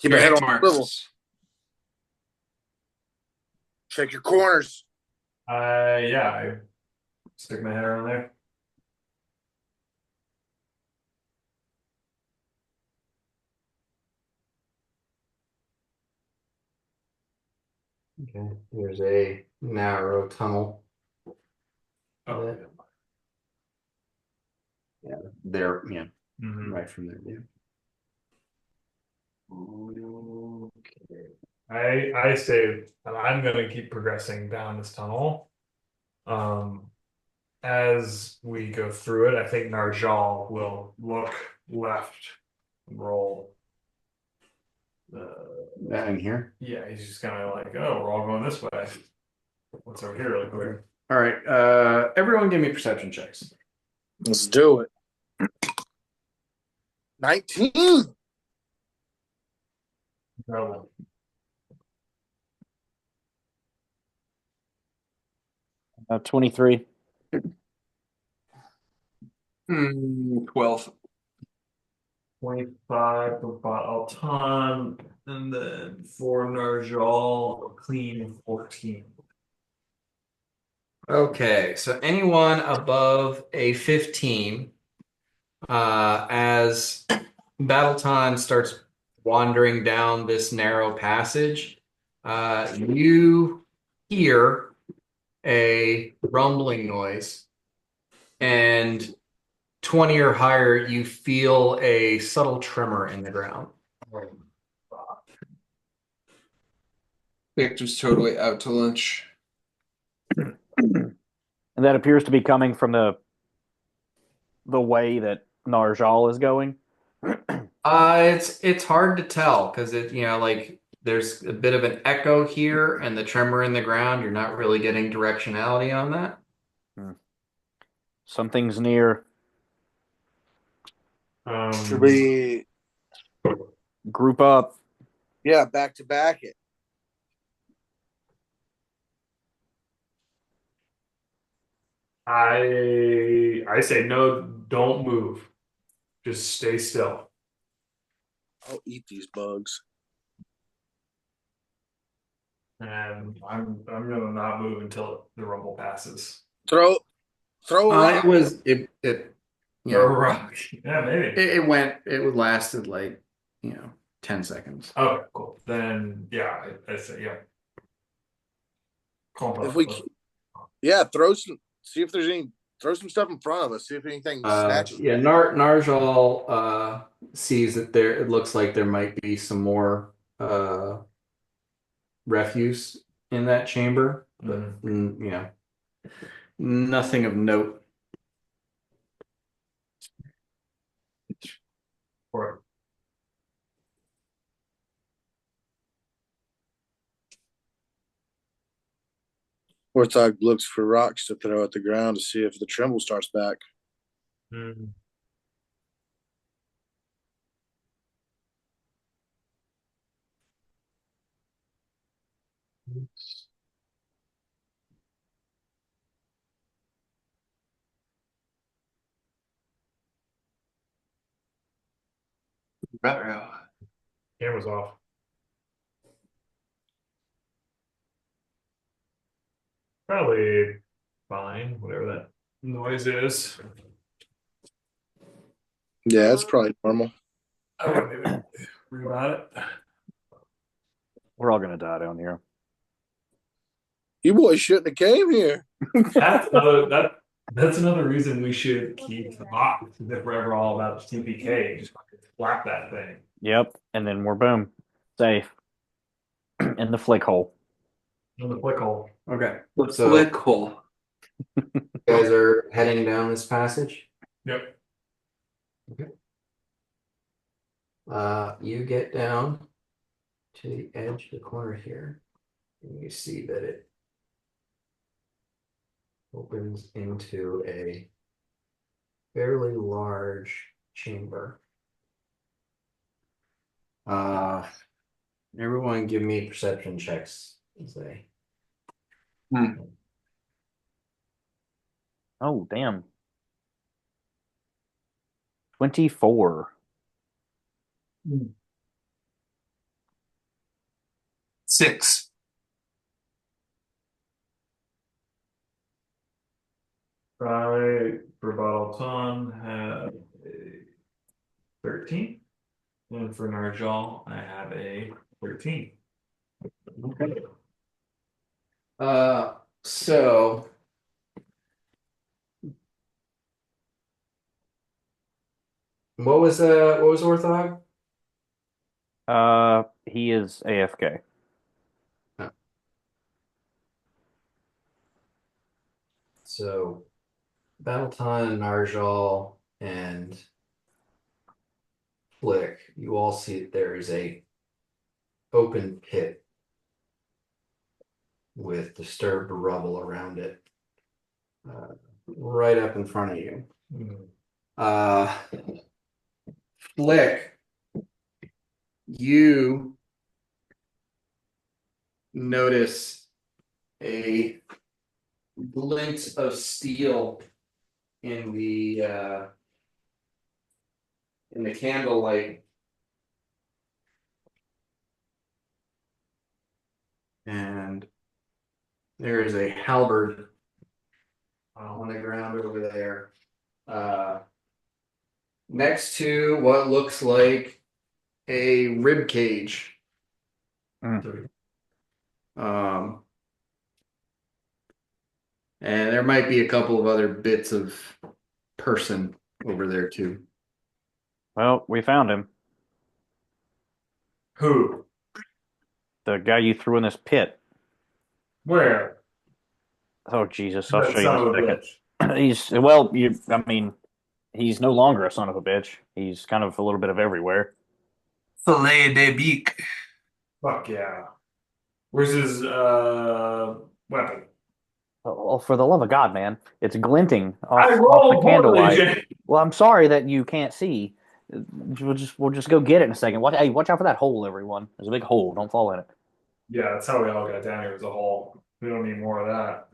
Keep your head on Drag the swivel. marks. Check your corners. Yeah, I stick my head around there. Okay. There's a narrow tunnel. Oh, Yeah, there, yeah, mhm. right from there. Yeah. Okay. I say I'm going to keep progressing down this tunnel. As we go through it, I think Narjal will look left and roll. That in here. Yeah, he's just kind of like, oh, we're all going this way. What's over here, really quick? All right. Everyone give me perception checks. Let's do it. 19. Incredible. Uh, 23. 12. 25 for Baal, and then for Narjal, clean 14. Okay, so anyone above a 15, as Battleton starts wandering down this narrow passage, you hear a rumbling noise, and 20 or higher, you feel a subtle tremor in the ground. Victor's totally out to lunch. And that appears to be coming from the way that Narjal is going. It's hard to tell because like there's a bit of an echo here and the tremor in the ground. You're not really getting directionality on that. Something's near. Should we, Group up. yeah, back to back it? I say no, don't move. Just stay still. I'll eat these bugs. And I'm gonna not move until the rumble passes. Throw a rock. It you Throw a know, rock. Yeah, maybe. it lasted like 10 seconds. Okay, cool. Then yeah, I say yeah. Calm If we, down. yeah, see if there's throw some stuff in front of us. See if anything snatches. Narjal sees that it looks like there might be some more refuse in that chamber, but nothing of note. Or Warthog looks for rocks to throw at the ground to see if the tremble starts back. camera's off. Probably fine, whatever that noise is. Yeah, it's probably normal. Okay, maybe read about it. We're all gonna die down here. You boys shouldn't have came here. That's another reason we should keep the box. If we're ever all about TPK, just fucking slap that thing. Yep. And then we're boom. Safe. In the flick hole. In the flick hole. Okay, The so flick hole. you guys are heading down this passage. Yep. You get down to the edge of the corner here, and you see that it opens into a fairly large chamber. Everyone give me perception checks as they Oh, damn. 24. 6. I, for Battleton, have a 13. And for Narjal, I have a 13. Okay. So what was Orthog? He is AFK. So Battleton, Narjal, and Flick, you all see that there is a open pit with disturbed rubble around it. right up in front of you. Hmm. Flick, you notice a glint of steel in the candlelight, and there is a halberd on the ground over there, next to what looks like a rib cage. Um, and there might be a couple of other bits of person over there too. Well, we found him. Who? The guy you threw in this pit. Where? Oh Jesus, I'll That show you in son a of a second. bitch. I mean, he's no longer a son of a bitch. He's kind of a little bit of everywhere. Filet de beak. Fuck yeah. Where's his weapon? Oh, for the love of God, man. It's glinting I off the rolled poorly, candlelight. Jay. Well, I'm sorry that you can't see. We'll just go get it in a second. Watch out for that hole, everyone. There's a big hole. Don't fall in it. Yeah, that's how we all got down here as a whole. We don't need more of that.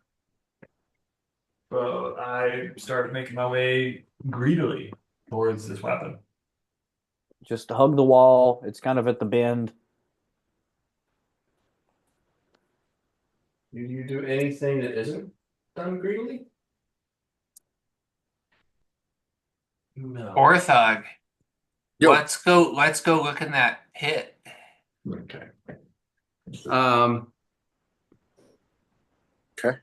But I started making my way greedily towards this weapon. Just hug the wall. It's kind of at the bend. Do you do anything that isn't done greedily? No. Orthog. Yo. Let's go look in that pit. Okay. Um. Okay.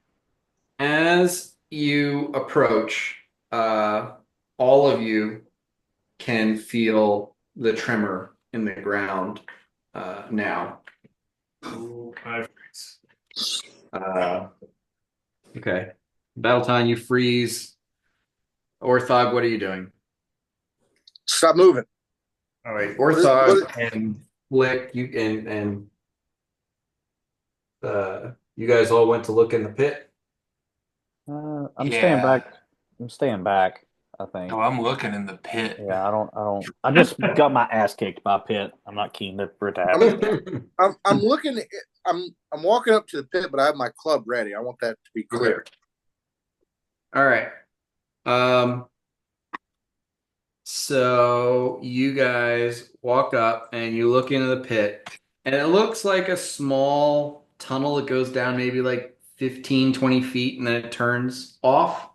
As you approach, all of you can feel the tremor in the ground now. I Okay. Battletime, you freeze. Orthog, what are you doing? Stop moving. All right, What Orthog and Flick, you and you guys all went to look in the pit. I'm staying Yeah. back. I'm staying back, I think. No, I'm looking in the pit. Yeah, I just got my ass kicked by Pitt. I'm not keen for it to happen again. I'm looking. I'm walking up to the pit, but I have my club ready. I want that to be clear. All right. So you guys walk up and you look into the pit, and it looks like a small tunnel that goes down maybe like 15, 20 feet, and then it turns off.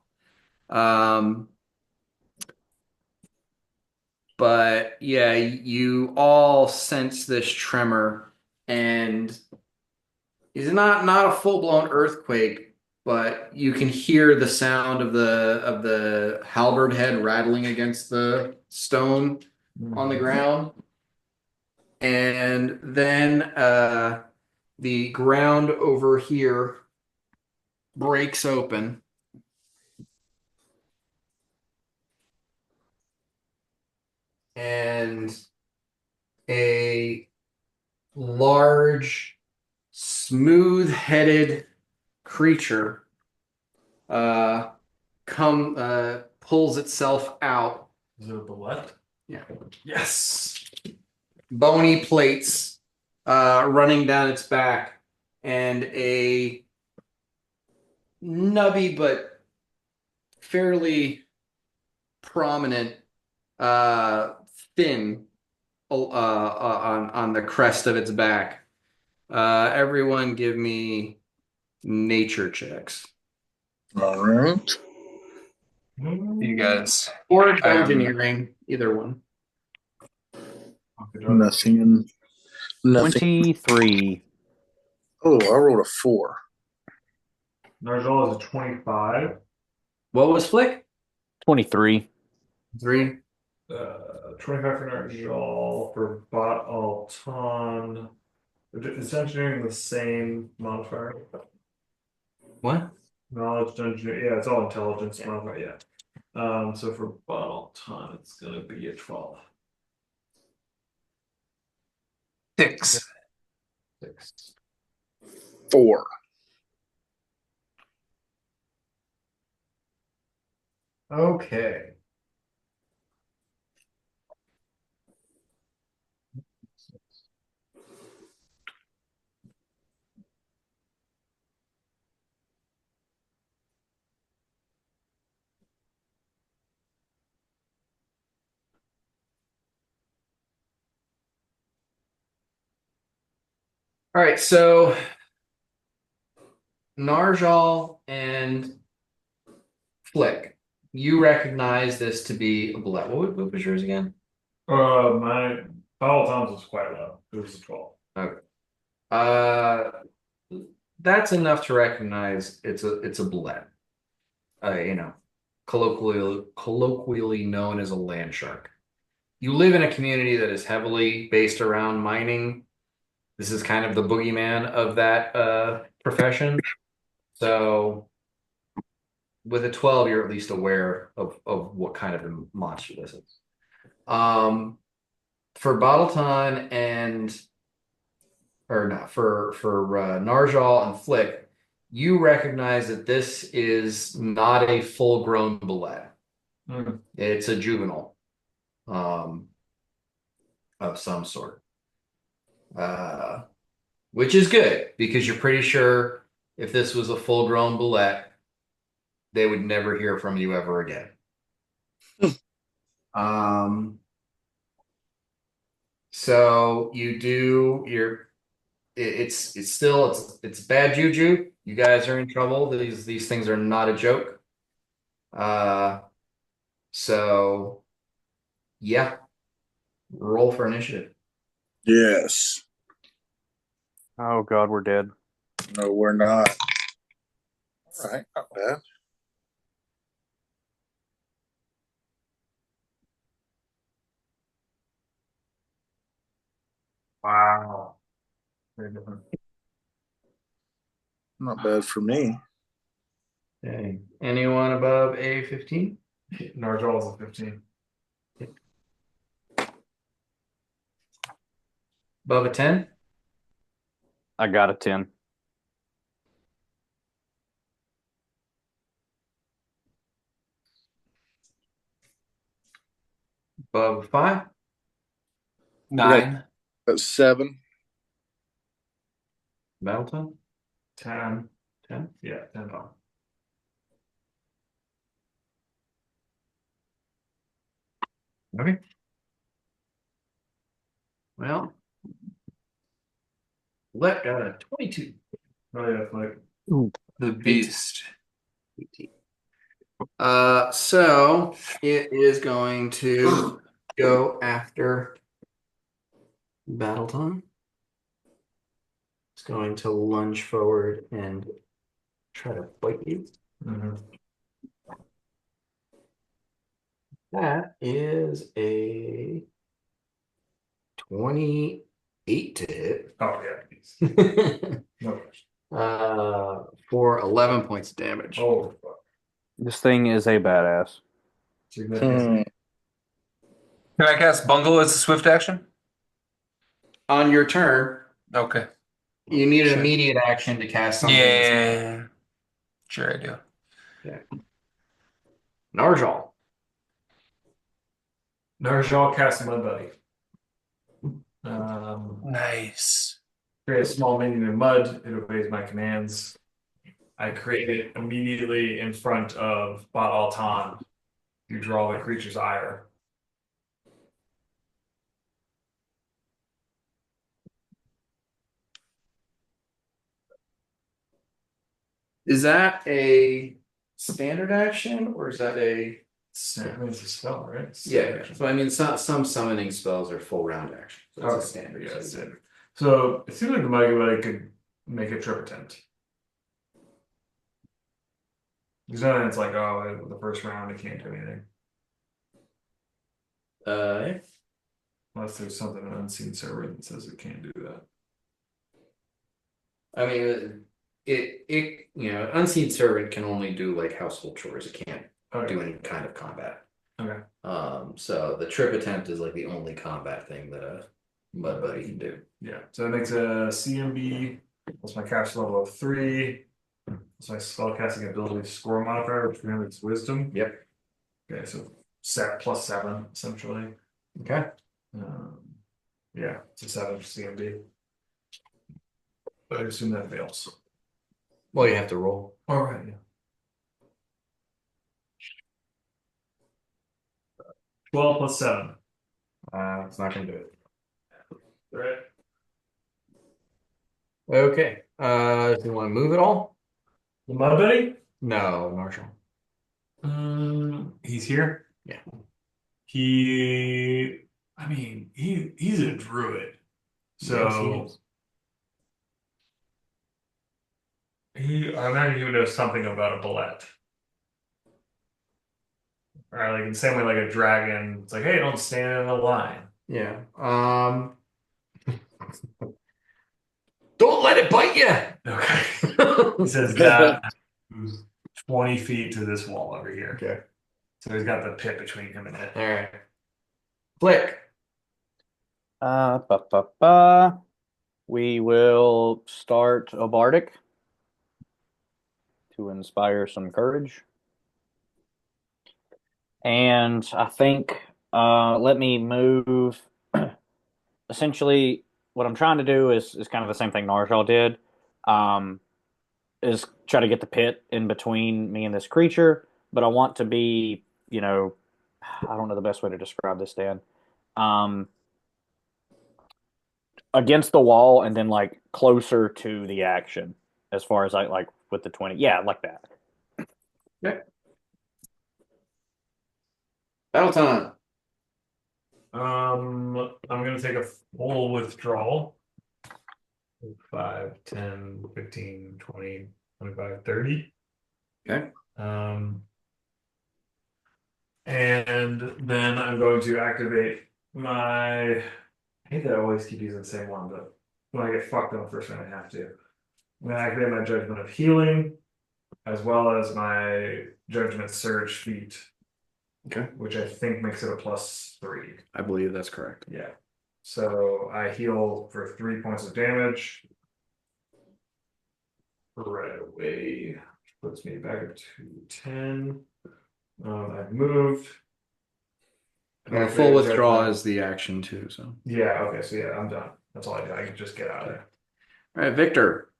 But yeah, you all sense this tremor, and it's not a full-blown earthquake, but you can hear the sound of the halberd head rattling against the stone on the ground. And then the ground over here breaks open. And a large, smooth-headed creature pulls itself out. Is it the left? Yeah. Yes. Bony plates running down its back, and a nubby but fairly prominent fin on the crest of its back. Everyone give me nature checks. All right. You guys. Or I am- engineering, either one. Nothing. Nothing. 23. Oh, I rolled a 4. Narjal is a 25. What was Flick? 23. 3. 25 for Narjal, for Bot Alton. Is engineering the same modifier? What? Knowledge, engineering. Yeah, it's all intelligence modifier. Yeah. So for Bot Alton, it's gonna be a 12. 6. 6. 4. Okay. All right, so Narjal and Flick, you recognize this to be a bullet. What was yours again? My battle times was quite low. It was a 12. Okay. Uh, that's enough to recognize it's a bullet. You know, colloquially known as a land shark. You live in a community that is heavily based around mining. This is kind of the boogeyman of that profession. So with a 12, you're at least aware of what kind of a monster this is. For Bottleton and or not for Narjal and Flick, you recognize that this is not a full-grown bullet. Mm. It's a juvenile of some sort. Which is good because you're pretty sure if this was a full-grown bullet, they would never hear from you ever again. So you do it's still it's bad juju. You guys are in trouble. These things are not a joke. So yeah, roll for initiative. Yes. Oh God, we're dead. No, we're not. All right, not bad. Wow. Very different. Not bad for me. Okay. Anyone above a 15? Narjal's a 15. Above a 10? I got a 10. Above a 5? 9. That's 7. Battleton? 10. 10? Yeah, 10. Okay. Well, let 22. Oh yeah, like The beast. So it is going to go after Battleton. It's going to lunge forward and try to bite you. mhm. That is a 28 to hit. Oh yeah. No question. For 11 points of damage. Oh fuck. This thing is a badass. Significant. Can I cast Bungle as a swift action? On your turn, Okay. you need an Sure. immediate action to cast something. Yeah. Sure, I do. Okay. Narjal. Narjal cast Mud Buddy. Nice. Create a small minion in mud. It obeys my commands. I create it immediately in front of Bot Altan. You draw the creature's ire. Is that a standard action or is that a I mean, it's a spell, right? It's a yeah? action. So I mean, some summoning spells are full round action. So it's Okay. a standard. Yeah, it's standard. So it seems like the Muddy Buddy could make a trip attempt. Because then it's like, oh, the first round it can't do anything. Yeah. Unless there's something in Unseen Server that says it can't do that. I mean, it Unseen Servant can only do like household chores. It can't Okay. do any kind of combat. Okay. So the trip attempt is like the only combat thing that a Mud Buddy can do. Yeah. So it makes a CMB. That's my cast level of 3. That's my spell casting ability score modifier, which remembers wisdom. Yep. Okay, so set plus 7 essentially. Okay. Yeah, it's a 7 for CMB. But I assume that fails. Well, you have to roll. All right, yeah. 12 plus 7. It's not gonna do it. Right. Okay. Do you want to move it all? The mud buddy? No, Marshall. He's here. Yeah. He's a druid. So Yes, I imagine he would know something about a bullet. Or like in the same way like a dragon, it's like, hey, don't stand in a line. yeah. Don't let it bite you. Okay. He says that moves 20 feet to this wall over here. Okay. So he's got the pit between him and it. All right. Flick. Ba, ba, ba. We will start a bardic to inspire some courage. And I think let me move. Essentially, what I'm trying to do is kind of the same thing Narjal did. Um, is try to get the pit in between me and this creature, but I want to be, I don't know the best way to describe this, Dan. Um, Against the wall and then like closer to the action as far as I like with the 20. Yeah, like that. Okay. Battle time. I'm gonna take a full withdrawal. 5, 10, 15, 20, 25, 30. Okay. And then I'm going to activate my. I hate that I always keep using the same one, but when I get fucked on the first one, I have to. I'm going to activate my Judgment of Healing, as well as my Judgment Surge feat. Okay. Which I think makes it a +3. I believe that's correct. Yeah. So I heal for 3 points of damage. Right away. Puts me back up to 10. I've moved. And full withdraw is the action too. So yeah, okay, so yeah, I'm done. That's all I do. I can just get out of there. all right, Victor.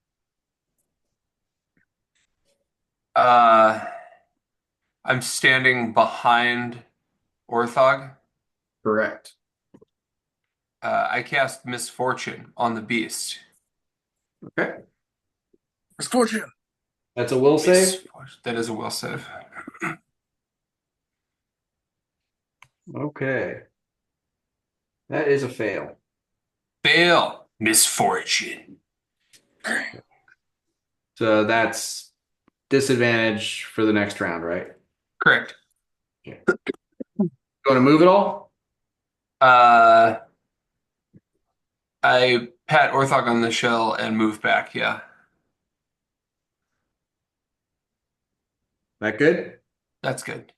I'm standing behind Orthog. Correct. I cast Misfortune on the beast. Okay. Misfortune. That's a will save. That is a will save. Okay. That is a fail. Fail. Misfortune. So that's disadvantage for the next round, right? Correct. You want to move it all? I pat Orthog on the shell and move back. Yeah, That good? that's good.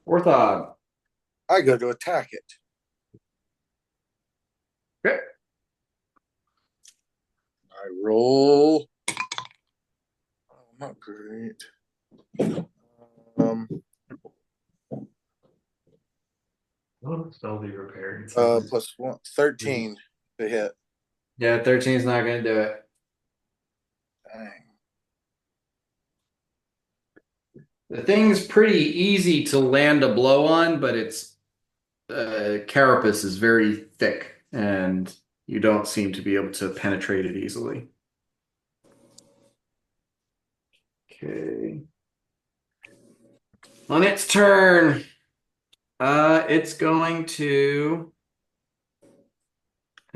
Orthog. I go to attack it. Okay. I roll. Oh, not great. Stealthy repaired. Plus 1, 13 to hit. Yeah, 13 is not going to do it. Dang. The thing's pretty easy to land a blow on, but its carapace is very thick, and you don't seem to be able to penetrate it easily. Okay. On its turn, it's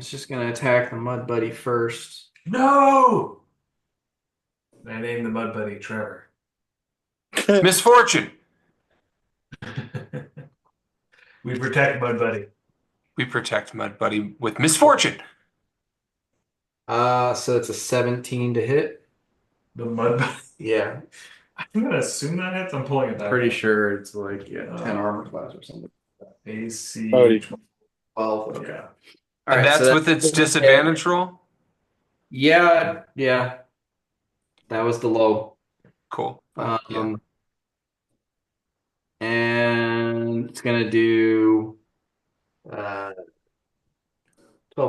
just going to attack the Mud Buddy first. No! I named the Mud Buddy Trevor. Misfortune. We protect Mud Buddy. We protect Mud Buddy with misfortune. So it's a 17 to hit. The Mud Buddy. Yeah. I'm gonna assume that hits. I'm pulling it back. Pretty sure it's like 10 armor class or something. AC Oh, 12. Okay. All And right, that's so with its disadvantage roll? yeah. That was the low. Cool. Yeah. and it's gonna do 12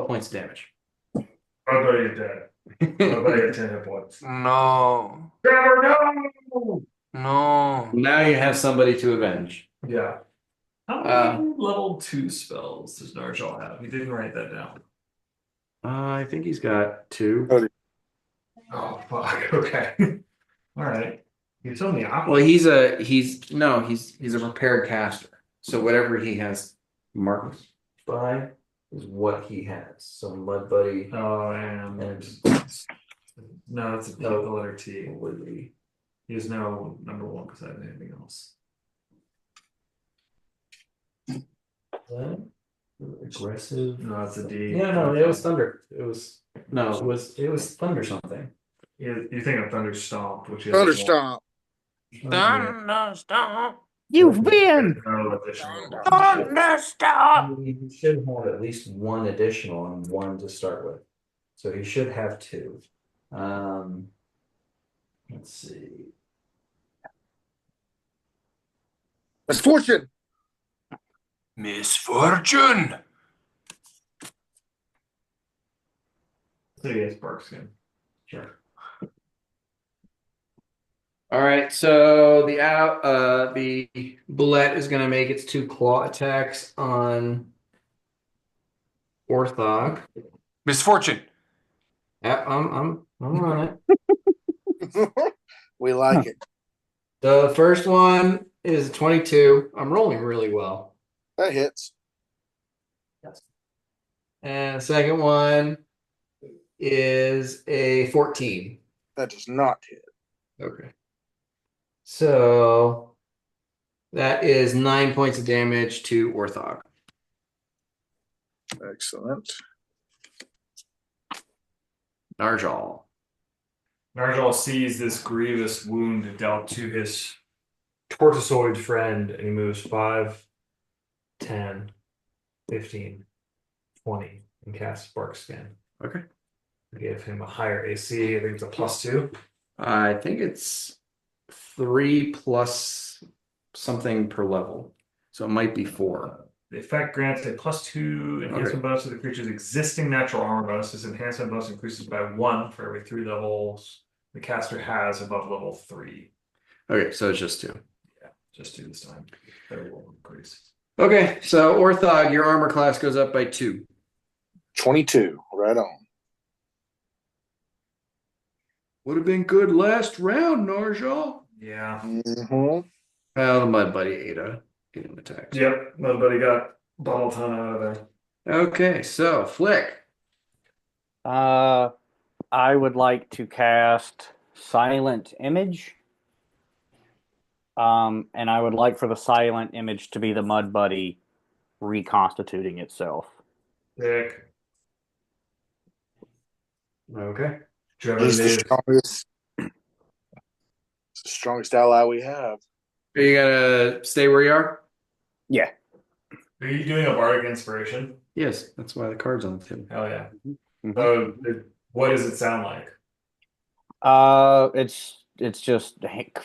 points of damage. Mud buddy is dead. Mud buddy had 10 hit points. No. Trevor, no! No. Now you have somebody to avenge. Yeah. How many level 2 spells does Narjal have? He didn't write that down. I think he's got 2. Oh fuck. Okay. All right. You told me opposite. Well, he's a prepared caster. So whatever he has marked by is what he has. So Mud Buddy Oh, and and no, it's the letter T. Woodley. He has no number 1 because I have anything else. Aggressive. No, it's a D. Yeah, no, it was thunder. It was thunder something. You think of Thunder Stomp, which is Thunderstomp. Thunderstorm. You've been no additional. Thunderstorm. He should have at least one additional and one to start with. So he should have 2. Let's see. Misfortune. Misfortune. So he has Bark Skin. Sure. All right, so the bullet is going to make its 2 claw attacks on Orthog. Misfortune. Yeah, I'm on it. We like it. The first one is 22. I'm rolling really well. That hits. And the second one is a 14. That does not hit. Okay. So that is 9 points of damage to Orthog. Excellent. Narjal. Narjal sees this grievous wound dealt to his tortoisoid friend, and he moves 5, 10, 15, 20, and casts Bark Skin. Okay. I gave him a higher AC. I think it's a +2. I think it's 3 plus something per level. So it might be 4. The effect grants a +2 enhancement bonus to the creature's existing natural armor bonus. This enhancement bonus increases by 1 for every 3 levels the caster has above level 3. Okay, so it's just 2. Yeah, just 2 this time. That will increase. Okay, so Orthog, your armor class goes up by 2. 22. Right on. Would have been good last round, Narjal. Yeah. Mm-hmm. Well, the Mud Buddy ate an attack. Yep. Nobody got bottle ton out of there. Okay, so Flick. I would like to cast Silent Image. And I would like for the Silent Image to be the Mud Buddy reconstituting itself. Dick. Okay. Trevor He's the Davis. strongest. It's the strongest ally we have. Are you gonna stay where you are? Yeah. Are you doing a bardic inspiration? Yes, that's why the card's on the table. Hell yeah. Mhm. So, what does it sound like? It's just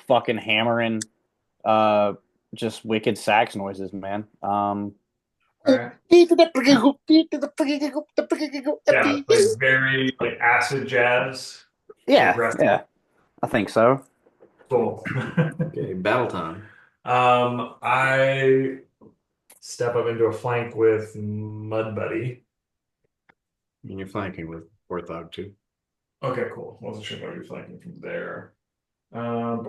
fucking hammering, just wicked sax noises, man. Alright. Yeah, like very like acid jazz. Yeah, Aggressive. yeah, I think so. Cool. Okay, battle time. I step up into a flank with Mud Buddy. And you're flanking with Orthog too. Okay, cool. Wasn't sure if I'd be flanking from there. I'm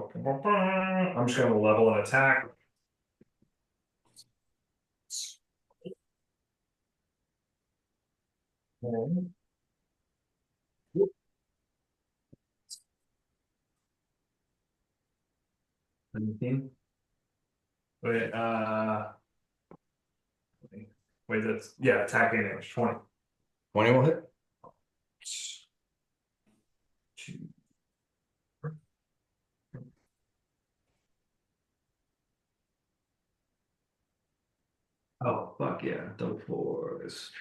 just gonna level an attack. Wait, that's attacking damage 20. 20 will hit. Oh fuck yeah, double fours.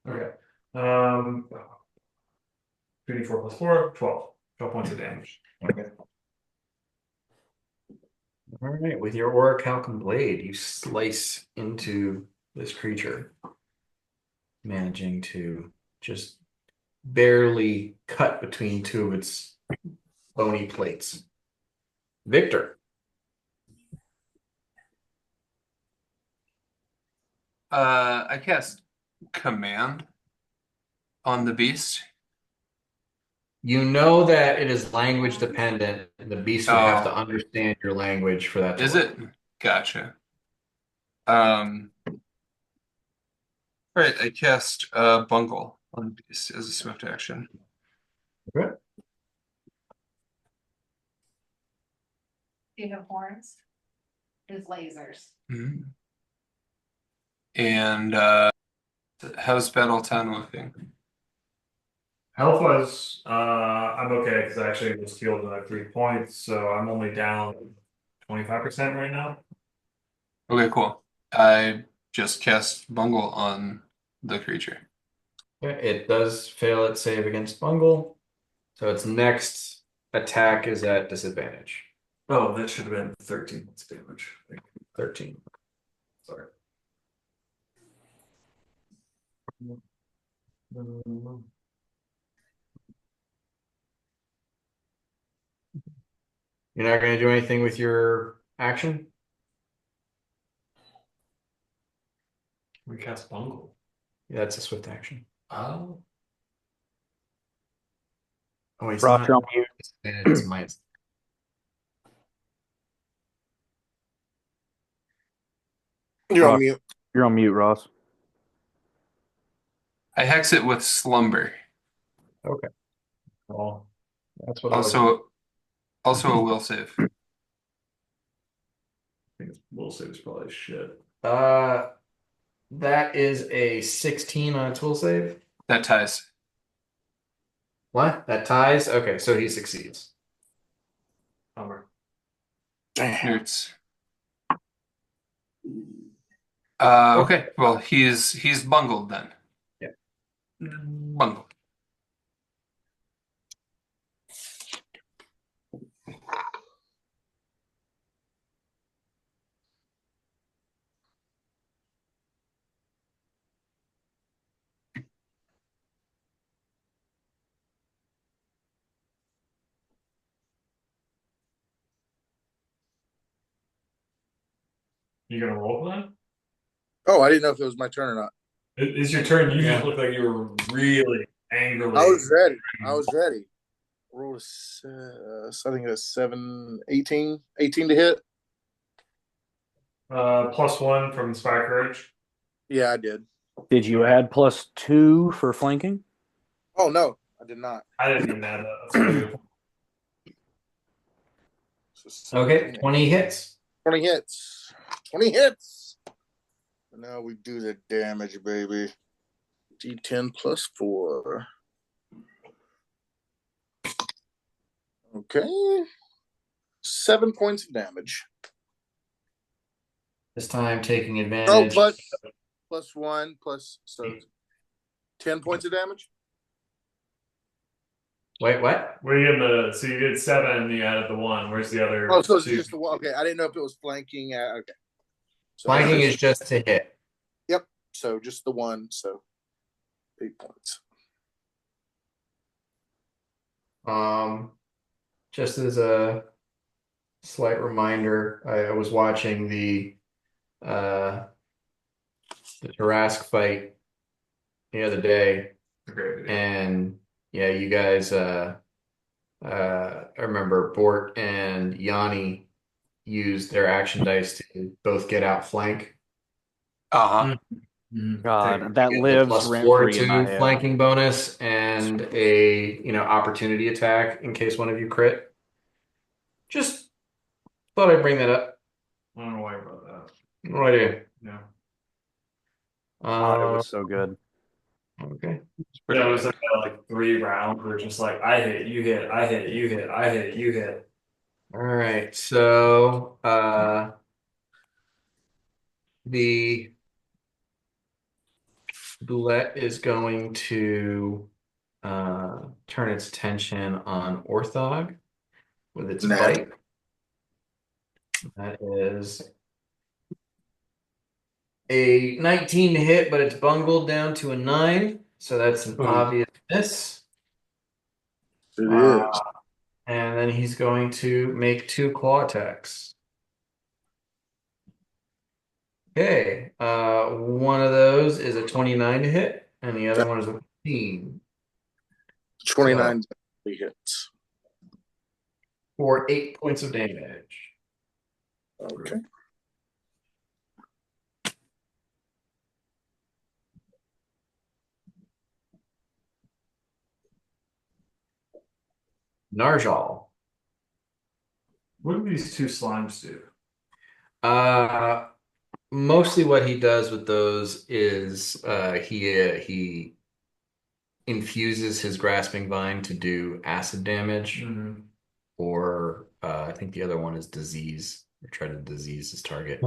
Okay. 3d4 plus 4, 12. 12 points of damage. Okay. All right, with your orichalcum blade, you slice into this creature, managing to just barely cut between two of its bony plates. Victor. I cast command on the beast. You know that it is language dependent, and the beast would have to Oh, understand your language for that to is work. it? Gotcha. Um, right, I cast bungle on the beast as a swift action. Okay. Do you have horns? His lasers. Mhm. And how's Battle Town looking? Health wise, I'm okay because I actually just healed another 3 points, so I'm only down 25% right now. Okay, cool. I just cast bungle on the creature. Okay, it does fail its save against bungle, so its next attack is at disadvantage. Oh, that should have been 13 points of damage. 13. Sorry. You're not going to do anything with your action? We cast bungle. Yeah, that's a swift action. Oh. Oh, it's Ross, not. you're on mute. It's minus. You're on Ross, mute. you're on mute, Ross. I hex it with slumber. Okay. Well, that's what I was. Also a will save. I think it's will save is probably shit. That is a 16 on a tool save. That ties. What? That ties? Okay, so he succeeds. Bummer. Damn. Nerds. Okay. Well, he's bungled then. Yeah. Bungled. You gonna roll for that? Oh, I didn't know if it was my turn or not. It's your turn. You Yeah. just look like you were really angrily. I was ready. I was ready. Rolled I think it's 18 to hit. +1 from Inspire Courage. Yeah, I did. Did you add +2 for flanking? Oh no, I did not. I didn't even add that. That's beautiful. Okay, 20 hits. 20 hits. 20 hits. And now we do the damage, baby. D10 plus 4. Okay. 7 points of damage. This time taking Oh, advantage. plus 1 plus so 10 points of damage. Wait, what? Were you in the? So you did 7. You added the 1. Where's the other? Oh, so it's 2? just the one. Okay, I didn't know if it was flanking. Okay. So Flanking is just to hit. Yep. So just the one. So 8 points. Just as a slight reminder, I was watching the Tarask fight the other day, Great video. and yeah, you guys. I remember Bort and Yanni used their action dice to both get outflank. Uh-huh. God, that Get the lives rent +4 free in my to head. flanking bonus and a opportunity attack in case one of you crit. Just thought I'd bring that up. I don't know why you brought that up. No idea. No. God, it was so good. Okay. Yeah, it was like 3 rounds. We're just like, I hit, you hit, I hit, you hit, I hit, you hit. All right. So the Boulette is going to turn its attention on Orthog with its Nah. bite. That is a 19 to hit, but it's bungled down to a 9. So that's an obvious miss. It is. And then he's going to make 2 claw attacks. Okay. One of those is a 29 to hit, and the other one is a 15. 29 hits. For 8 points of damage. Okay. Narjal. What do these 2 slimes do? Mostly what he does with those is he infuses his grasping vine to do acid damage, or I think the other one is disease. Or try to disease his target.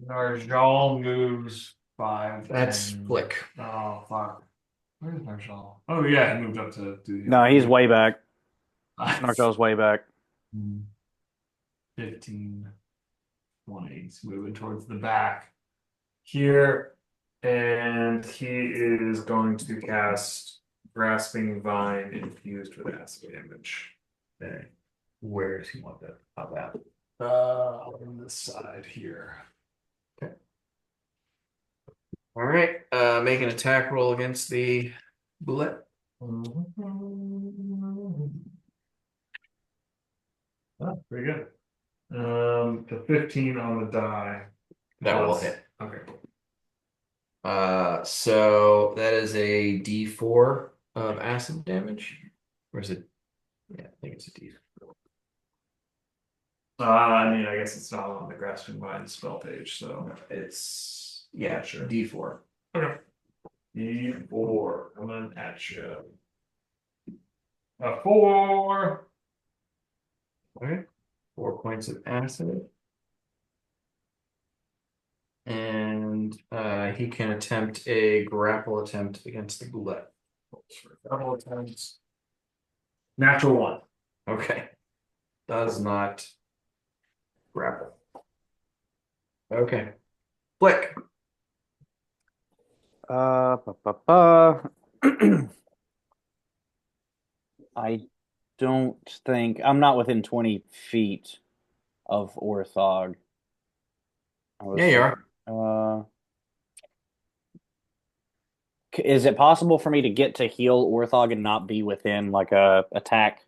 Narjal moves 5. That's 10. Flick. Oh, fuck. Where's Narjal? Oh, yeah, he moved up to do the. No, he's way back. Narco's way back. 15, 20. He's moving towards the back here. And he is going to cast Grasping Vine infused with acid damage. Okay. Where does he want that? How that? On this side here. All right. Make an attack roll against the bullet. Oh, pretty good. The 15 on the die. That will Plus- hit. Okay, cool. So that is a D4 of acid damage. Or is it? Yeah, I think it's a D4. I mean, I guess it's not on the Grasping Vine spell page, so It's sure. D4. Okay. D4 coming at you. A 4. Okay. 4 points of acid. And he can attempt a grapple attempt against the goulet. Double attempts. Natural 1. Okay. Does not grapple. Okay. Flick. Ba, ba, ba. I don't think I'm not within 20 feet of Orthog. Yeah, you are. Is it possible for me to get to heal Orthog and not be within like a attack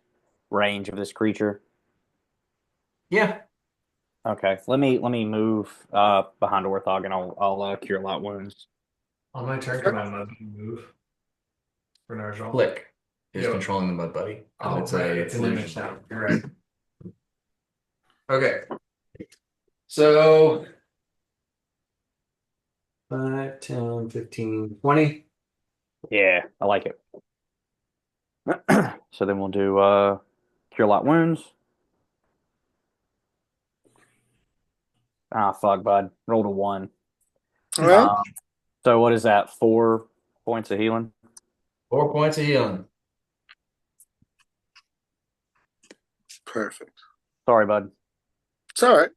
range of this creature? Yeah. Okay, let me move behind Orthog and I'll cure light wounds. On my turn, can I move for Narjal? Flick is Yep. controlling the mud buddy. Oh, It's right. a It's an image now. You're right. Okay. So 5, 10, 15, 20. Yeah, I like it. So then we'll do cure light wounds. Ah, fuck, bud. Rolled a 1. All right. So what is that? 4 points of healing? 4 points of healing. Perfect. Sorry, bud. It's all right.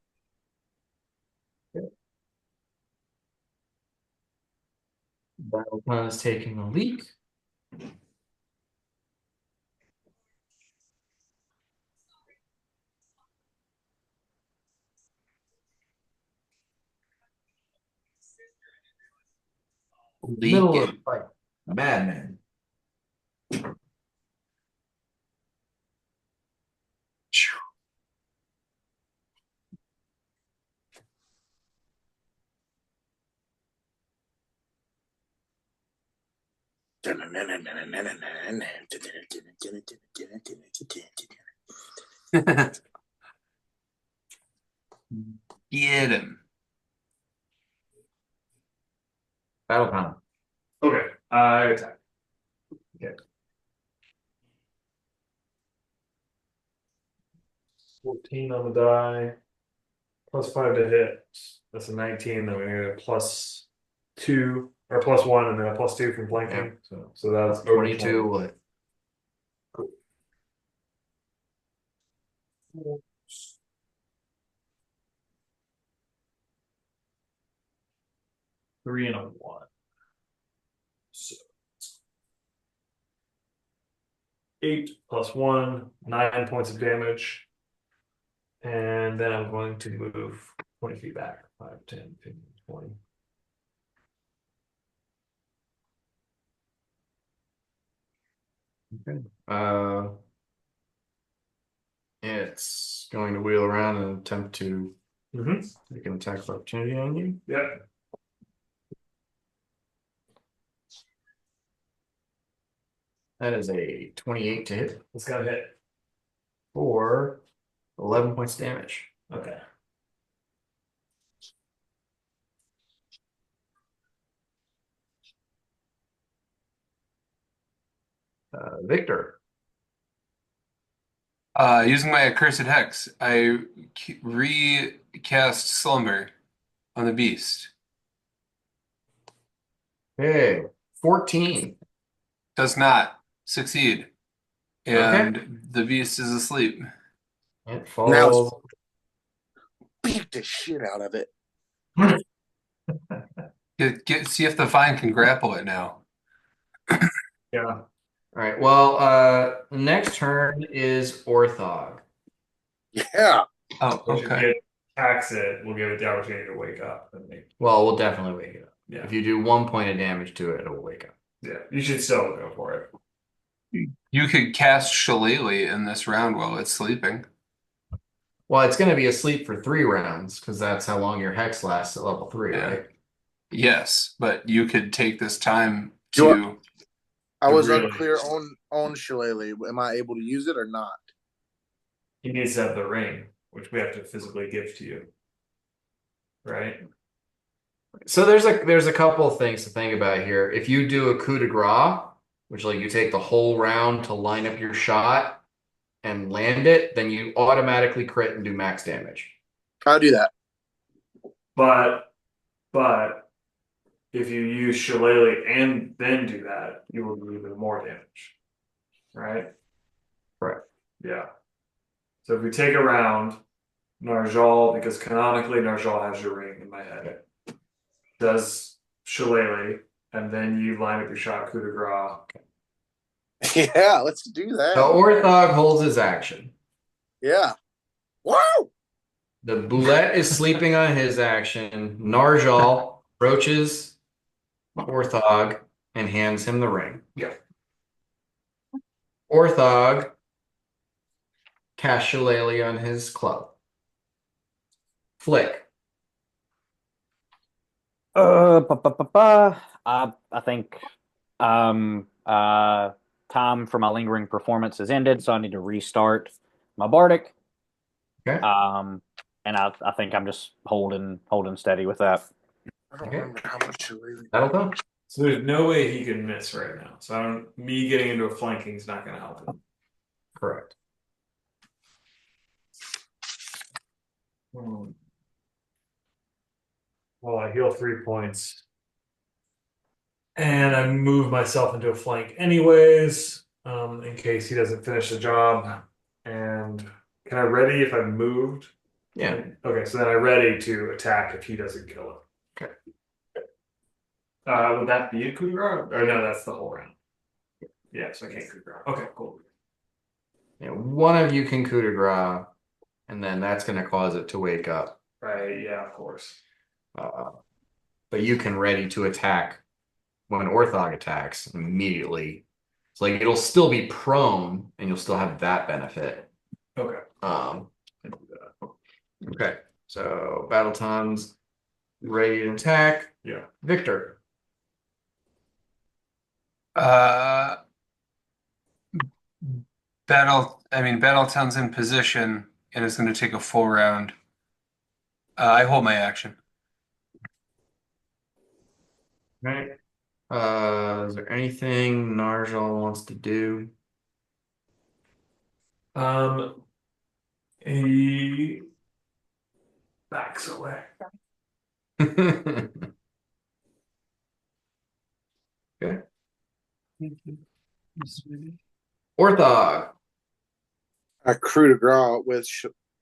Battle is taking a leak. Middle of the fight. Madman. Get him. Battle time. Okay, I attack. Okay. 14 on the die. Plus 5 to hit. That's a 19. Then we need a plus 2 or +1 and then a +2 from flanking. So that's over 22. What? Three and a 1. So 8 +1, 9 points of damage. And then I'm going to move 20 feet back. 5, 10, 15, 20. Okay. It's going to wheel around and attempt to make an attack of opportunity on you. Yep. That is a 28 to hit It's got to hit. for 11 points damage. Okay. Victor. Using my accursed hex, I recast Slumber on the beast. Okay. 14. Does not succeed. Okay. And the beast is asleep. It Now falls. beat the shit out of it. See if the vine can grapple it now. Yeah. All right. Well, next turn is Orthog. Yeah. Oh, Which if okay. it attacks it, we'll give it the opportunity to wake up. And make, Well, we'll definitely wake it up. yeah. If you do 1 point of damage to it, it'll wake up. Yeah. You should still go for it. You could cast Shillelagh in this round while it's sleeping. Well, it's going to be asleep for 3 rounds because that's how long your hex lasts at level 3, Yeah. right? Yes, but you could take this time Do to. I was Really? unclear on Shillelagh. Am I able to use it or not? He needs to have the ring, which we have to physically give to you. Right? So there's a couple of things to think about here. If you do a coup de grace, which like you take the whole round to line up your shot and land it, then you automatically crit and do max damage. I'll do that. But if you use Shillelagh and then do that, you will do even more damage. Right? Correct. Yeah. So if we take a round, Narjal, because canonically Narjal has your ring in my head, does Shillelagh, and then you line up your shot coup de grace. Yeah, let's do that. So Orthog holds his action. Yeah. Wow. The Boulette is sleeping on his action. Narjal approaches Orthog and hands him the ring. Yeah. Orthog casts Shillelagh on his club. Flick. I think time for my lingering performance has ended, so I need to restart my bardic. Okay. And I think I'm just holding steady with that. I don't Okay. remember how much Shillelagh. That'll go. So there's no way he can miss right now. So me getting into a flanking is not going to help him. Correct. Well, I heal 3 points. And I move myself into a flank anyways, in case he doesn't finish the job. And can I ready if I've moved? Yeah. Okay, so then I ready to attack if he doesn't kill it. Okay. Would that be a coup de grace? Or no, that's the whole round. Yeah, so I can't coup de grace. Okay, cool. Yeah, one of you can coup de grace, and then that's going to cause it to wake up. Right, yeah, of course. But you can ready to attack when Orthog attacks immediately. It's like it'll still be prone, and you'll still have that benefit. Okay. Okay. So battle times, ready to attack. Yeah. Victor. Battletown's in position and it's going to take a full round. I hold my action. Right. Is there anything Narjal wants to do? He backs away. Orthog. I crew de gras with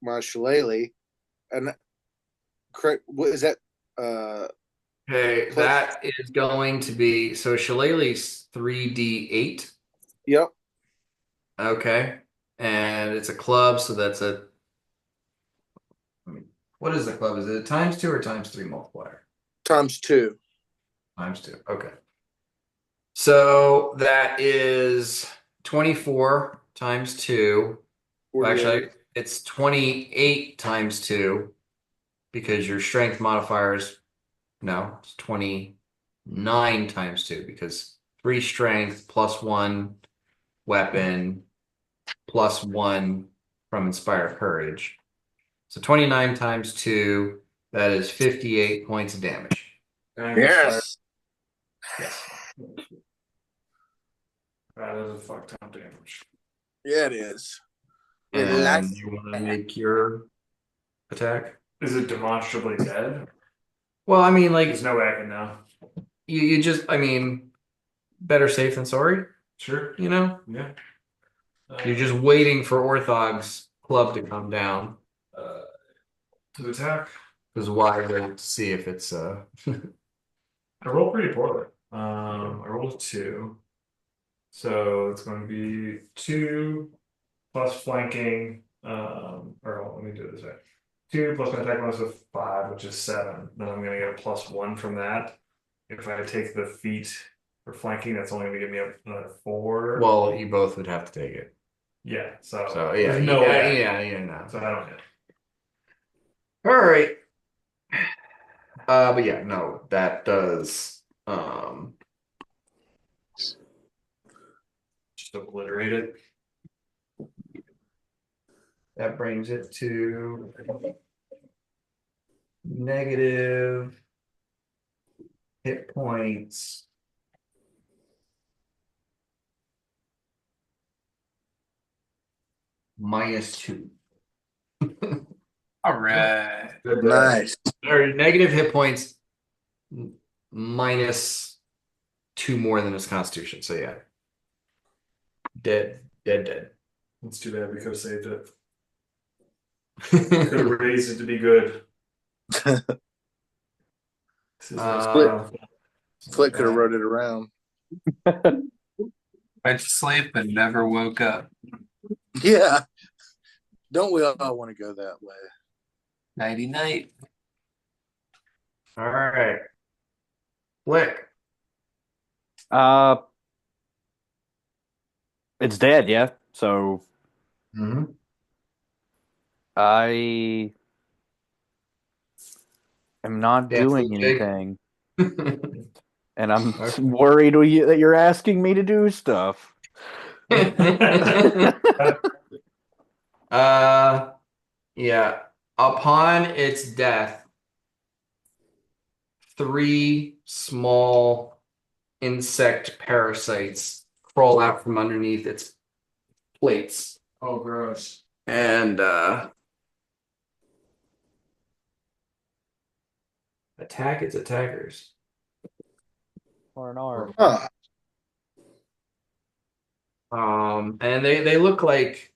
my shillelagh, and correct. What is that? Okay, Plus- that is going to be so Shillelagh's 3d8. Yep. Okay. And it's a club, so that's what is the club? Is it a times 2 or times 3 multiplier? ×2. Times 2. Okay. So that is 24 times 2. Well, 48. actually, it's 28 times 2 because your strength modifier is no, it's 29 times 2 because 3 strength plus 1 weapon plus 1 from Inspire Courage. So 29 times 2, that is 58 points of damage. Yes. Yes. That is a fuck ton of damage. Yeah, it is. And Relax. you want to make your attack? Is it demonstrably dead? Well, I mean, like, There's no way I can know. you just, I mean, better safe than sorry, Sure. you know? Yeah. You're just waiting for Orthog's club to come down. To attack. Because why wait to see if it's I rolled pretty poorly. I rolled a 2. So it's going to be 2 plus flanking. Or let me do it this way. 2 plus my attack bonus of 5, which is 7. Then I'm going to get a +1 from that. If I take the feat for flanking, that's only going to give me another 4. well, you both would have to take it. Yeah. So, So yeah, there's no way. yeah, no. So I don't hit. All right. But yeah, no, that does Just obliterate it. that brings it to negative hit points. -2. All right. Nice. Or negative hit points -2 more than his constitution. So yeah. Dead. It's too bad we could have saved it. Could have raised it to be good. This is Flick could have wrote it around. Went to sleep and never woke up. Yeah. Don't we all want to go that way? Nighty night. All right. Flick. It's dead, yeah. So Mm-hmm. I am not Yeah, doing so Jake- anything, and I'm worried that you're asking me to do stuff. Yeah. Upon its death, 3 small insect parasites crawl out from underneath its plates. Oh, gross. And attack its attackers. R&R. Huh. And they look like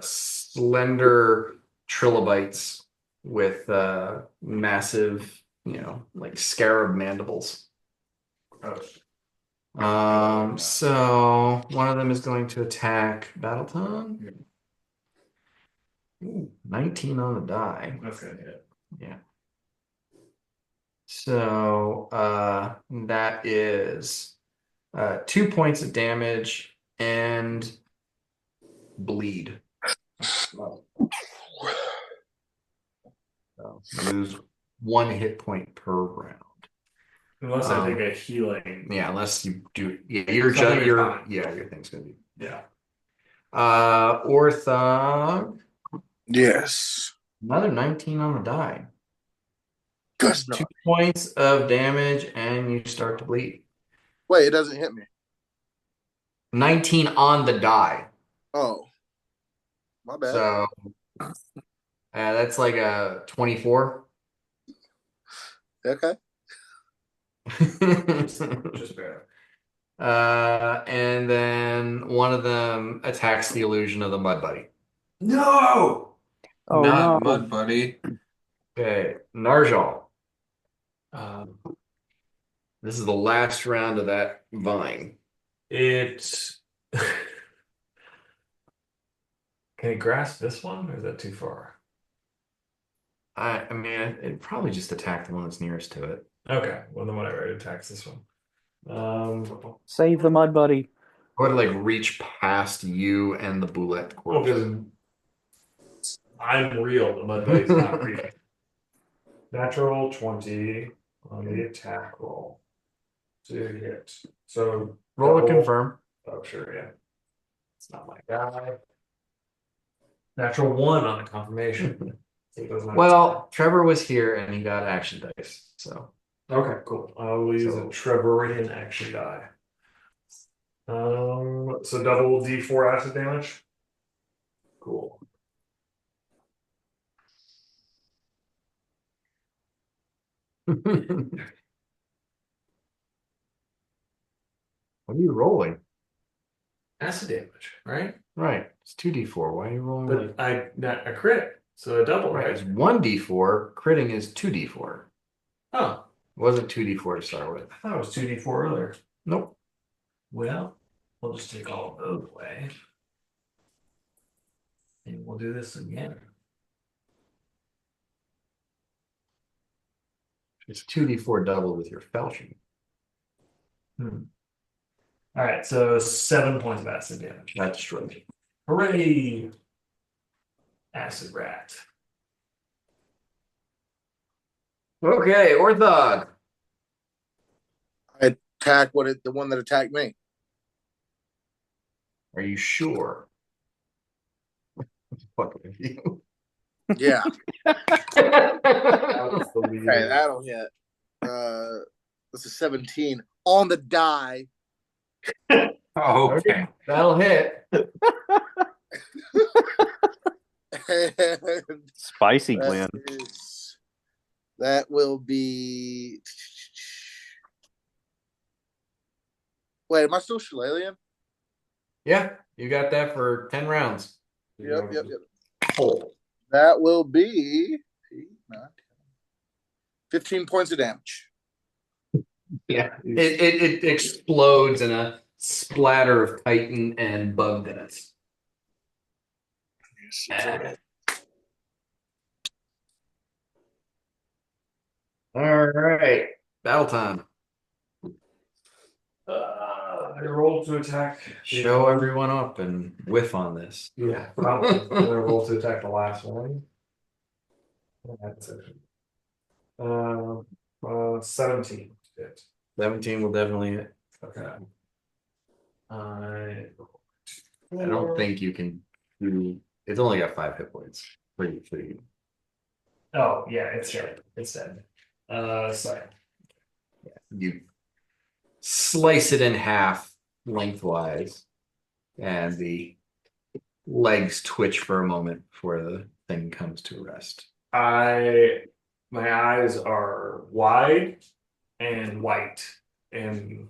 slender trilobites with massive, like scarab mandibles. Gross. So one of them is going to attack Battleton. Ooh, 19 on the die. That's gonna hit. Yeah. So that is 2 points of damage and bleed. So you lose 1 hit point per round. Unless I take a healing. Yeah, unless you do. Yeah, your Something is your fine. yeah, your thing's gonna be. Yeah. Orthog, Yes. another 19 on the die. Guess 2 not. points of damage, and you start to bleed. Wait, it doesn't hit me. 19 on the die. Oh. My bad. So that's like a 24. Okay. Just barely. And then one of them attacks the illusion of the Mud Buddy. No. Oh Not no. Mud Buddy. Okay, Narjal. Um, This is the last round of that vine. it. Can it grasp this one, or is that too far? I mean, it probably just attacked the one that's nearest to it. Okay, well then whatever. It attacks this one. Save the mud buddy. Go ahead, like reach past you and the boulette Well, corpse. because I'm real. The mud buddy's not real. Natural 20 on the attack roll to hit. So Roll to double- confirm. Oh, sure, yeah. It's not my guy. Natural 1 on the confirmation. So it does not- Well, Trevor was here and he got action dice. So okay, cool. I will use a Trevorian action die. So double D4 acid damage. Cool. what are you rolling? Acid damage, right? Right. It's 2d4. Why are you rolling like But I not a crit, so a double, right? right? It's 1d4. Critting is 2d4. Oh, It wasn't 2d4 to start with. I thought it was 2D4 earlier. Nope. Well, we'll just take all of those away. And we'll do this again. It's 2d4 doubled with your felching. All right, so 7 points of acid damage. That's true. Hooray! Acid rat. Okay, Orthog. Attack the one that attacked me. Are you sure? Fuck with you. Yeah. That was the Okay, leader. that'll hit. This is 17 on the die. Oh, okay. That'll hit. And Spicy Glenn. that will be. Wait, am I still Shillelagh? Yeah, you got that for 10 rounds. Yep. Oh. That will be 8, 9, 10, 15 points of damage. Yeah. It explodes in a splatter of chitin and bug deaths. All right. Battle time. I rolled to attack. Show everyone up and whiff on this. Yeah, probably. I'm gonna roll to attack the last one. That's it. 17 hit. 17 will definitely hit. Okay. I don't think you can do. It's only got 5 hit points for you. Oh yeah, it's dead. It's dead. Sorry. You slice it in half lengthwise, and the legs twitch for a moment before the thing comes to rest. My eyes are wide and white and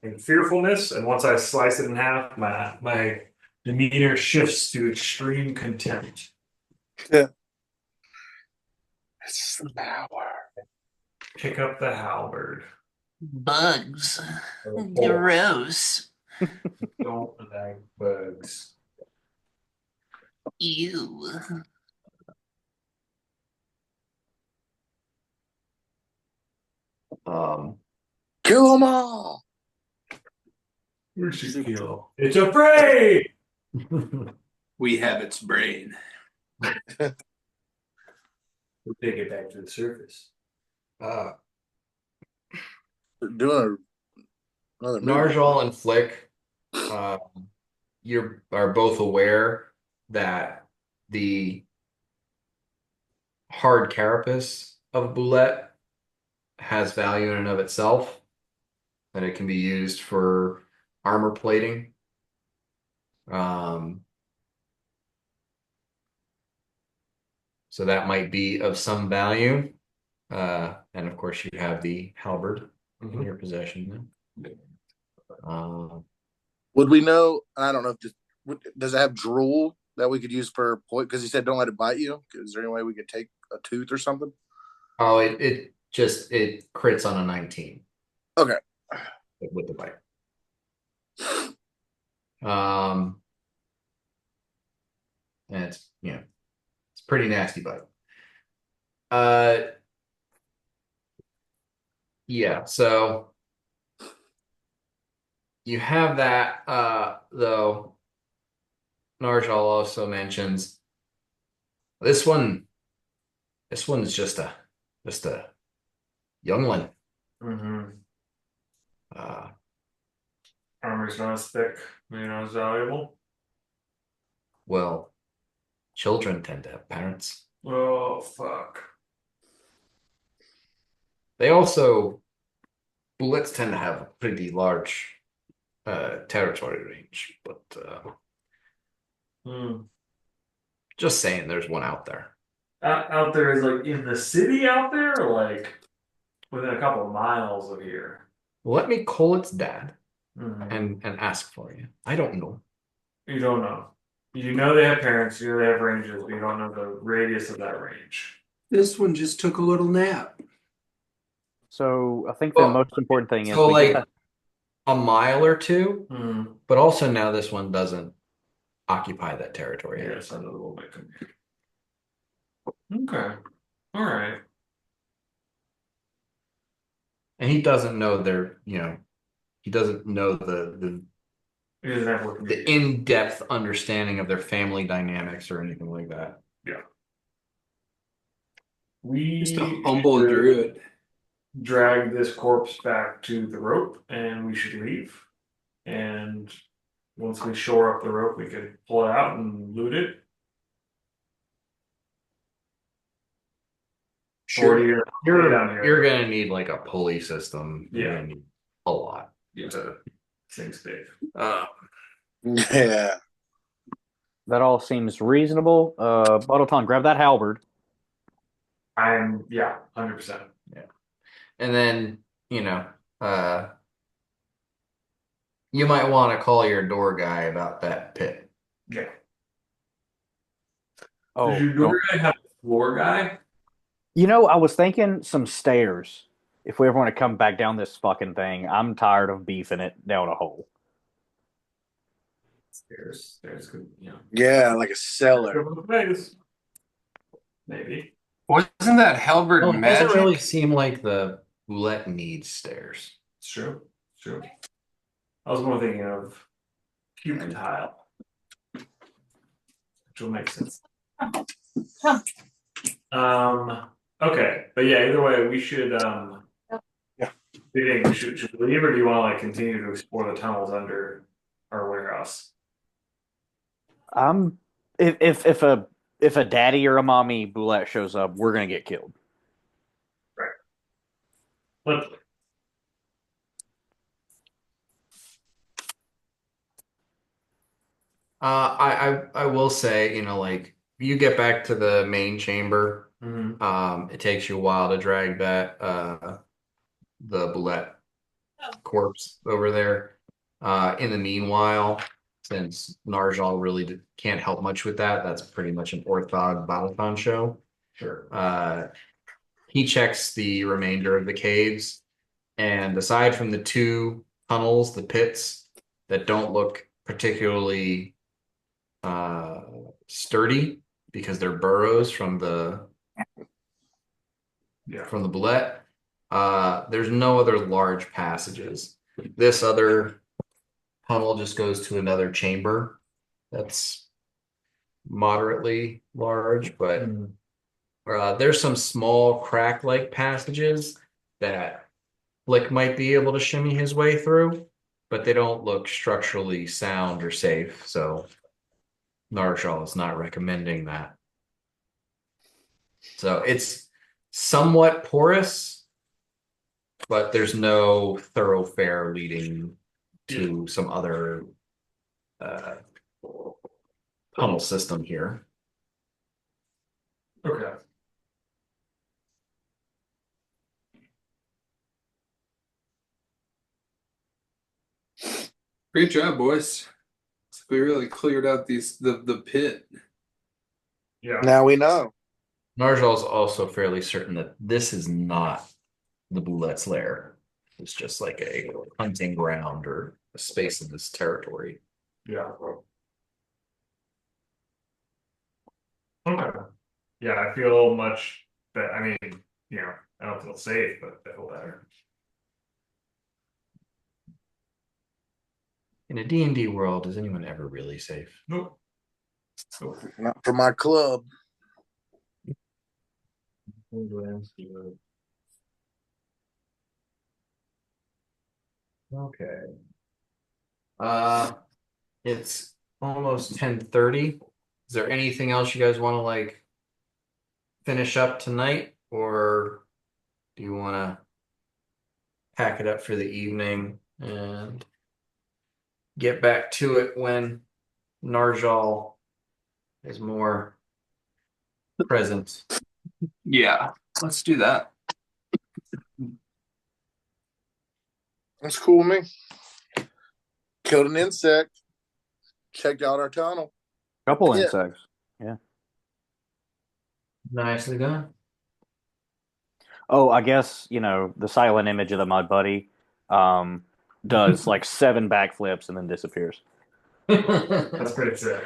in fearfulness, and once I slice it in half, my demeanor shifts to extreme contempt. It's the power. Pick up the halberd. Bugs. Oh, Gross. don't like bugs. Ew. Kill them all. We should kill. It's afraid. We have its brain. We'll take it back to the surface. Doing another move. Narjal and Flick, you are both aware that the hard carapace of a boulette has value in and of itself, that it can be used for armor plating. So that might be of some value. And of course, you have the halberd in your possession. Would we know? I don't know if does it have drool that we could use for point? Because he said don't let it bite you. Is there any way we could take a tooth or something? Oh, it crits on a 19. Okay. With the bite. And it's it's a pretty nasty bite. Yeah, so you have that though. Narjal also mentions this one. This one's just a young one. Mm-hmm. Uh, Armor's not as thick, not as valuable. well, children tend to have parents. Oh, fuck. They also bullets tend to have a pretty large territory range, but just saying, there's one out there. Out there is like in the city out there, or like within a couple of miles of here. Let me call its dad Mhm. and ask for you. I don't know. You don't know. You know they have parents, you know they have ranges, but you don't know the radius of that range. This one just took a little nap. So I think the most important thing is So we like get a mile or two, Hmm. but also now this one doesn't occupy that territory. Yeah, it's a little bit confusing. Okay. All right. And he doesn't know he doesn't know He doesn't have what the in-depth understanding of their family dynamics or anything like that. Yeah. We Just a humble should druid. drag this corpse back to the rope and we should leave. And once we shore up the rope, we could pull it out and loot it. Or do you stay down here? You're gonna need like a pulley system. You're Yeah. gonna need a lot. Yeah. Things big. Yeah. that all seems reasonable. Bottleton, grab that halberd. 100%. Yeah. And then, you might want to call your door guy about that pit. Yeah. Oh, Does your door guy have a floor guy? I was thinking some stairs. If we ever want to come back down this fucking thing, I'm tired of beefing it down a hole. Stairs could, Yeah, like a cellar. Maybe. Wasn't that halberd Well, it doesn't magic? really seem like the roulette needs stairs. It's true. It's true. I was more thinking of puke tile. Which will make sense. Okay, but yeah, either way, we should Yeah. do you think should we leave, or do you want to like continue to explore the tunnels under our warehouse? I'm if a daddy or a mommy boulette shows up, we're gonna get killed. Right. Let's I will say, like you get back to the main chamber, it takes you a while to drag that the bullet corpse over there. In the meanwhile, since Narjal really can't help much with that, that's pretty much an orthog Battleton show. sure. He checks the remainder of the caves, and aside from the two tunnels, the pits that don't look particularly sturdy because they're burrows from the bullet. There's no other large passages. This other tunnel just goes to another chamber that's moderately large, but there's some small crack-like passages that Flick might be able to shimmy his way through, but they don't look structurally sound or safe, so Narshal is not recommending that. So it's somewhat porous, but there's no thoroughfare leading to some other tunnel system here. Okay. Great job, boys. We really cleared out the pit. Yeah. Now we know. Narjal's also fairly certain that this is not the Boulette's lair. It's just like a hunting ground or a space in this territory. Yeah. Okay. Yeah, I feel much better. I mean, I don't feel safe, but I feel better. In a D&D world, is anyone ever really safe? Nope. Not for my club. Okay. It's almost 10:30. Is there anything else you guys want to like finish up tonight, or do you want to pack it up for the evening and get back to it when Narjal is more present? Yeah, let's do that. That's cool with me. Killed an insect. Checked out our tunnel. Couple Yeah. insects. Yeah. Nicely done. Oh, I guess, the silent image of the Mud Buddy does like 7 backflips and then disappears. That's pretty sick.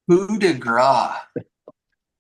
Coup de grace.